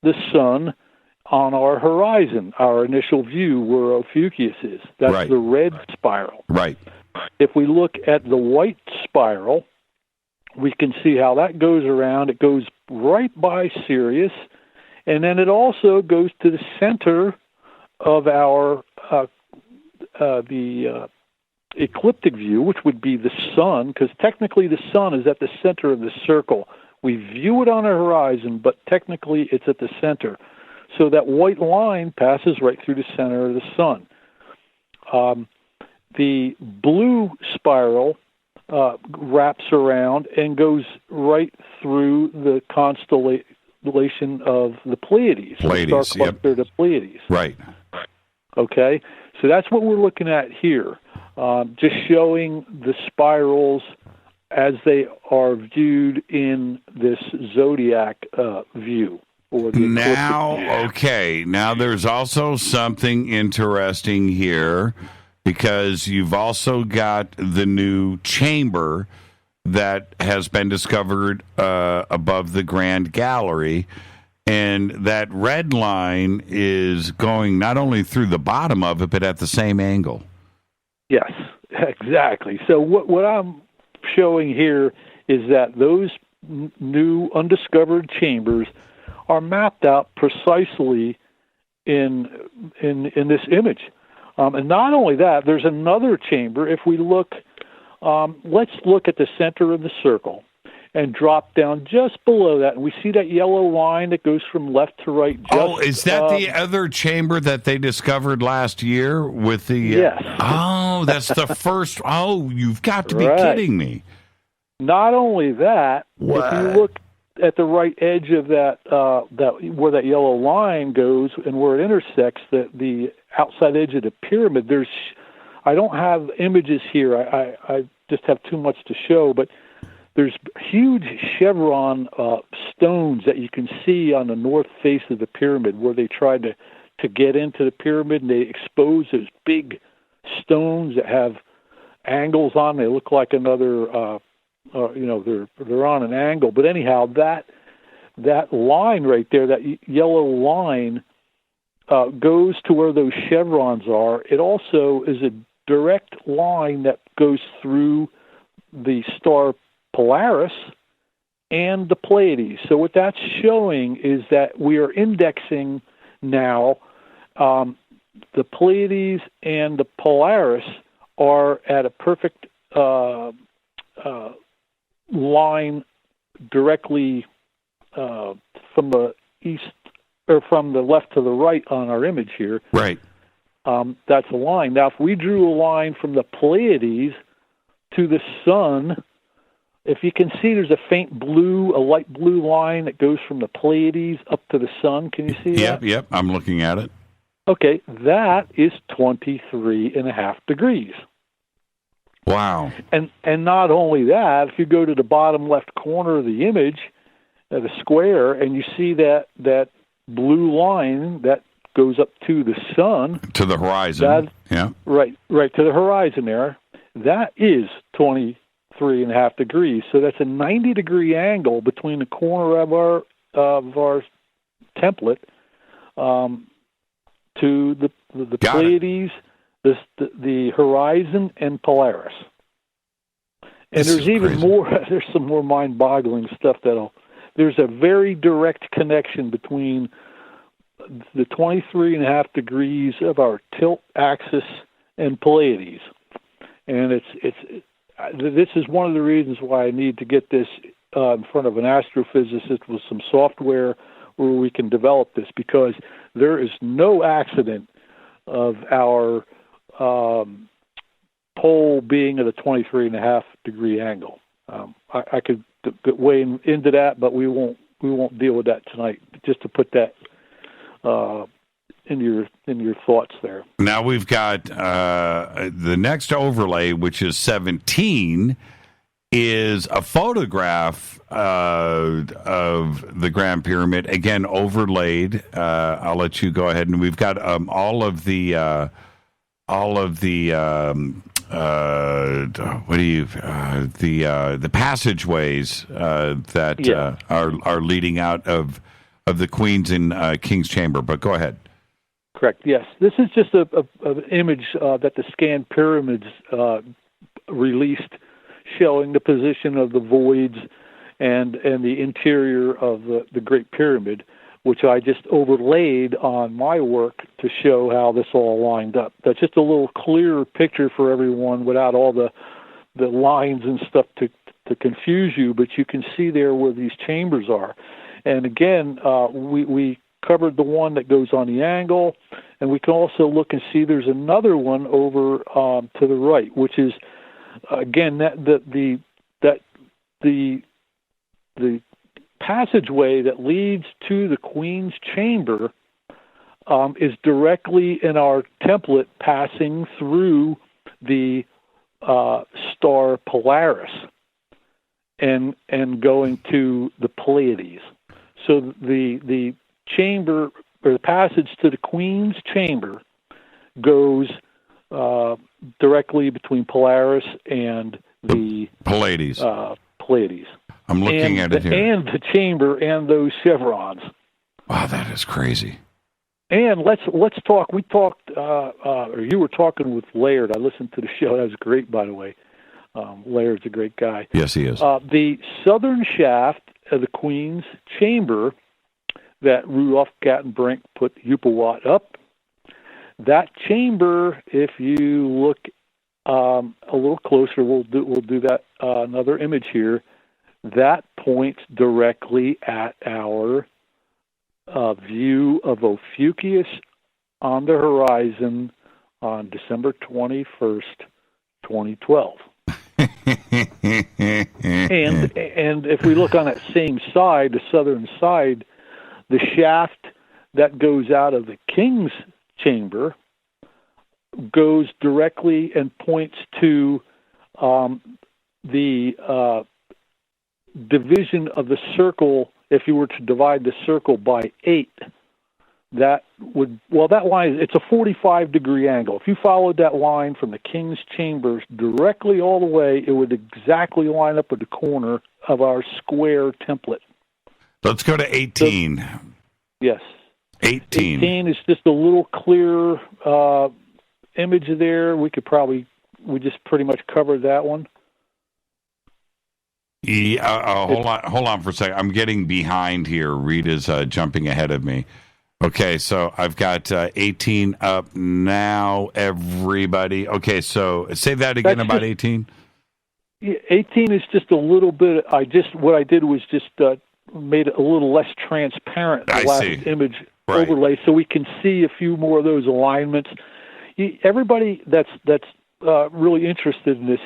the sun on our horizon, our initial view where Ophiuchus is. That's the red spiral. Right. If we look at the white spiral, we can see how that goes around. It goes right by Sirius, and then it also goes to the center of our ecliptic view, which would be the sun, because technically the sun is at the center of the circle. We view it on a horizon, but technically it's at the center. So that white line passes right through the center of the sun. The blue spiral wraps around and goes right through the constellation of the Pleiades. Pleiades, star cluster to Pleiades. Right. Okay, so that's what we're looking at here. Just showing the spirals as they are viewed in this zodiac view. Or the now, okay, now there's also something interesting here, because you've also got the new chamber that has been discovered above the Grand Gallery, and that red line is going not only through the bottom of it, but at the same angle. Yes, exactly. So what I'm showing here is that those new undiscovered chambers are mapped out precisely in this image. And not only that, there's another chamber. If we look, let's look at the center of the circle and drop down just below that, and we see that yellow line that goes from left to right. Is that the other chamber that they discovered last year with the... Yes. Oh, that's the first... Oh, you've got to be kidding me. Not only that, if you look at the right edge of that where that yellow line goes and where it intersects the outside edge of the pyramid, I don't have images here. I just have too much to show, but there's huge chevron stones that you can see on the north face of the pyramid where they tried to get into the pyramid, and they expose those big stones that have angles on them. They look like another... they're on an angle, but anyhow, that line right there, that yellow line, goes to where those chevrons are. It also is a direct line that goes through the star Polaris and the Pleiades. So what that's showing is that we are indexing now the Pleiades and the Polaris are at a perfect line directly from the east or from the left to the right on our image here. Right. That's a line. Now, if we drew a line from the Pleiades to the sun, if you can see, there's a light blue line that goes from the Pleiades up to the sun. Can you see that? Yep, I'm looking at it. Okay, that is 23.5 degrees. Wow. And not only that, if you go to the bottom left corner of the image, the square, and you see that blue line that goes up to the sun. To the horizon. Right to the horizon there. That is 23.5 degrees. So that's a 90-degree angle between the corner of our template to the Pleiades, the horizon, and Polaris. And there's even more. There's some more mind-boggling stuff there's a very direct connection between the 23.5 degrees of our tilt axis and Pleiades. And this is one of the reasons why I need to get this in front of an astrophysicist with some software where we can develop this, because there is no accident of our pole being at a 23.5 degree angle. I could get way into that, but we won't deal with that tonight. Just to put that in your thoughts there. Now we've got the next overlay, which is 17, is a photograph of the Grand Pyramid, again overlaid. I'll let you go ahead, and we've got all of the the passageways that are leading out of the Queen's and King's chamber. But go ahead. Correct. Yes, this is just an image that the Scanned Pyramids released, showing the position of the voids and the interior of the Great Pyramid, which I just overlaid on my work to show how this all lined up. That's just a little clearer picture for everyone without all the lines and stuff to confuse you, but you can see there where these chambers are. And again, we covered the one that goes on the angle, and we can also look and see there's another one over to the right, which is again the passageway that leads to the Queen's chamber is directly in our template, passing through the star Polaris and going to the Pleiades. So the chamber, or the passage to the Queen's chamber, goes directly between Polaris and the Pleiades. Pleiades. I'm looking at it here. And the chamber and those chevrons. Wow, that is crazy. And let's talk. We talked, or you were talking with Laird. I listened to the show. That was great, by the way. Laird's a great guy. Yes, he is. The southern shaft of the Queen's chamber that Rudolf Gattenbrink put Upawatt up, that chamber, if you look a little closer, we'll do that another image here. That points directly at our view of Ophiuchus on the horizon on December 21st, 2012. And if we look on that same side, the southern side, the shaft that goes out of the King's chamber goes directly and points to the division of the circle. If you were to divide the circle by 8, that line, it's a 45-degree angle. If you followed that line from the King's chambers directly all the way, it would exactly line up with the corner of our square template. Let's go to 18. So, yes. 18. 18 is just a little clearer image there. We just pretty much covered that one. Yeah, hold on for a second. I'm getting behind here. Rita's jumping ahead of me. Okay, so I've got 18 up now, everybody. Okay, so say that again. That's about 18. 18 is just a little bit. What I did was just made it a little less transparent. The last image overlay, so we can see a few more of those alignments. Everybody that's really interested in this,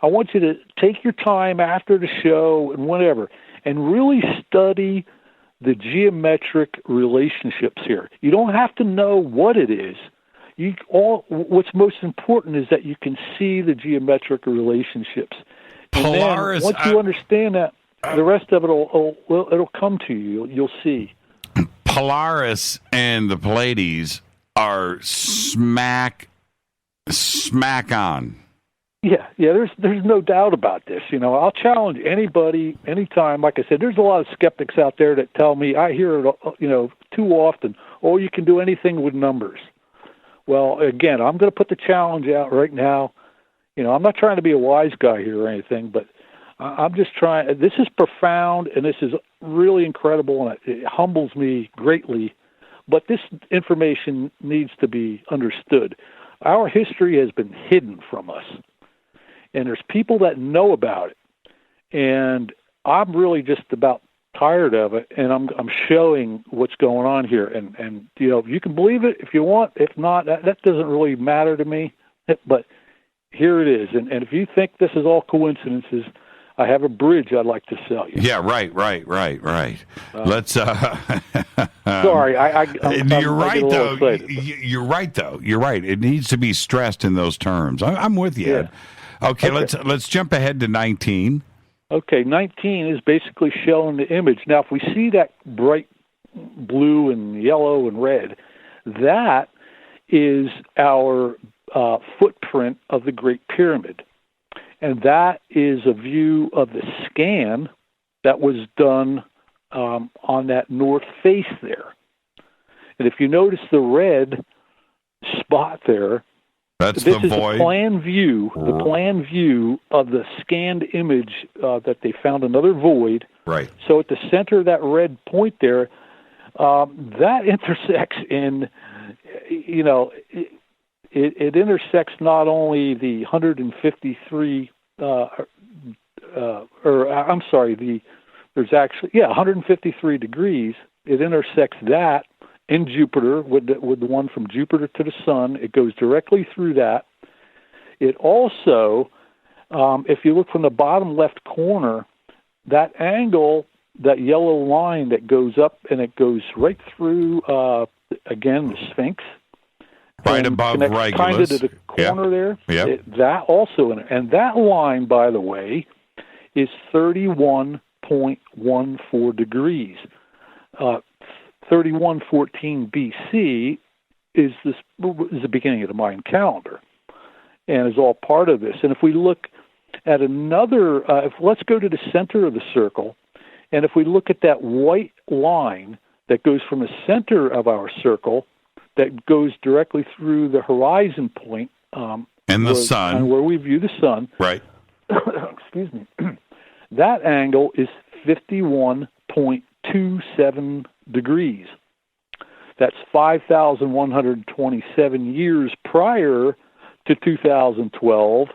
I want you to take your time after the show and whatever, and really study the geometric relationships here. You don't have to know what it is. What's most important is that you can see the geometric relationships. Polaris. And then, once you understand that, the rest of it it'll come to you. You'll see. Polaris and the Pleiades are smack on. Yeah. There's no doubt about this. I'll challenge anybody, anytime. Like I said, there's a lot of skeptics out there that tell me, I hear it, too often. Oh, you can do anything with numbers. Well, again, I'm going to put the challenge out right now. I'm not trying to be a wise guy here or anything, but I'm just trying. This is profound, and this is really incredible, and it humbles me greatly. But this information needs to be understood. Our history has been hidden from us. And there's people that know about it, and I'm really just about tired of it. And I'm showing what's going on here, and you can believe it if you want. If not, that doesn't really matter to me. But here it is, and if you think this is all coincidences, I have a bridge I'd like to sell you. Yeah, right. Let's. Sorry, you're right though. You're right though. You're right. It needs to be stressed in those terms. I'm with you. Yeah. Okay, let's jump ahead to 19. Okay, 19 is basically showing the image. Now, if we see that bright blue and yellow and red, that is our footprint of the Great Pyramid. And that is a view of the scan that was done on that north face there. And if you notice the red spot there, this is void. A plan view, the plan view of the scanned image that they found another void. Right. So at the center of that red point there, that intersects in, it intersects not only the 153, there's actually 153 degrees. It intersects that in Jupiter with the one from Jupiter to the Sun. It goes directly through that. It also, if you look from the bottom left corner, that angle, that yellow line that goes up and it goes right through, again, the Sphinx. Right above Regulus. Kind of to the corner there. Yeah. That also, and that line, by the way, is 31.14 degrees. 3114 BC is the beginning of the Mayan calendar, and is all part of this. And if we look at another, let's go to the center of the circle, and if we look at that white line that goes from the center of our circle, that goes directly through the horizon point, and the sun, and where we view the sun, right? Excuse me. That angle is 51.27 degrees. That's 5,127 years prior to 2012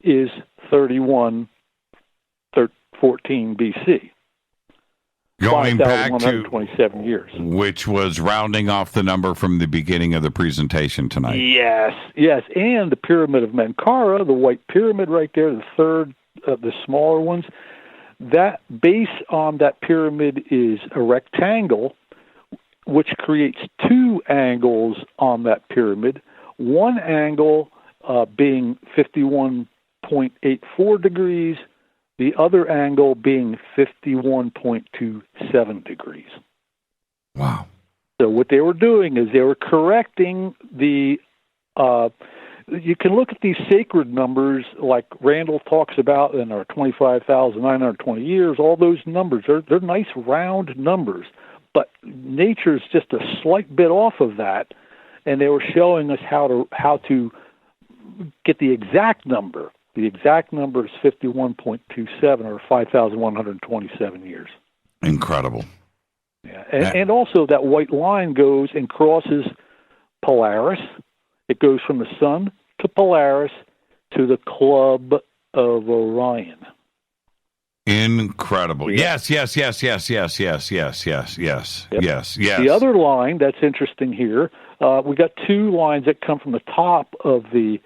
is 3114 BC. Going back to 5,127 years. Which was rounding off the number from the beginning of the presentation tonight. Yes. And the Pyramid of Menkaure, the white pyramid right there, the third of the smaller ones, that base on that pyramid is a rectangle, which creates two angles on that pyramid. One angle being 51.84 degrees, the other angle being 51.27 degrees. Wow. So what they were doing is they were correcting the, you can look at these sacred numbers like Randall talks about in our 25,920 years, all those numbers, they're nice round numbers, but nature's just a slight bit off of that, and they were showing us how to get the exact number. The exact number is 51.27 or 5,127 years. Incredible. Yeah, and also that white line goes and crosses Polaris. It goes from the Sun to Polaris to the Club of Orion. Incredible. Yeah. Yes. The other line that's interesting here, we got two lines that come from the top of the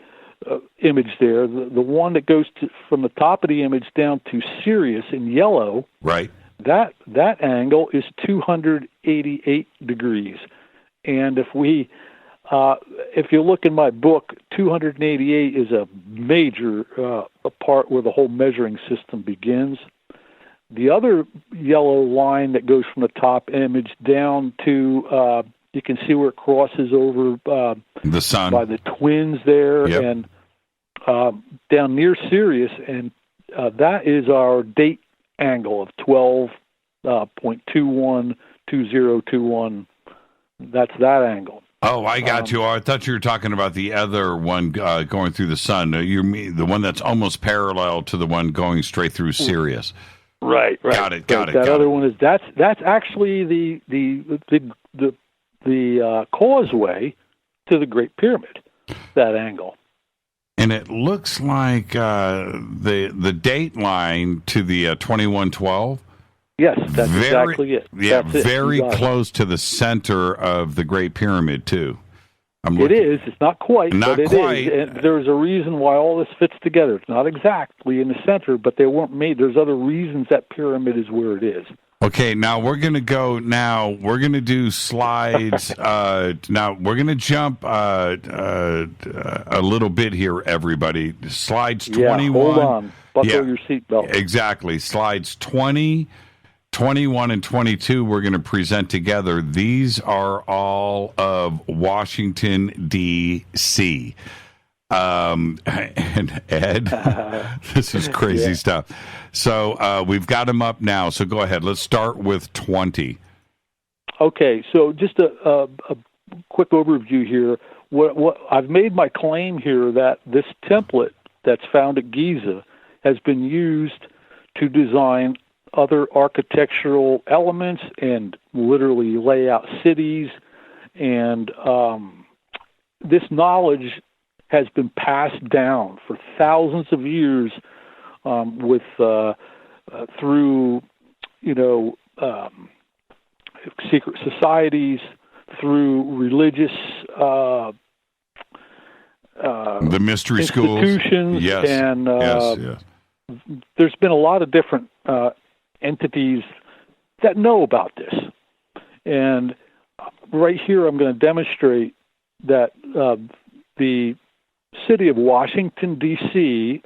image there. The one that goes from the top of the image down to Sirius in yellow. Right. That angle is 288 degrees. And if you look in my book, 288 is a major a part where the whole measuring system begins. The other yellow line that goes from the top image down to, you can see where it crosses over the sun by the twins there, yep. And down near Sirius, and that is our date angle of 12.212021. That's that angle. Oh, I got you. I thought you were talking about the other one going through the sun. You mean the one that's almost parallel to the one going straight through Sirius. Right. Got it. That other one is that's actually the causeway to the Great Pyramid. That angle. And it looks like the date line to the 2112. Yes, that's exactly it. Yeah, that's very exactly. Close to the center of the Great Pyramid, too. It is. It's not quite, not but it quite. is. And there's a reason why all this fits together. It's not exactly in the center, but they weren't made. There's other reasons that pyramid is where it is. Okay, now we're going to go. Now we're going to do slides. Now we're going to jump a little bit here, everybody. Slides 21. Hold on. Buckle your seatbelt. Exactly. Slides 20, 21, and 22 we're going to present together. These are all of Washington, D.C. And Ed, this is crazy stuff. So we've got them up now. So go ahead. Let's start with 20. Okay. So just a quick overview here. What I've made my claim here that this template that's found at Giza has been used to design other architectural elements and literally lay out cities. And this knowledge has been passed down for thousands of years through, secret societies, through religious the mystery institutions, schools. Yes. And yes. There's been a lot of different entities that know about this. And right here I'm going to demonstrate that the city of Washington, D.C.,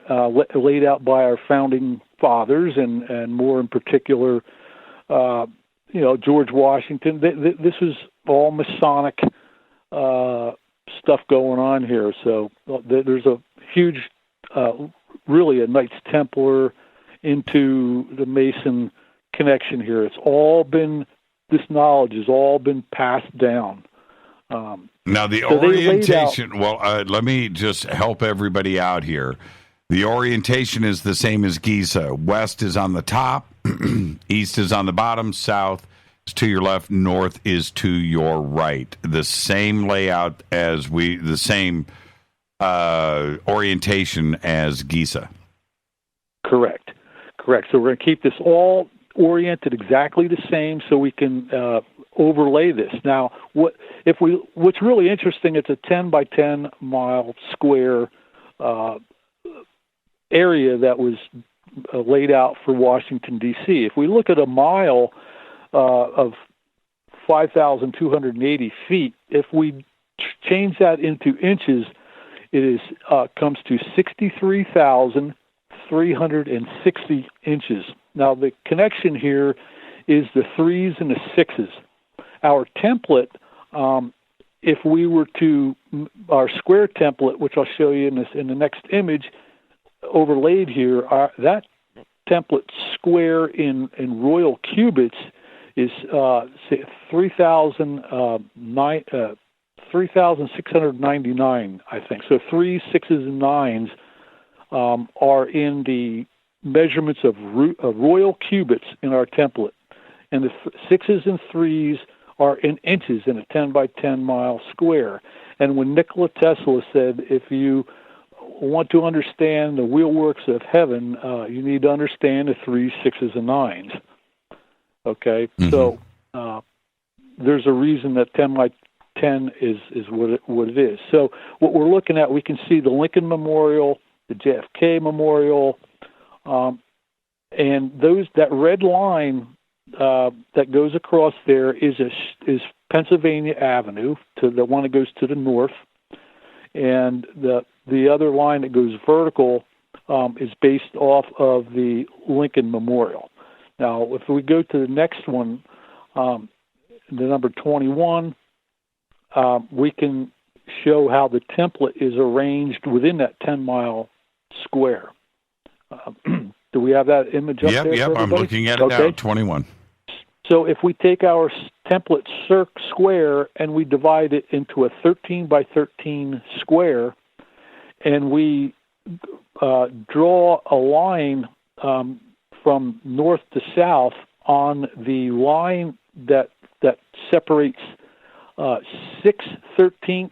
laid out by our founding fathers, and more in particular, George Washington. This was all Masonic stuff going on here. So there's a huge, really a Knights Templar into the Mason connection here. This knowledge has all been passed down. Now, the orientation, let me just help everybody out here. The orientation is the same as Giza. West is on the top, east is on the bottom, south is to your left, north is to your right. The same layout the same orientation as Giza. Correct. So we're going to keep this all oriented exactly the same so we can overlay this. Now, what's really interesting, it's a 10 by 10 mile square area that was laid out for Washington, D.C. If we look at a mile of 5,280 feet, if we change that into inches, it comes to 63,360 inches. Now, the connection here is the 3s and the 6s. Our template, if we were to, our square template, which I'll show you in the next image, overlaid here, that template square in royal cubits is 3,699, I think. So 3s, 6s, and 9s are in the measurements of royal cubits in our template. And the 6s and 3s are in inches in a 10 by 10 mile square. And when Nikola Tesla said, if you want to understand the wheelworks of heaven, you need to understand the 3s, 6s, and 9s. Okay? Mm-hmm. So there's a reason that 10 by 10 is what it is. So what we're looking at, we can see the Lincoln Memorial, the JFK Memorial, and that red line that goes across there is Pennsylvania Avenue, to the one that goes to the north, and the other line that goes vertical is based off of the Lincoln Memorial. Now, if we go to the next one, the number 21, we can show how the template is arranged within that 10-mile square. Do we have that image up there? Yep, I'm looking at it now, 21. So if we take our template square and we divide it into a 13 by 13 square, and we draw a line from north to south on the line that separates 6/13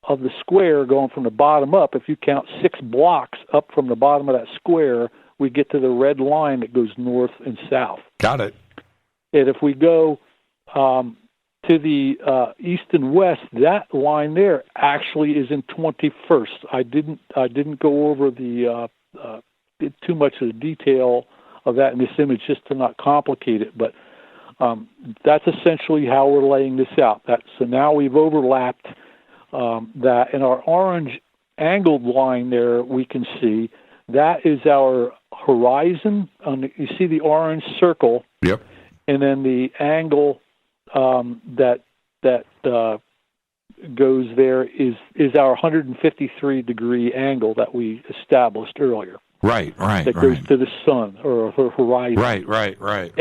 of the square going from the bottom up. If you count 6 blocks up from the bottom of that square, we get to the red line that goes north and south. Got it. And if we go to the east and west, that line there actually is in 21st. I didn't go over too much of the detail of that in this image just to not complicate it, but That's essentially how we're laying this out. So now we've overlapped that. In our orange angled line there, we can see that is our horizon. You see the orange circle. Yep. And then the angle that goes there is our 153-degree angle that we established earlier. Right. That goes to the sun or horizon. Right.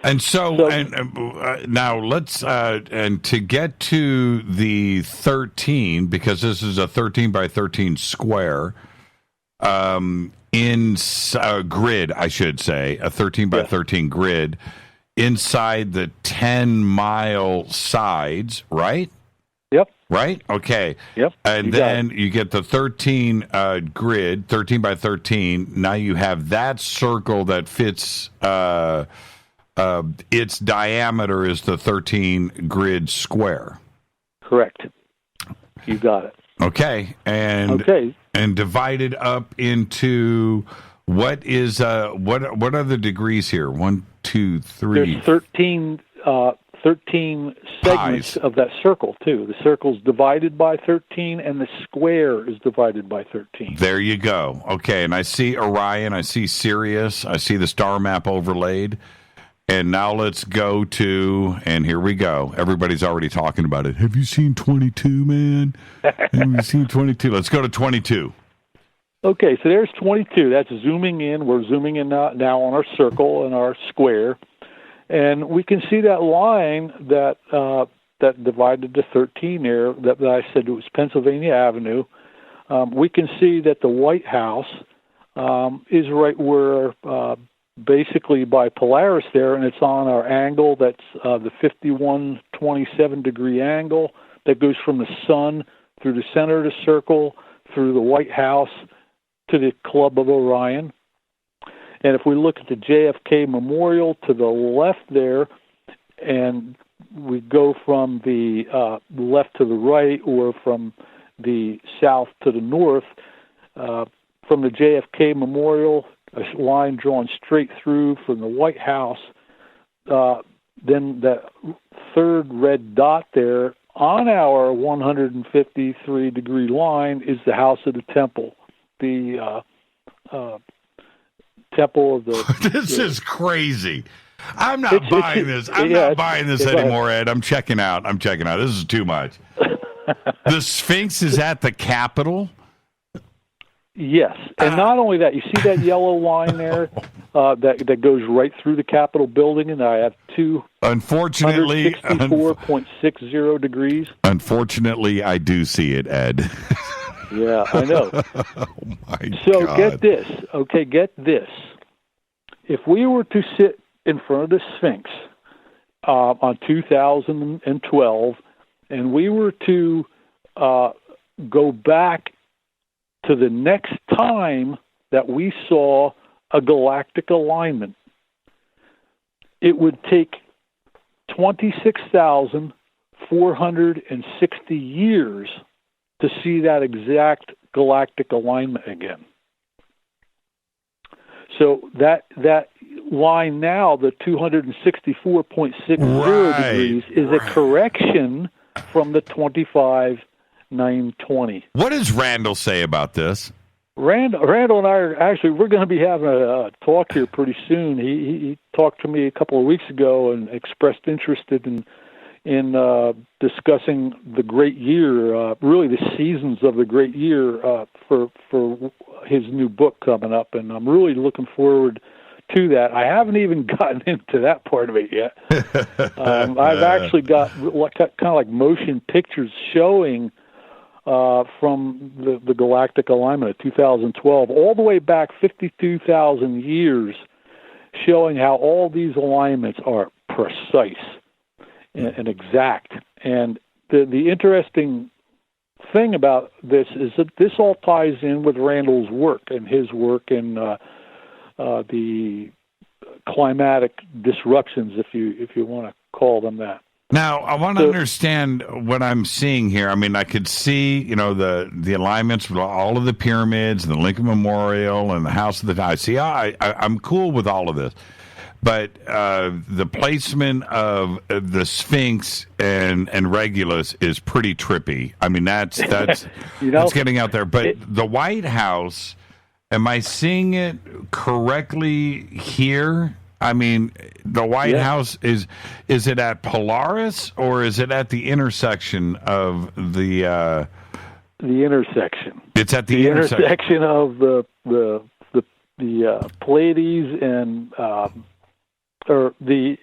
And so now let's and to get to the 13, because this is a 13 by 13 square in grid, I should say, a 13 by 13 grid inside the 10-mile sides, right? Yep. Right? Okay. Yep. And then you get the 13 grid, 13 by 13. Now you have that circle that fits, its diameter is the 13 grid square. Correct. You got it. Okay. And divided up into what is what are the degrees here? 1, 2, 3. There's 13 segments of that circle, too. The circle's divided by 13, and the square is divided by 13. There you go. Okay, and I see Orion, I see Sirius, I see the star map overlaid. And now let's go to, and here we go. Everybody's already talking about it. Have you seen 22, man? Have you seen 22? Let's go to 22. Okay, so there's 22. That's zooming in. We're zooming in now on our circle and our square. And we can see that line that divided the 13 there, that I said it was Pennsylvania Avenue. We can see that the White House is right where, basically by Polaris there, and it's on our angle. That's the 51-27-degree angle that goes from the sun through the center of the circle, through the White House, to the Club of Orion. And if we look at the JFK Memorial to the left there, and we go from the left to the right or from the south to the north, from the JFK Memorial, a line drawn straight through from the White House, then that third red dot there on our 153-degree line is the House of the Temple, the Temple of the... This is crazy. I'm not buying this. I'm not buying this anymore, Ed. I'm checking out. This is too much. The Sphinx is at the Capitol? Yes, and not only that, you see that yellow line there that goes right through the Capitol building, and I have two. Unfortunately, 164.60 degrees. Unfortunately, I do see it, Ed. Yeah, I know. Oh my so God. Get this. Okay, get this. If we were to sit in front of the Sphinx on 2012, and we were to go back to the next time that we saw a galactic alignment, it would take 26,460 years to see that exact galactic alignment again. So that line now, the 264.60 degrees, is a correction from the 25,920. What does Randall say about this? Randall and I are we're going to be having a talk here pretty soon. He talked to me a couple of weeks ago and expressed interest in discussing the great year, really the seasons of the great year for his new book coming up, and I'm really looking forward to that. I haven't even gotten into that part of it yet. I've actually got kind of like motion pictures showing from the galactic alignment of 2012 all the way back 52,000 years, showing how all these alignments are precise and exact. And the interesting thing about this is that this all ties in with Randall's work and his work in the climatic disruptions, if you want to call them that. Now, I want to understand what I'm seeing here. I mean, I could see, the alignments with all of the pyramids, and the Lincoln Memorial, and the House of the... I'm cool with all of this. But the placement of the Sphinx and Regulus is pretty trippy. I mean, that's that's getting out there. But the White House, am I seeing it correctly here? I mean, the White House is it at Polaris or is it at the intersection of the intersection? It's at the intersection of the Pleiades and or the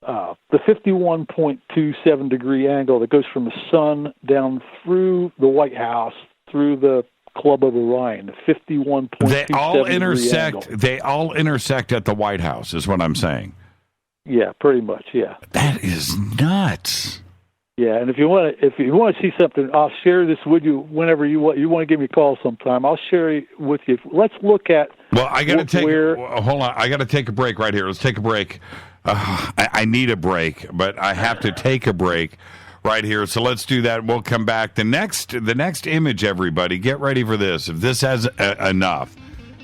51.27 degree angle that goes from the sun down through the White House through the Club of Orion, the 51.27 They all intersect. intersect. They all intersect at the White House, is what I'm saying. Yeah, pretty much. Yeah, that is nuts. Yeah, and if you want to see something, I'll share this with you whenever you want. You want to give me a call sometime, I'll share it with you. Let's look at. Well, I got to take. Hold on, I got to take a break right here. Let's take a break. I need a break, but I have to take a break right here. So let's do that. We'll come back. The next image, everybody, get ready for this. If this has enough,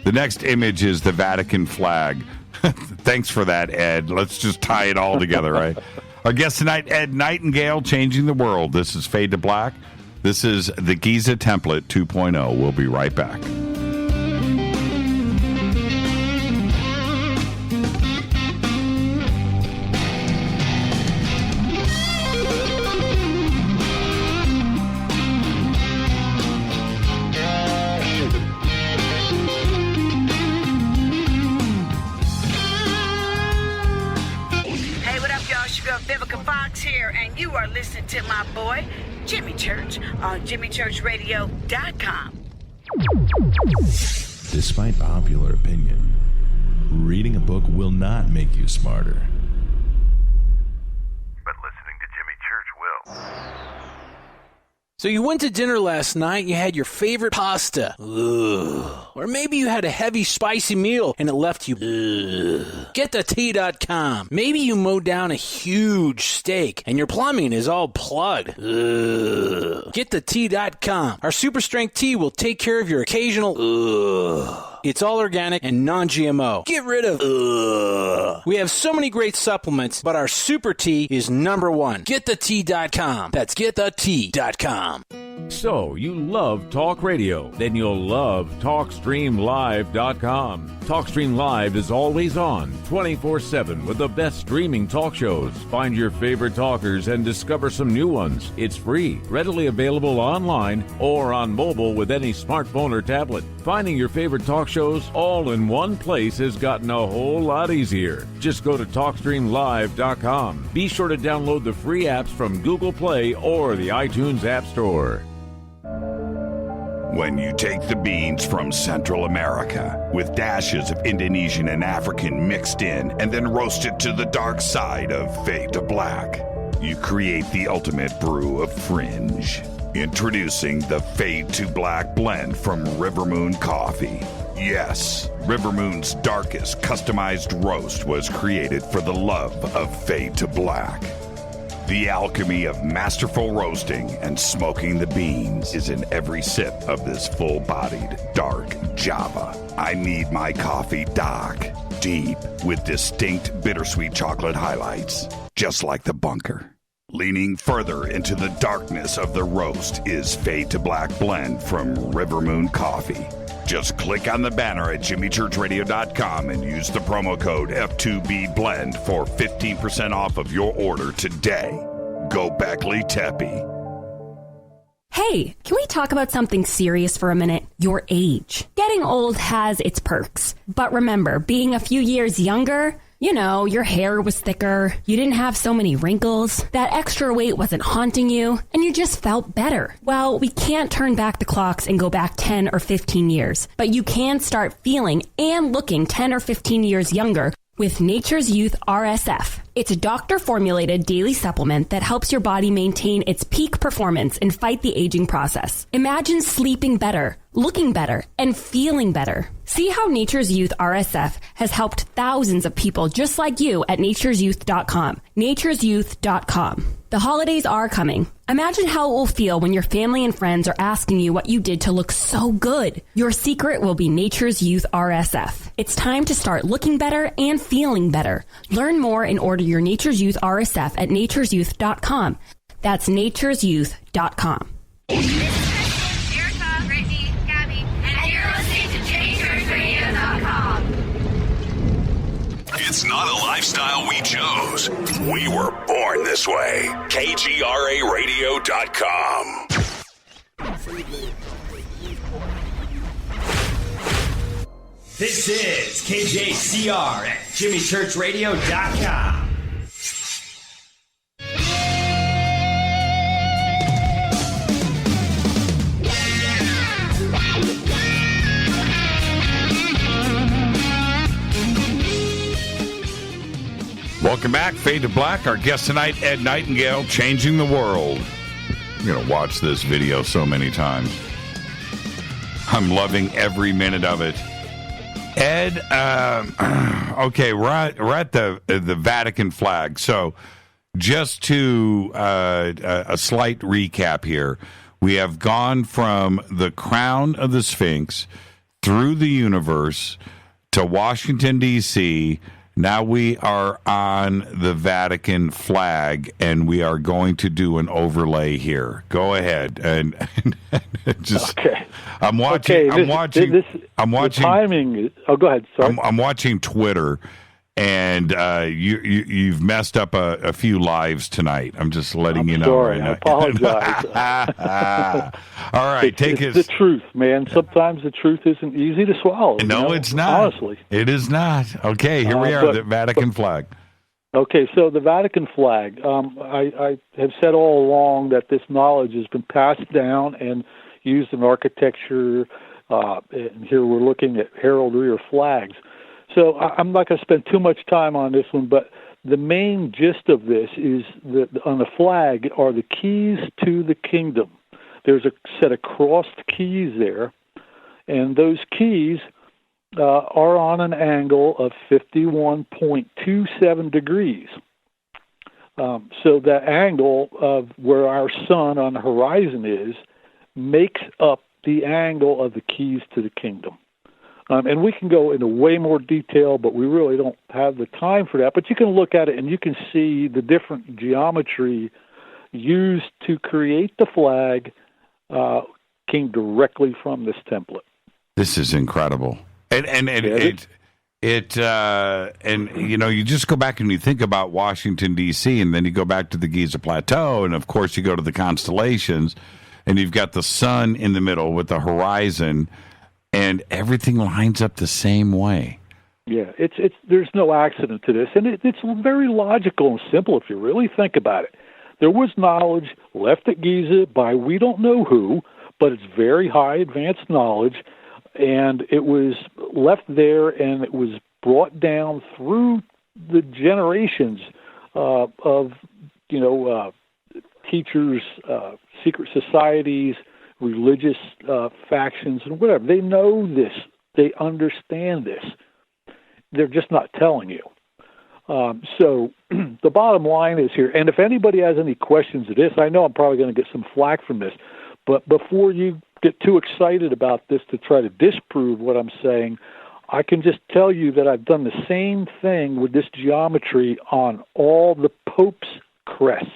the next image is the Vatican flag. Thanks for that, Ed. Let's just tie it all together, right? Our guest tonight, Ed Nightingale, changing the world. This is Fade to Black. This is the Giza Template 2.0. We'll be right back. And you are listening to my boy, Jimmy Church, on JimmyChurchRadio.com. Despite popular opinion, reading a book will not make you smarter. But listening to Jimmy Church will. So you went to dinner last night, you had your favorite pasta. Ugh. Or maybe you had a heavy, spicy meal and it left you. Ugh. Get the tea.com. Maybe you mowed down a huge steak and your plumbing is all plugged. Ugh. Get the tea.com. Our super strength tea will take care of your occasional. Ugh. It's all organic and non-GMO. Get rid of. Ugh. We have so many great supplements, but our super tea is number one. GetTheT.com. That's GetTheT.com. So, you love talk radio? Then you'll love TalkStreamLive.com. TalkStream Live is always on, 24/7 with the best streaming talk shows. Find your favorite talkers and discover some new ones. It's free, readily available online or on mobile with any smartphone or tablet. Finding your favorite talk shows all in one place has gotten a whole lot easier. Just go to TalkStreamLive.com. Be sure to download the free apps from Google Play or the iTunes App Store. When you take the beans from Central America with dashes of Indonesian and African mixed in and then roast it to the dark side of fade to black, you create the ultimate brew of fringe. Introducing the Fade to Black blend from Rivermoon Coffee. Yes, Rivermoon's darkest customized roast was created for the love of Fade to Black. The alchemy of masterful roasting and smoking the beans is in every sip of this full-bodied, dark Java. I need my coffee dark, deep, with distinct bittersweet chocolate highlights, just like the bunker. Leaning further into the darkness of the roast is Fade to Black blend from Rivermoon Coffee. Just click on the banner at JimmyChurchRadio.com and use the promo code F2BBLEND for 15% off of your order today. Go Beckley Teppy. Hey, can we talk about something serious for a minute? Your age. Getting old has its perks. But remember, being a few years younger, you know, your hair was thicker, you didn't have so many wrinkles, that extra weight wasn't haunting you, and you just felt better. Well, we can't turn back the clocks and go back 10 or 15 years, but you can start feeling and looking 10 or 15 years younger with Nature's Youth RSF. It's a doctor-formulated daily supplement that helps your body maintain its peak performance and fight the aging process. Imagine sleeping better, looking better, and feeling better. See how Nature's Youth RSF has helped thousands of people just like you at naturesyouth.com. naturesyouth.com. The holidays are coming. Imagine how it will feel when your family and friends are asking you what you did to look so good. Your secret will be Nature's Youth RSF. It's time to start looking better and feeling better. Learn more and order your Nature's Youth RSF at naturesyouth.com. That's naturesyouth.com. Erica, Brittany, Gabby, and you're listening to JamieChurchRadio.com. It's not a lifestyle we chose. We were born this way. KGRARadio.com. This is KJCR at JimmyChurchRadio.com. Welcome back, Fade to Black. Our guest tonight, Ed Nightingale, changing the world. I'm going to watch this video so many times. I'm loving every minute of it. Ed, okay, we're at the Vatican flag. So just to a slight recap here, we have gone from the crown of the Sphinx through the universe to Washington, D.C., now we are on the Vatican flag, and we are going to do an overlay here. Go ahead and just. Okay. I'm watching. Okay, I'm watching. The timing. Oh, go ahead. Sorry. I'm watching Twitter, and you've messed up a few lives tonight. I'm just letting you know. Sorry, right I apologize. All right, it's the truth, man. Sometimes the truth isn't easy to swallow. No, it's not. Honestly, it is not. Okay, here we are, the Vatican flag. Okay, so the Vatican flag. I have said all along that this knowledge has been passed down and used in architecture. And here we're looking at heraldry or flags. So I'm not going to spend too much time on this one, but the main gist of this is that on the flag are the keys to the kingdom. There's a set of crossed keys there, and those keys are on an angle of 51.27 degrees. So that angle of where our sun on the horizon is makes up the angle of the keys to the kingdom. And we can go into way more detail, but we really don't have the time for that. But you can look at it and you can see the different geometry used to create the flag came directly from this template. This is incredible. And you know, you just go back and you think about Washington, D.C., and then you go back to the Giza Plateau, and of course you go to the constellations, and you've got the sun in the middle with the horizon, and everything lines up the same way. Yeah, it's there's no accident to this, and it's very logical and simple if you really think about it. There was knowledge left at Giza by we don't know who, but it's very high advanced knowledge, and it was left there, and it was brought down through the generations of teachers, secret societies, religious factions, and whatever. They know this. They understand this. They're just not telling you. So the bottom line is here, and if anybody has any questions of this, I know I'm probably going to get some flack from this, but before you get too excited about this to try to disprove what I'm saying, I can just tell you that I've done the same thing with this geometry on all the Pope's crests.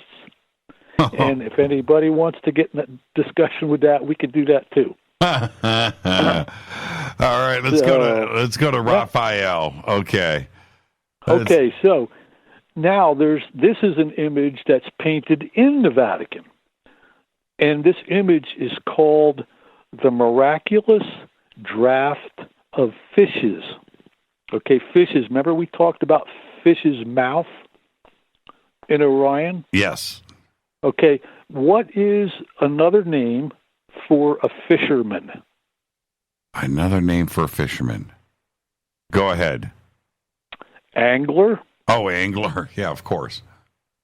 And if anybody wants to get in a discussion with that, we could do that too. All right, let's go to Raphael. Okay. Okay, so now this is an image that's painted in the Vatican. And this image is called the Miraculous Draft of Fishes. Okay, fishes. Remember we talked about fish's mouth in Orion? Yes. Okay, what is another name for a fisherman? Another name for a fisherman. Go ahead. Angler. Oh, angler. Yeah, of course.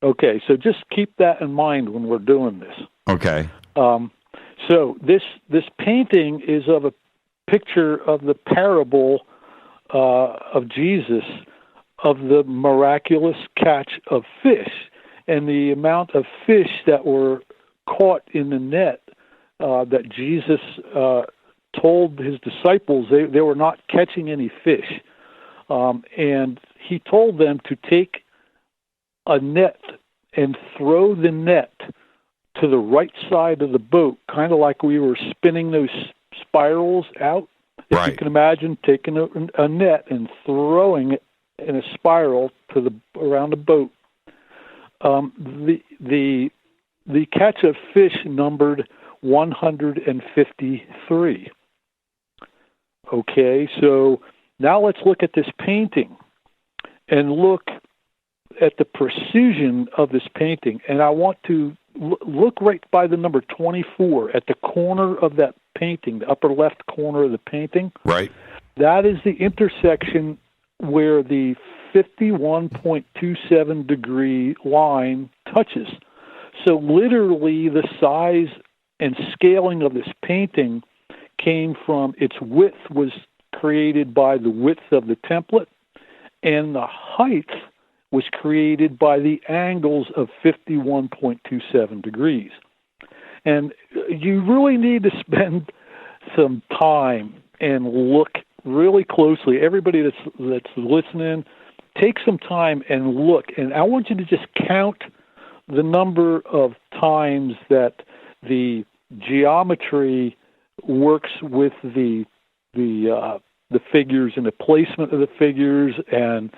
Okay, so just keep that in mind when we're doing this. Okay. So this painting is of a picture of the parable of Jesus, of the miraculous catch of fish, and the amount of fish that were caught in the net that Jesus told his disciples they were not catching any fish. And he told them to take a net and throw the net to the right side of the boat, kind of like we were spinning those spirals out. If you can imagine taking a net and throwing it in a spiral to around the boat. The catch of fish numbered 153. Okay, so now let's look at this painting and look at the precision of this painting. And I want to look right by the number 24 at the corner of that painting, the upper left corner of the painting. Right. That is the intersection where the 51.27 degree line touches. So literally the size and scaling of this painting came from its width was created by the width of the template, and the height was created by the angles of 51.27 degrees. And you really need to spend some time and look really closely. Everybody that's listening, take some time and look. And I want you to just count the number of times that the geometry works with the figures and the placement of the figures, and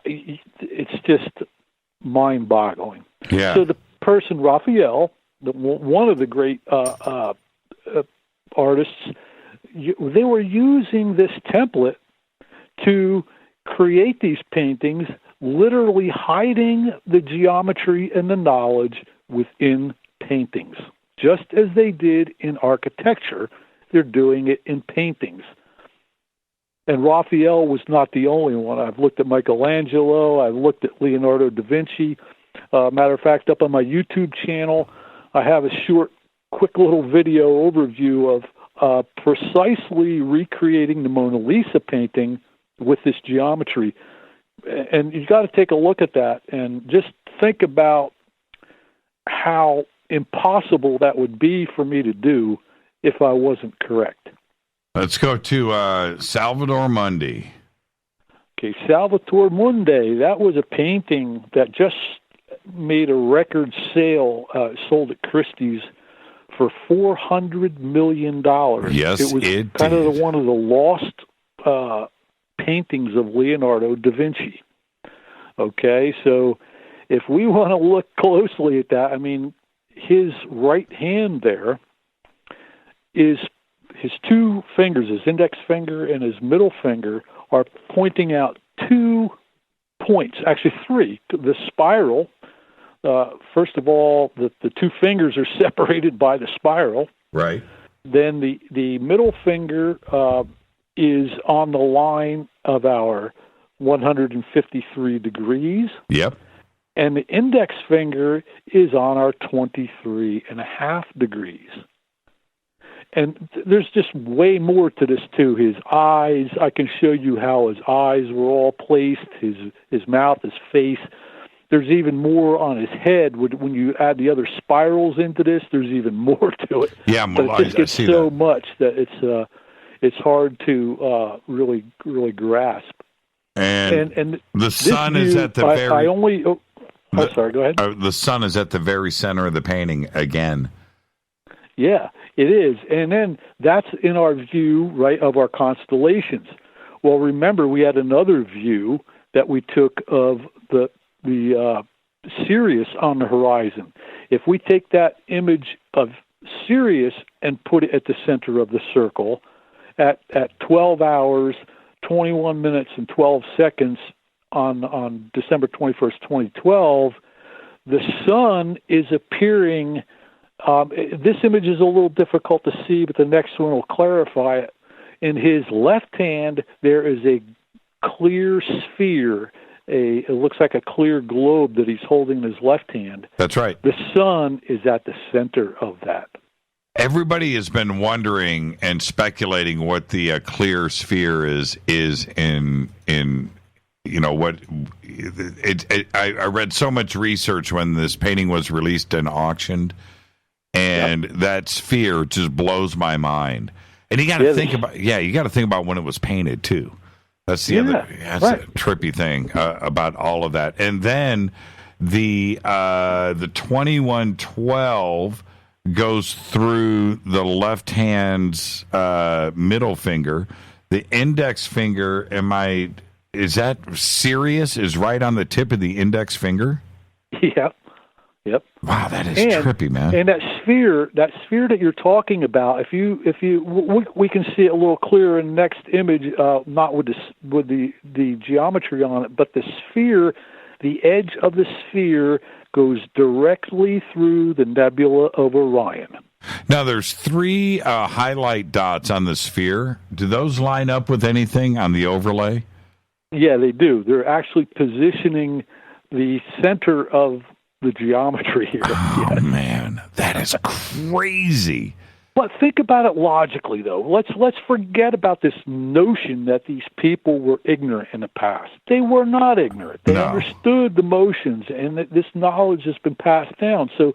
it's just mind-boggling. Yeah. So the person, Raphael, one of the great artists, they were using this template to create these paintings, literally hiding the geometry and the knowledge within paintings. Just as they did in architecture, they're doing it in paintings. And Raphael was not the only one. I've looked at Michelangelo. I've looked at Leonardo da Vinci. Matter of fact, up on my YouTube channel, I have a short, quick little video overview of precisely recreating the Mona Lisa painting with this geometry. And you've got to take a look at that and just think about how impossible that would be for me to do if I wasn't correct. Let's go to Salvador Mundi. Okay, Salvator Mundi, that was a painting that just made a record sale, sold at Christie's for $400 million. Yes, it was kind of one of the lost paintings of Leonardo da Vinci. Okay, so if we want to look closely at that, I mean, his right hand there is his two fingers, his index finger and his middle finger, are pointing out 2 points, actually 3. The spiral, first of all, the two fingers are separated by the spiral. Right. Then the middle finger is on the line of our 153 degrees. Yep. And the index finger is on our 23.5 degrees. And there's just way more to this, too. His eyes, I can show you how his eyes were all placed, his mouth, his face. There's even more on his head. When you add the other spirals into this, there's even more to it. Yeah, but it just gets so much that it's hard to really grasp. And the sun is at the very... sorry, go ahead. The sun is at the very center of the painting again. Yeah, it is. And then that's in our view, right, of our constellations. Well, remember, we had another view that we took of the Sirius on the horizon. If we take that image of Sirius and put it at the center of the circle, at 12 hours, 21 minutes, and 12 seconds on December 21st, 2012, the sun is appearing. This image is a little difficult to see, but the next one will clarify it. In his left hand, there is a clear sphere it looks like a clear globe that he's holding in his left hand. That's right. The sun is at the center of that. Everybody has been wondering and speculating what the clear sphere is in what I read so much research when this painting was released and auctioned, and that sphere just blows my mind. And you got to think about when it was painted too. That's the other a trippy thing about all of that. And then the 2112 goes through the left hand's middle finger. The index finger, is that Sirius is right on the tip of the index finger? Yep. Wow, that is trippy, man. And that sphere that you're talking about, we can see it a little clearer in the next image, not with the geometry on it, but the sphere, the edge of the sphere goes directly through the nebula of Orion. Now, there's 3 highlight dots on the sphere. Do those line up with anything on the overlay? Yeah, they do. They're actually positioning the center of the geometry here. Oh, man, that is crazy. But think about it logically, though. Let's forget about this notion that these people were ignorant in the past. They were not ignorant. They understood the motions, and this knowledge has been passed down. So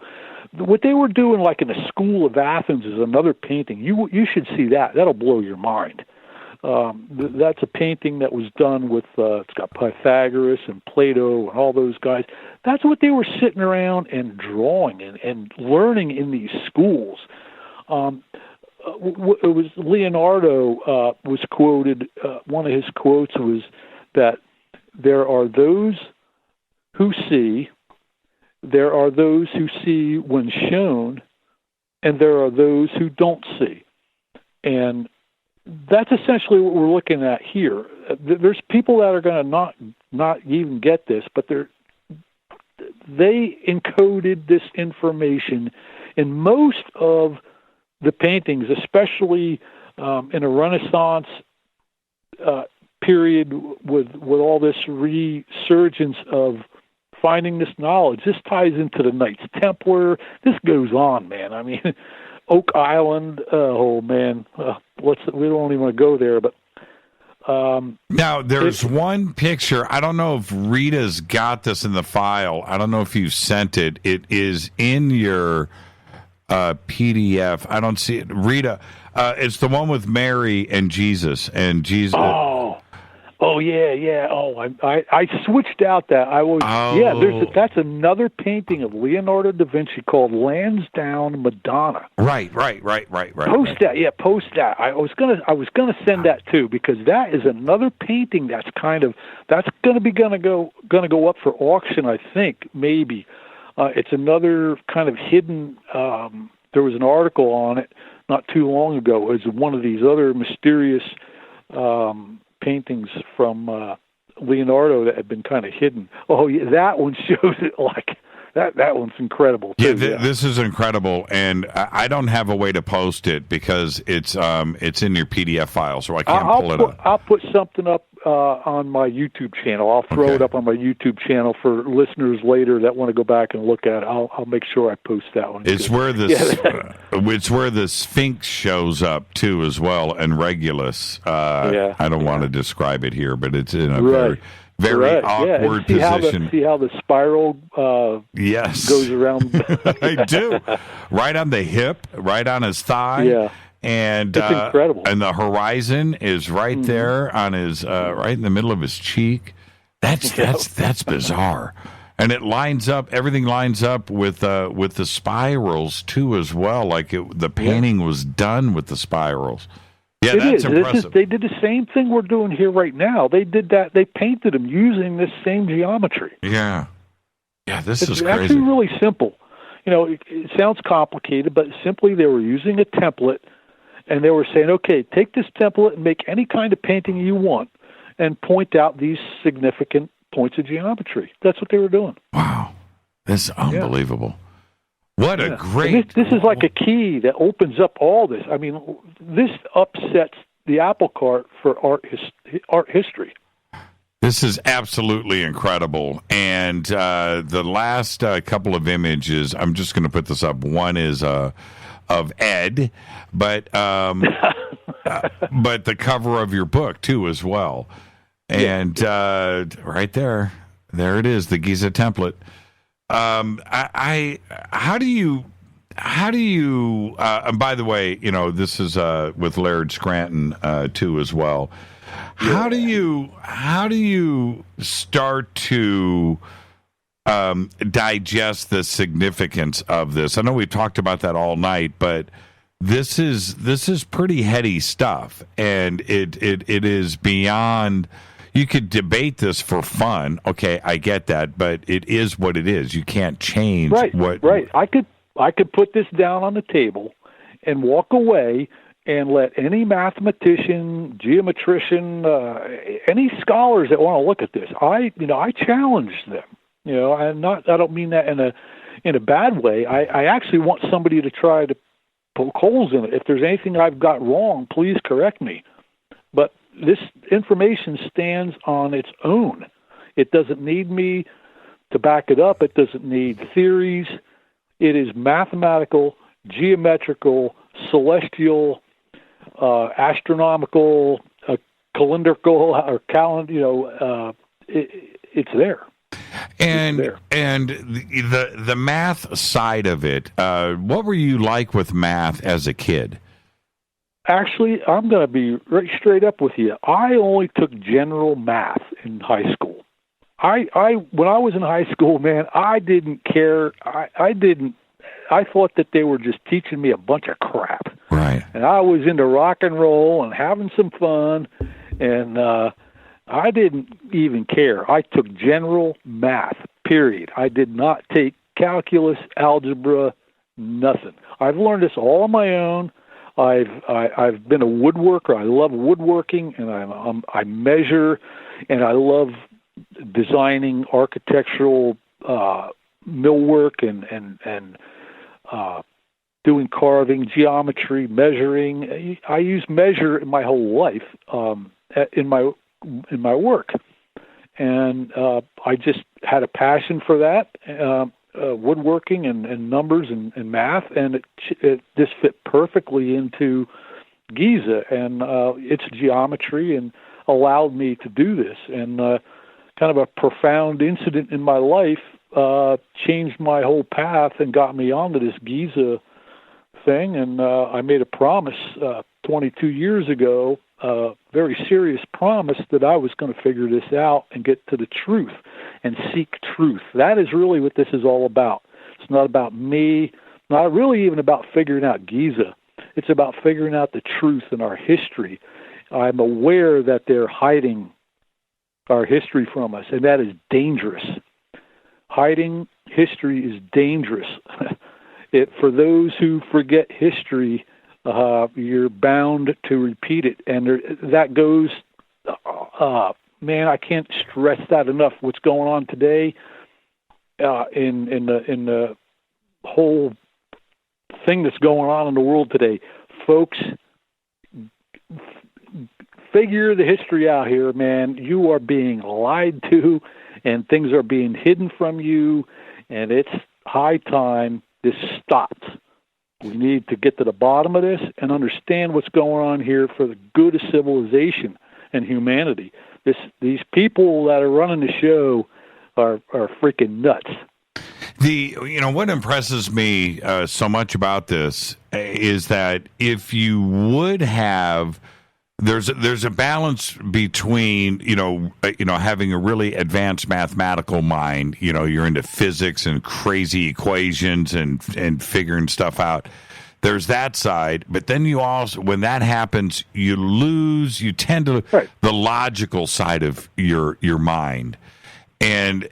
what they were doing, like in the School of Athens, is another painting. You should see that. That'll blow your mind. That's a painting that was done with, it's got Pythagoras and Plato and all those guys. That's what they were sitting around and drawing and learning in these schools. It was Leonardo was quoted, one of his quotes was that there are those who see, there are those who see when shown, and there are those who don't see. And that's essentially what we're looking at here. There's people that are going to not even get this, but they encoded this information in most of the paintings, especially in a Renaissance period with all this resurgence of finding this knowledge. This ties into the Knights Templar. This goes on, man. I mean, Oak Island. Oh man, we don't even want to go there. But now there's one picture. I don't know if Rita's got this in the file. I don't know if you sent it. It is in your PDF. I don't see it. Rita, it's the one with Mary and Jesus and Jesus. Oh yeah. Oh, I switched out that. That's another painting of Leonardo da Vinci called Lansdowne Madonna. Right. Post that. I was gonna send that too, because that is another painting that's gonna go up for auction. I think maybe it's another kind of hidden. There was an article on it not too long ago. It was one of these other mysterious paintings from Leonardo that had been kind of hidden. Oh, yeah, that one shows it like that one's incredible too. This is incredible, and I don't have a way to post it because it's in your PDF file, so I can't pull it up. I'll put something up on my YouTube channel. I'll throw it up on my YouTube channel for listeners later that want to go back and look at it. I'll make sure I post that one. It's where the Sphinx shows up too, as well, and Regulus. I don't want to describe it here, but it's in a very awkward position. See how the spiral goes around? I do. Right on the hip, right on his thigh. Yeah. And it's incredible. And the horizon is right there on his right in the middle of his cheek. That's bizarre. And it lines up. Everything lines up with the spirals too, as well. Like the painting was done with the spirals. Yeah, that's impressive. They did the same thing we're doing here right now. They did that. They painted them using this same geometry. Yeah. This is crazy. It's actually really simple. It sounds complicated, but simply they were using a template, and they were saying, okay, take this template and make any kind of painting you want and point out these significant points of geometry. That's what they were doing. Wow. This is unbelievable. What a great... This is like a key that opens up all this. I mean, this upsets the apple cart for art history. This is absolutely incredible. And the last couple of images, I'm just going to put this up. One is of Ed, but but the cover of your book, too, as well. And right there it is, the Giza Template. How do you, and by the way, this is with Laird Scranton, too, as well. How do you start to digest the significance of this? I know we talked about that all night, but this is pretty heady stuff, and it is beyond. You could debate this for fun. Okay, I get that, but it is what it is. You can't change what. Right. I could put this down on the table and walk away and let any mathematician, geometrician, any scholars that want to look at this, I challenge them. I don't mean that in a bad way. I actually want somebody to try to poke holes in it. If there's anything I've got wrong, please correct me. But this information stands on its own. It doesn't need me to back it up. It doesn't need theories. It is mathematical, geometrical, celestial, astronomical, calendrical, or calendar. It's there. And the math side of it. What were you like with math as a kid? Actually, I'm going to be right straight up with you. I only took general math in high school. When I was in high school, man, I didn't care. I thought that they were just teaching me a bunch of crap. Right. And I was into rock and roll and having some fun, and I didn't even care. I took general math, period. I did not take calculus, algebra, nothing. I've learned this all on my own. I've been a woodworker. I love woodworking, and I measure, and I love designing architectural millwork and doing carving, geometry, measuring. I use measure in my whole life in my work, and I just had a passion for that. Woodworking and numbers and math, and it just fit perfectly into Giza and its geometry, and allowed me to do this. And kind of a profound incident in my life changed my whole path and got me onto this Giza thing. And I made a promise 22 years ago, a very serious promise, that I was going to figure this out and get to the truth and seek truth. That is really what this is all about. It's not about me, not really even about figuring out Giza. It's about figuring out the truth in our history. I'm aware that they're hiding our history from us, and that is dangerous. Hiding history is dangerous. For those who forget history, you're bound to repeat it, and that goes. Man, I can't stress that enough. What's going on today in the whole thing that's going on in the world today, folks, figure the history out here, man. You are being lied to, and things are being hidden from you, and it's high time this stops. We need to get to the bottom of this and understand what's going on here for the good of civilization and humanity. These people that are running the show are freaking nuts. What impresses me so much about this is that if you would have, there's a balance between having a really advanced mathematical mind. You're into physics and crazy equations and figuring stuff out. There's that side, but then you also, when that happens, you tend to the logical side of your mind, and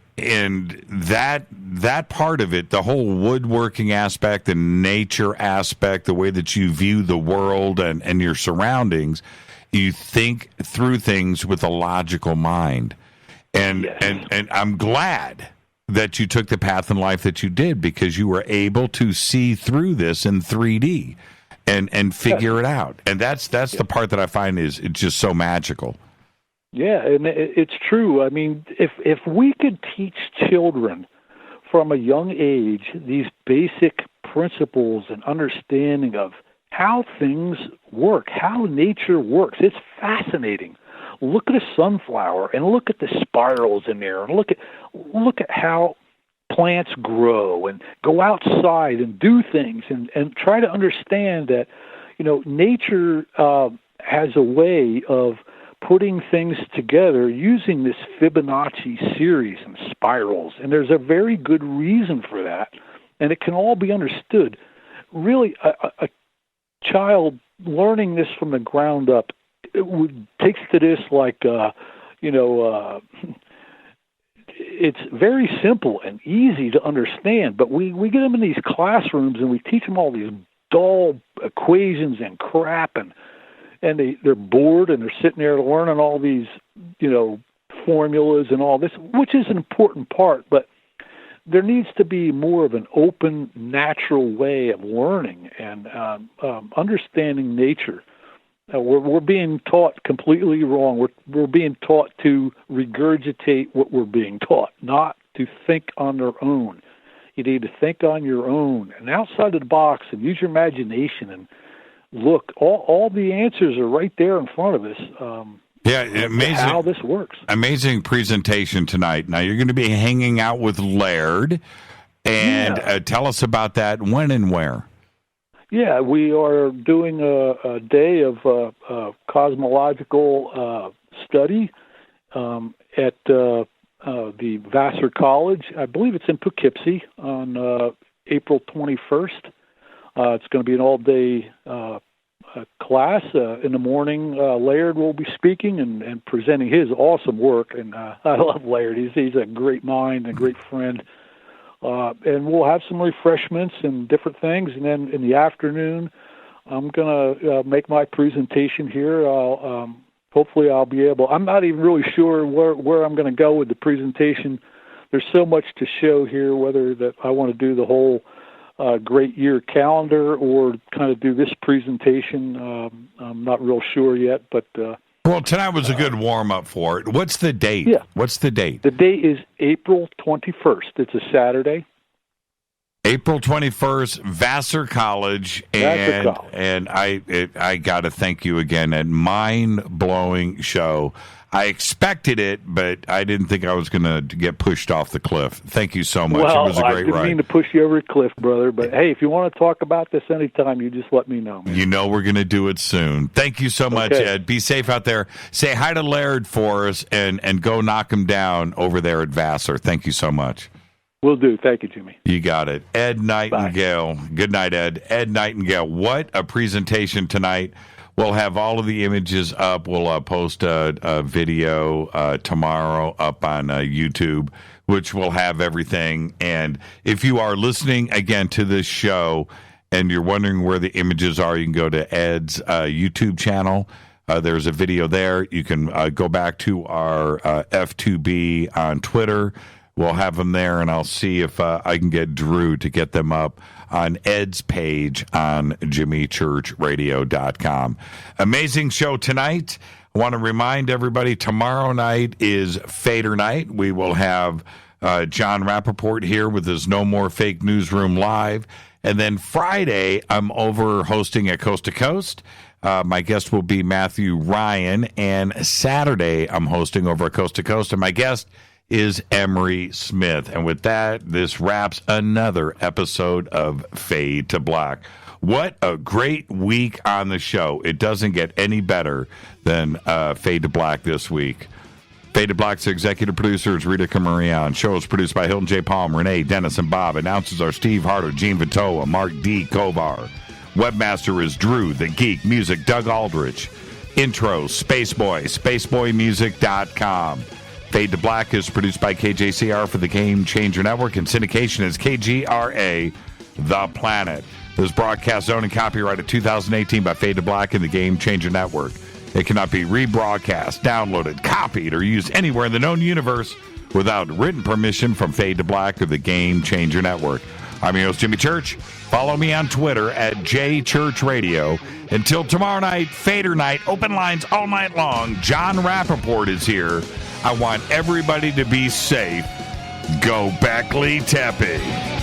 that part of it, the whole woodworking aspect, the nature aspect, the way that you view the world and your surroundings, you think through things with a logical mind, and I'm glad that you took the path in life that you did, because you were able to see through this in 3D and figure it out. And that's the part that I find is just so magical. Yeah, and it's true. I mean, if we could teach children from a young age these basic principles and understanding of how things work, how nature works, it's fascinating. Look at a sunflower and look at the spirals in there, and look at how plants grow, and go outside and do things, and try to understand that, nature has a way of putting things together using this Fibonacci series and spirals, and there's a very good reason for that, and it can all be understood. Really, a child learning this from the ground up takes to this like, it's very simple and easy to understand, but we get them in these classrooms and we teach them all these dull equations and crap, and they're bored and they're sitting there learning all these, formulas and all this, which is an important part, but there needs to be more of an open, natural way of learning and understanding nature. We're being taught completely wrong. We're being taught to regurgitate what we're being taught, not to think on their own. You need to think on your own and outside of the box and use your imagination and look. All the answers are right there in front of us. Amazing how this works. Amazing presentation tonight. Now you're going to be hanging out with Laird, and tell us about that. When and where? Yeah, we are doing a day of cosmological study at the Vassar College. I believe it's in Poughkeepsie on April 21st. It's going to be an all-day class. In the morning, Laird will be speaking and presenting his awesome work. And I love Laird. He's a great mind and a great friend. And we'll have some refreshments and different things. And then in the afternoon, I'm going to make my presentation here. Hopefully I'll be able, I'm not even really sure where I'm going to go with the presentation. There's so much to show here, whether that I want to do the whole great year calendar or kind of do this presentation. I'm not real sure yet, but... Well, tonight was a good warm-up for it. What's the date? Yeah. What's the date? The date is April 21st. It's a Saturday. April 21st, Vassar College. And I got to thank you again. A mind-blowing show. I expected it, but I didn't think I was going to get pushed off the cliff. Thank you so much. Well, it was a great ride. I didn't mean to push you over a cliff, brother, but hey, if you want to talk about this anytime, you just let me know, man. You know we're going to do it soon. Thank you so much, Ed. Be safe out there. Say hi to Laird for us and go knock him down over there at Vassar. Thank you so much. Will do. Thank you, Jimmy. You got it. Ed Nightingale. Bye. Good night, Ed. Ed Nightingale. What a presentation tonight. We'll have all of the images up. We'll post a video tomorrow up on YouTube, which will have everything. And if you are listening, again, to this show and you're wondering where the images are, you can go to Ed's YouTube channel. There's a video there. You can go back to our F2B on Twitter. We'll have them there, and I'll see if I can get Drew to get them up on Ed's page on jimmychurchradio.com. Amazing show tonight. I want to remind everybody, tomorrow night is Fader night. We will have John Rappaport here with his No More Fake Newsroom Live. And then Friday, I'm over hosting at Coast to Coast. My guest will be Matthew Ryan. And Saturday, I'm hosting over at Coast to Coast. And my guest is Emery Smith. And with that, this wraps another episode of Fade to Black. What a great week on the show. It doesn't get any better than Fade to Black this week. Fade to Black's executive producer is Rita Camarion. Show is produced by Hilton J. Palm, Renee, Dennis, and Bob. Announcers are Steve Harder, Gene Vitoa, Mark D. Kovar. Webmaster is Drew, the Geek. Music, Doug Aldrich. Intro, Spaceboy, spaceboymusic.com. Fade to Black is produced by KJCR for the Game Changer Network, and syndication is KGRA, The Planet. This broadcast owned and copyrighted 2018 by Fade to Black and the Game Changer Network. It cannot be rebroadcast, downloaded, copied, or used anywhere in the known universe without written permission from Fade to Black or the Game Changer Network. I'm your host, Jimmy Church. Follow me on Twitter at JChurchRadio. Until tomorrow night, Fader Night, open lines all night long. John Rappaport is here. I want everybody to be safe. Go Beckley Tepe.